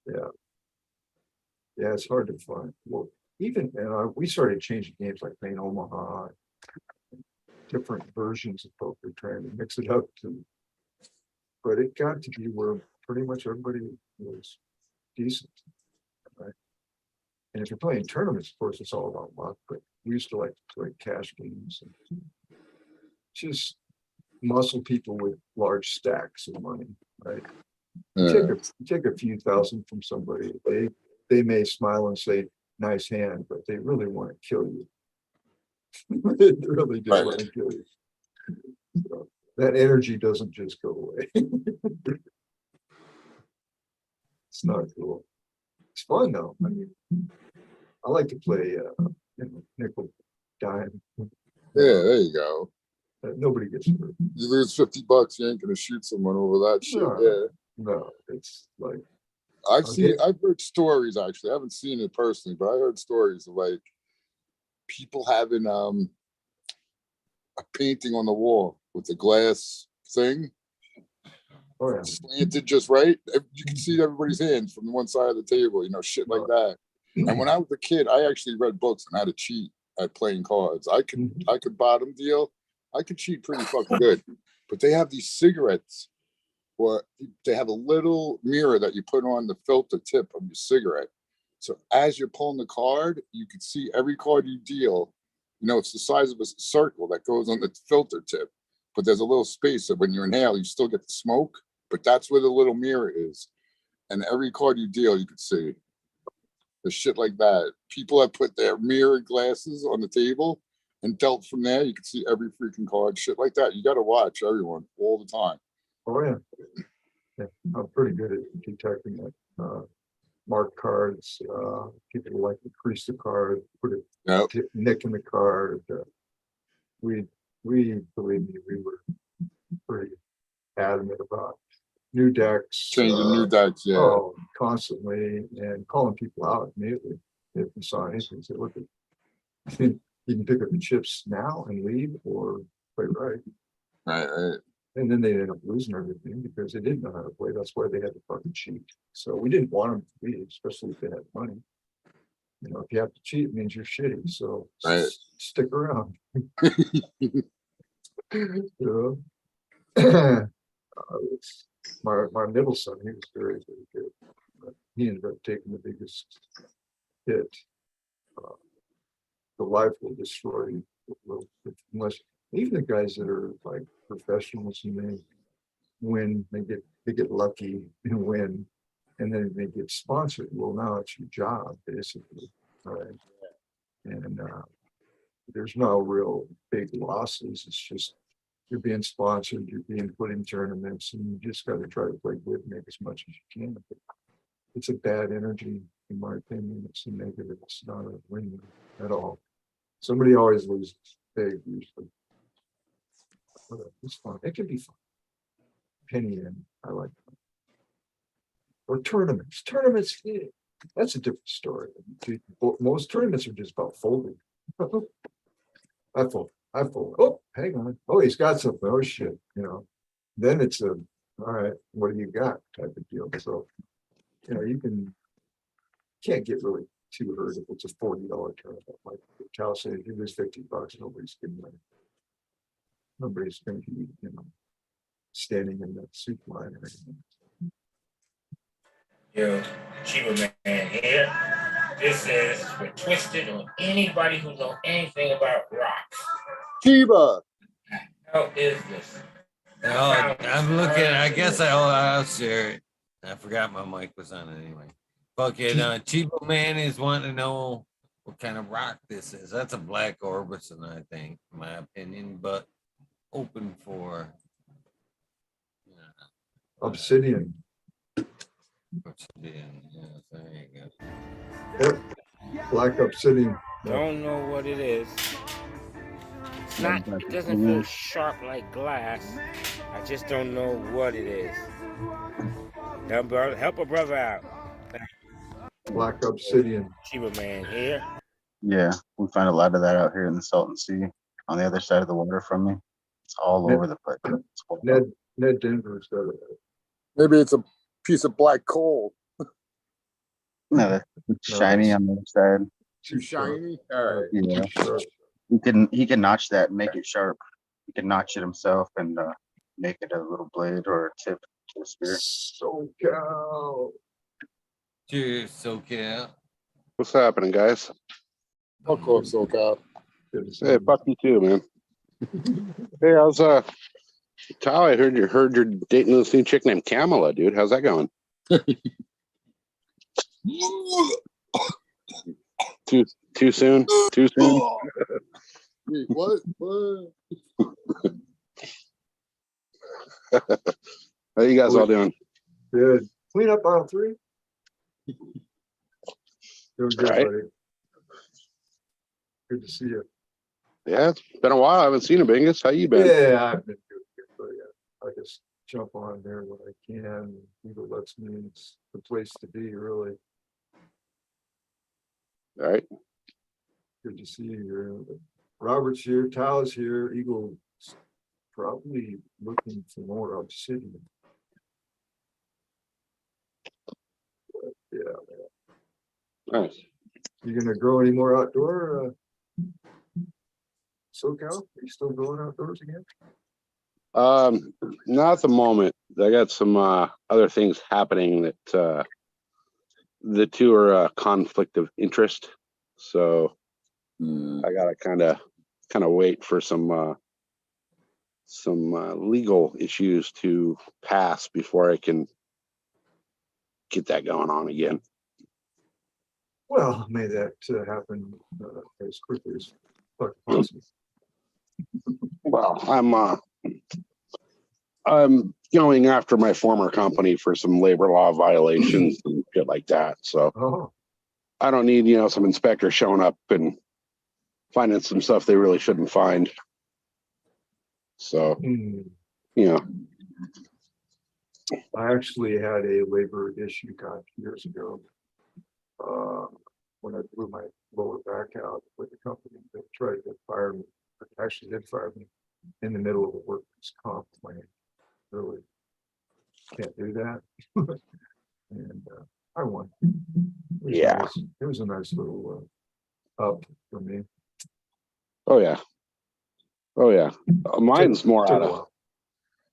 Yeah. Yeah, it's hard to find. Well, even we started changing games like playing Omaha, different versions of poker, trying to mix it up but it got to be where pretty much everybody was decent, right? And if you're playing tournaments, of course, it's all about luck, but we used to like to play cash games and just muscle people with large stacks of money, right? You take a few thousand from somebody, they may smile and say, nice hand, but they really want to kill you. They really do want to kill you. So that energy doesn't just go away. It's not cool. It's fun though. I mean, I like to play nickel, dime. Yeah, there you go. Nobody gets hurt. You lose $50, you ain't gonna shoot someone over that shit. No, it's like I've heard stories actually. I haven't seen it personally, but I heard stories of like people having a painting on the wall with the glass thing. Oh, yeah. Slanted just right. You can see everybody's hands from one side of the table, shit like that. And when I was a kid, I actually read books on how to cheat at playing cards. I could bottom deal. I could cheat pretty fucking good. But they have these cigarettes where they have a little mirror that you put on the filter tip of your cigarette. So as you're pulling the card, you can see every card you deal. It's the size of a circle that goes on the filter tip. But there's a little space that when you inhale, you still get the smoke. But that's where the little mirror is. And every card you deal, you can see. The shit like that. People have put their mirror glasses on the table and dealt from there. You can see every freaking card. Shit like that. You got to watch everyone all the time. Oh, yeah. I'm pretty good at detecting it. Mark cards, people who like to crease the card, put a Yep. nick in the card. We believe me, we were pretty adamant about new decks. Changing new decks, yeah. Oh, constantly, and calling people out immediately if we saw anything. Say, look, you can pick up the chips now and leave, or play right. Right. And then they ended up losing everything because they didn't know how to play. That's why they had to fucking cheat. So we didn't want them to leave, especially if they had money. You know, if you have to cheat, it means you're shitty. So Right. stick around. You know? My middle son, he was very, very good. But he ended up taking the biggest hit. The life will destroy you. Unless even the guys that are like professionals and they win, they get lucky and win, and then they get sponsored. Well, now it's your job basically, right? And there's no real big losses. It's just you're being sponsored, you're being put in tournaments, and you just got to try to play good, make as much as you can. It's a bad energy, in my opinion. It's a negative. It's not a win at all. Somebody always loses big usually. But it's fun. It can be fun. Penny in, I like that. Or tournaments. Tournaments, yeah, that's a different story. Most tournaments are just about folding. I fold. Oh, hang on. Oh, he's got something. Oh shit. You know. Then it's a all right, what do you got type of deal. So, you know, you can't get really too hurt if it's a $40 tournament. Like Cal said, if you lose $50, nobody's gonna be, you know, standing in that soup line or anything. Yo, Chiba Man here. This is for Twisted or anybody who knows anything about rocks. Chiba. How is this? Oh, I'm looking. I guess I'll share it. I forgot my mic was on anyway. Fucking Chiba Man is wanting to know what kind of rock this is. That's a black Orbison, I think, in my opinion, but open for Obsidian. obsidian. Yeah, there you go. Yep. Black obsidian. Don't know what it is. It's not, it doesn't feel sharp like glass. I just don't know what it is. Help a brother out. Black obsidian. Chiba Man here. Yeah, we find a lot of that out here in the Salton Sea on the other side of the water from me. It's all over the place. Ned Denver's got it. Maybe it's a piece of black coal. No, that's shiny on the other side. Too shiny. All right. Yeah, Sure. he can notch that and make it sharp. He can notch it himself and make it a little blade or a tip to a spear. SoCal. Cheers, SoCal. What's happening, guys? Fuck off, SoCal. Hey, fuck you too, man. Hey, how's Tal? I heard you're dating this new chick named Kamala, dude. How's that going? Too soon? Too soon? Wait, what? What? How you guys all doing? Good. Clean up aisle 3. Doing good, Right. buddy. Good to see you. Yeah, it's been a while. I haven't seen a Bingus. How you been? Yeah, I've been good, but yeah, I just jump on there when I can. Eagle lets me. It's the place to be, really. All right. Good to see you here. Robert's here, Tal's here, Eagle's probably looking for more obsidian. But yeah, Nice. you gonna grow any more outdoor? SoCal, are you still growing outdoors again? Not at the moment. I got some other things happening that the two are a conflict of interest. So I gotta kind of wait for some legal issues to pass before I can get that going on again. Well, may that happen as quickly as possible. Well, going after my former company for some labor law violations and shit like that. So Oh, I don't need, some inspector showing up and finding some stuff they really shouldn't find. So, hmm. you I actually had a labor issue years ago. When I blew my lower back out with the company that tried to fire me, actually did fire me in the middle of a workers' comp plan. Really can't do that. And I won. It was Yeah. nice. It was a nice little up for me. Oh yeah. Mine's more Took out a of. while.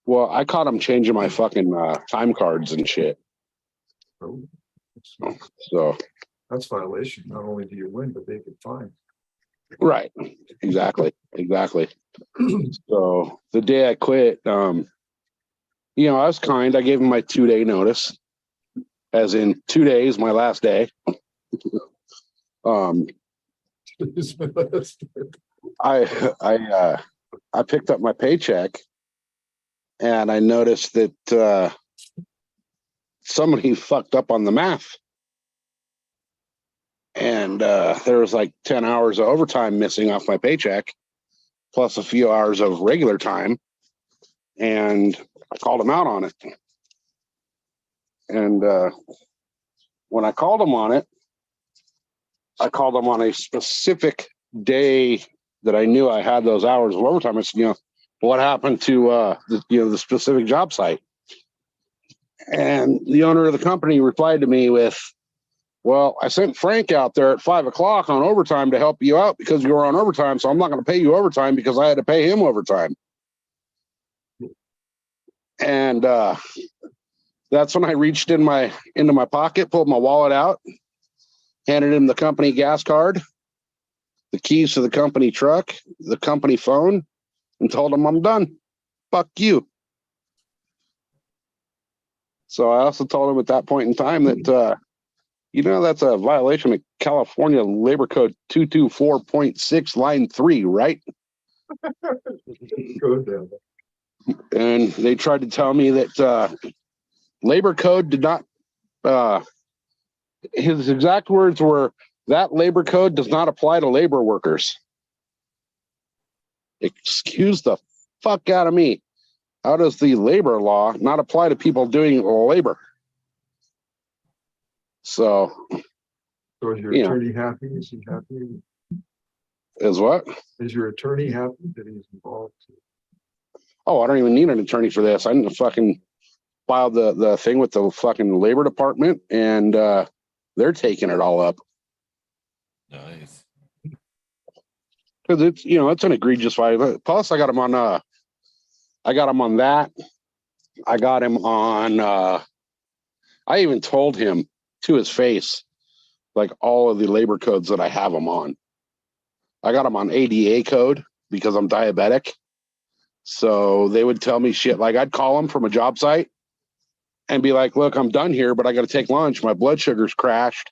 Well, I caught them changing my fucking time cards and shit. Oh, So that's violation. Not only do you win, but they get fined. right, exactly. So the day I quit, I was kind. I gave them my 2-day notice, as in 2 days, my last day. I picked up my paycheck, and I noticed that somebody fucked up on the math. And there was like 10 hours of overtime missing off my paycheck, plus a few hours of regular time. And I called him out on it. And when I called him on it, I called him on a specific day that I knew I had those hours of overtime. I said, what happened to the specific job site? And the owner of the company replied to me with, well, I sent Frank out there at 5:00 on overtime to help you out because you were on overtime. So I'm not going to pay you overtime because I had to pay him overtime. And that's when I reached into my pocket, pulled my wallet out, handed him the company gas card, the keys to the company truck, the company phone, and told him I'm done. Fuck you. So I also told him at that point in time that, that's a violation of California Labor Code 224.6, line 3, right? Go down. And they tried to tell me that Labor Code did not, his exact words were, that Labor Code does not apply to labor workers. Excuse the fuck out of me. How does the labor law not apply to people doing labor? So is your attorney happy? Is he happy? Is what? Is your attorney happy that he's involved? Oh, I don't even need an attorney for this. I need to fucking file the thing with the fucking labor department, and they're taking it all up. Nice. Because it's an egregious violation. Plus, I got him on that. I got him on. I even told him to his face, like, all of the labor codes that I have him on. I got him on ADA code because I'm diabetic. So they would tell me shit. Like, I'd call them from a job site and be like, look, I'm done here, but I got to take lunch. My blood sugar's crashed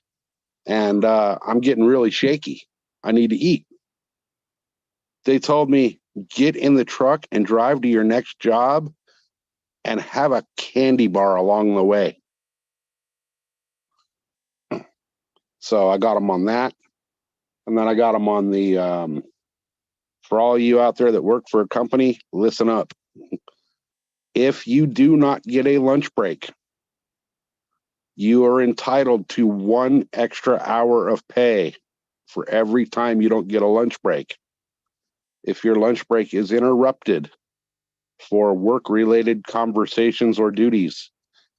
and I'm getting really shaky. I need to eat. They told me, get in the truck and drive to your next job and have a candy bar along the way. So I got them on that. And then I got them on the, for all you out there that work for a company, listen up. If you do not get a lunch break, you are entitled to 1 extra hour of pay for every time you don't get a lunch break. If your lunch break is interrupted for work-related conversations or duties,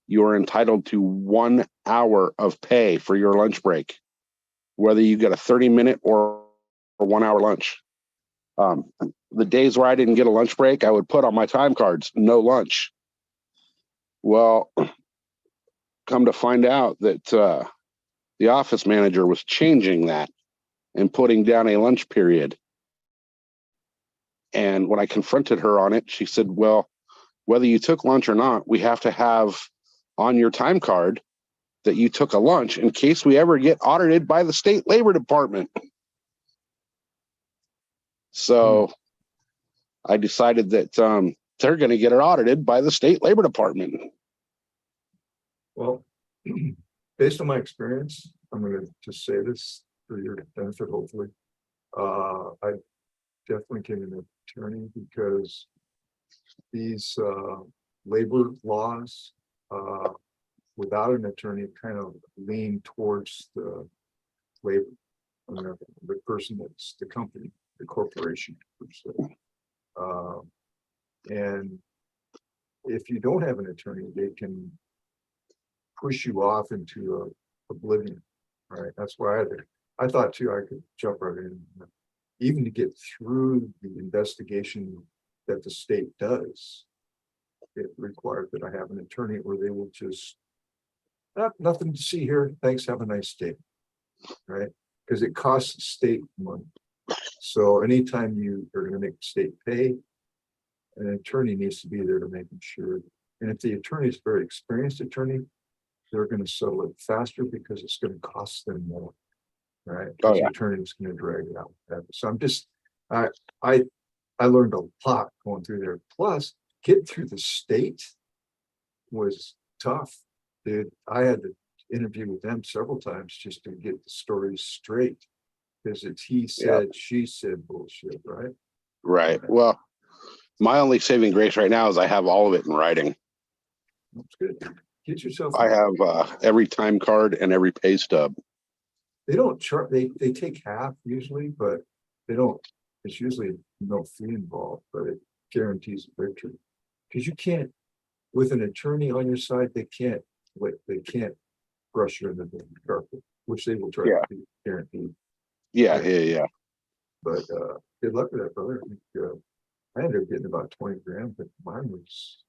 you are entitled to 1 hour of pay for your lunch break, whether you get a 30-minute or a 1 hour lunch. The days where I didn't get a lunch break, I would put on my time cards, no lunch. Well, come to find out that the office manager was changing that and putting down a lunch period. And when I confronted her on it, she said, well, whether you took lunch or not, we have to have on your time card that you took a lunch in case we ever get audited by the state labor department. So I decided that they're going to get it audited by the state labor department. Well, based on my experience, I'm going to just say this for your benefit, hopefully. I definitely get an attorney because these labor laws, without an attorney, kind of lean towards the labor, the person that's the company, the corporation, per se. And if you don't have an attorney, they can push you off into oblivion, right? That's why I thought too, I could jump right in. Even to get through the investigation that the state does, it requires that I have an attorney, or they will just, nothing to see here, thanks, have a nice day, right? Because it costs the state money. So anytime you are going to make the state pay, an attorney needs to be there to make sure. And if the attorney is a very experienced attorney, they're going to settle it faster because it's going to cost them more, right? Oh, The yeah. attorney is going to drag it out. So I'm just, I learned a lot going through there. Plus, getting through the state was tough, dude. I had to interview with them several times just to get the stories straight, because it's he said, she said bullshit, right? Right. Well, my only saving grace right now is I have all of it in writing. That's good. Get yourself. I have every time card and every pay stub. They don't charge. They take half usually, but they don't. It's usually no fee involved, but it guarantees a victory. Because you can't, with an attorney on your side, they can't brush you under the carpet, which they will try to guarantee. Yeah. But good luck with that, brother. I think, I ended up getting about 20 grand, but mine was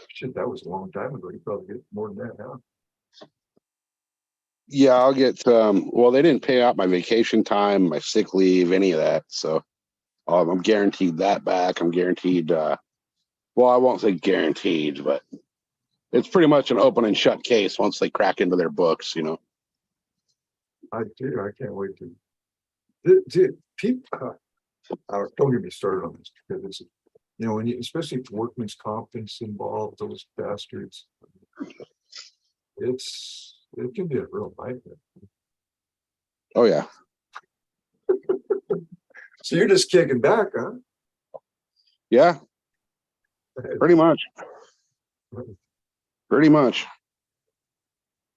shit. That was a long time ago. You probably get more than that now. Yeah, I'll get well, they didn't pay out my vacation time, my sick leave, any of that. So I'm guaranteed that back. I'm guaranteed well, I won't say guaranteed, but it's pretty much an open and shut case once they crack into their books, you know. I can't wait to. Dude, people, don't get me started on this, because it's, when you, especially if workman's competence involved, those bastards, it can be a real nightmare. Oh yeah. So you're just kicking back, huh? Yeah. Pretty much. Pretty much.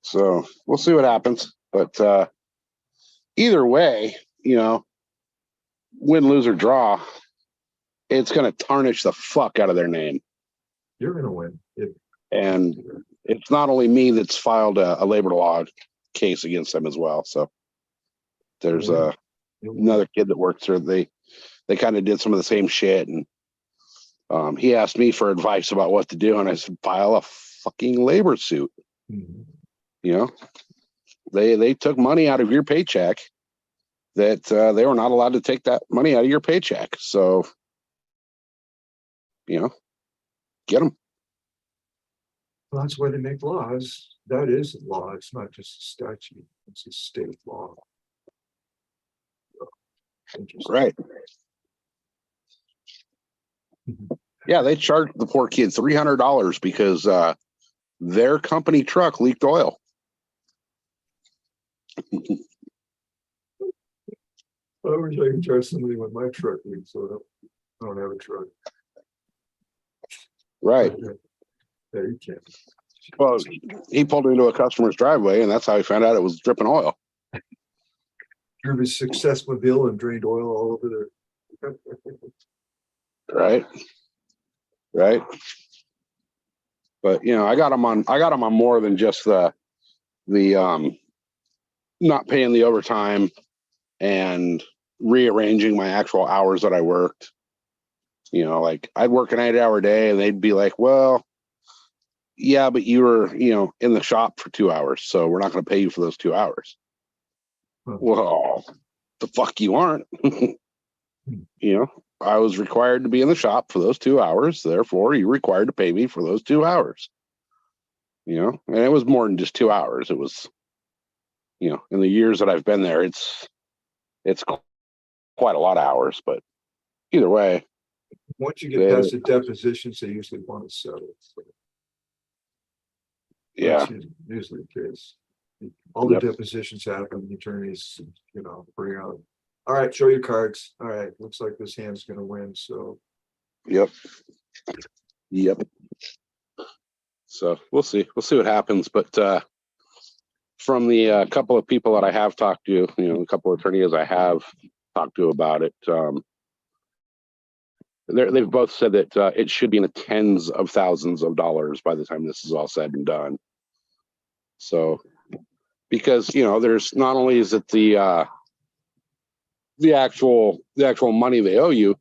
So we'll see what happens. But either way, win, lose, or draw, it's going to tarnish the fuck out of their name. You're going to win. And it's not only me that's filed a labor law case against them as well. So there's another kid that works there. They kind of did some of the same shit, and he asked me for advice about what to do, and I said, file a fucking labor suit. Mm-hmm. They took money out of your paycheck that they were not allowed to take that money out of your paycheck. So, get them. Well, that's why they make laws. That is law. It's not just a statute. It's a state law. Right. Yeah, they charged the poor kid $300 because their company truck leaked oil. I wish I could charge somebody with my truck leaks, so I don't have a truck. Right. Yeah, you can't. Well, he pulled into a customer's driveway, and that's how he found out it was dripping oil. Drove his Successmobile and drained oil all over there. Right. But I got him on more than just the not paying the overtime and rearranging my actual hours that I worked. Like I'd work an 8-hour day, and they'd be like, well, yeah, but you were, in the shop for 2 hours, so we're not going to pay you for those 2 hours. Well, the fuck you aren't. I was required to be in the shop for those 2 hours. Therefore, you're required to pay me for those 2 hours. And it was more than just 2 hours. It was, in the years that I've been there, it's quite a lot of hours. But either way, Once you get past the depositions, they usually want to settle. So Yeah. that's usually the case. All the depositions happen, the attorneys, bring out, all right, show your cards. All right, looks like this hand's gonna win. So Yep. So we'll see. We'll see what happens. But from the couple of people that I have talked to, a couple of attorneys I have talked to about it, they've both said that it should be in the tens of thousands of dollars by the time this is all said and done. So, because there's not only is it the actual money they owe you,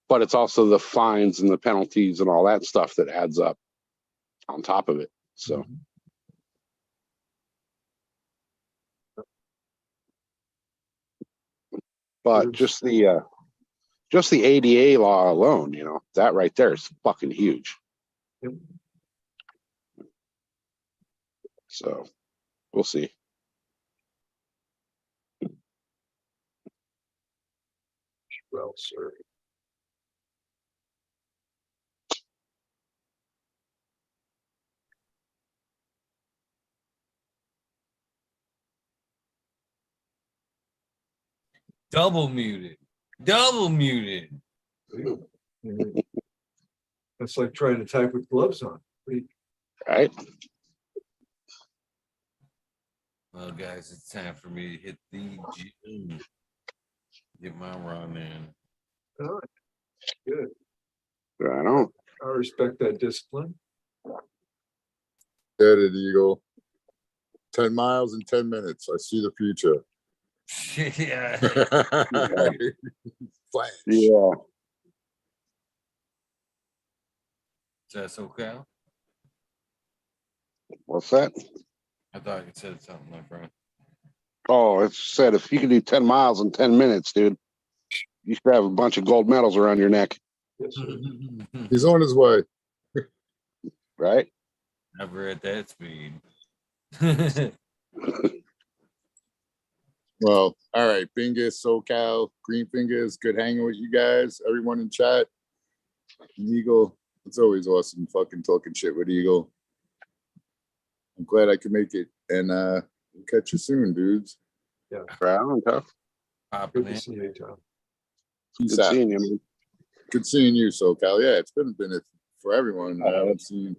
but it's also the fines and the penalties and all that stuff that adds up on top of it. So. But just the ADA law alone, that right there is fucking huge. Yep. So we'll see. well, sir. Double muted. Double muted. That's like trying to type with gloves on. Right. Well, guys, it's time for me to hit the gym. Get my run in. All right. Good. I know. I respect that discipline. Get it, Eagle. 10 miles in 10 minutes. I see the future. Yeah. Flash. Yeah. Is that SoCal? What's that? I thought you said something, my friend. Oh, it said if you can do 10 miles in 10 minutes, dude, you should have a bunch of gold medals around your neck. Yes, sir. He's on his way. Right? Never at that speed. Well, all right. Bingus, SoCal, Green Fingers, good hanging with you guys. Everyone in chat. Eagle, it's always awesome fucking talking shit with Eagle. I'm glad I could make it. And we'll catch you soon, dudes. Yeah. Right on, tough. Good to see you, Tom. Peace Good out. seeing you, man. Good seeing you, SoCal. Yeah, it's been for everyone. I haven't seen.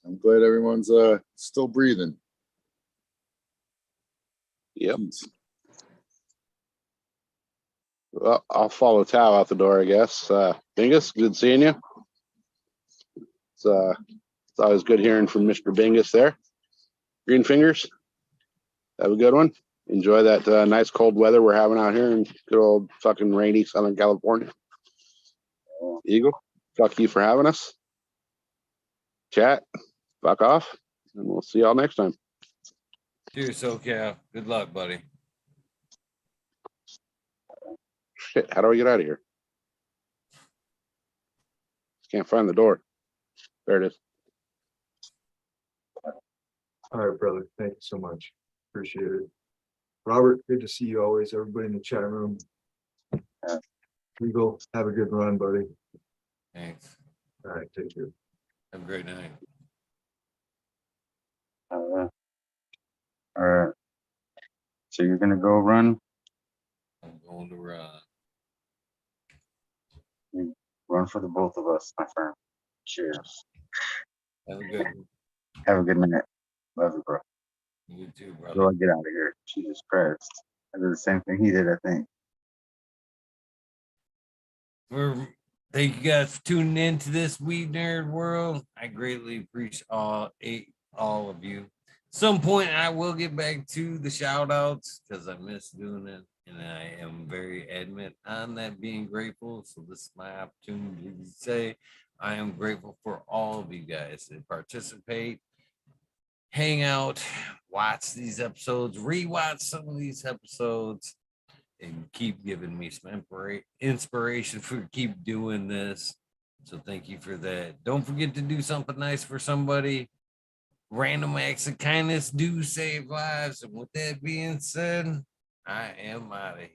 I'm glad everyone's still breathing. Yep. Well, I'll follow Tao out the door, I guess. Bingus, good seeing you. It's always good hearing from Mr. Bingus there. Green Fingers, have a good one. Enjoy that nice cold weather we're having out here in good old fucking rainy Southern California. Eagle, fuck you for having us. Chat, fuck off, and we'll see y'all next time. Cheers, SoCal. Good luck, buddy. Shit, how do I get out of here? Can't find the door. There it is. All right, brother. Thank you so much. Appreciate it. Robert, good to see you always. Everybody in the chat room. Eagle, have a good run, buddy. Thanks. All right, take care. Have a great night. All right. So you're gonna go run? I'm going to run. Run for the both of us, my friend. Cheers. Have a good one. Have a good night. Love you, bro. You too, Till I brother. get out of here. Jesus Christ. I did the same thing he did, I think. Thank you guys for tuning in to this Weed Nerd World. I greatly appreciate all of you. Some point I will get back to the shout outs because I miss doing it, and I am very adamant on that being grateful. So this is my opportunity to say I am grateful for all of you guys that participate, hang out, watch these episodes, rewatch some of these episodes, and keep giving me some inspiration for keep doing this. So thank you for that. Don't forget to do something nice for somebody. Random acts of kindness do save lives. And with that being said, I am out of here.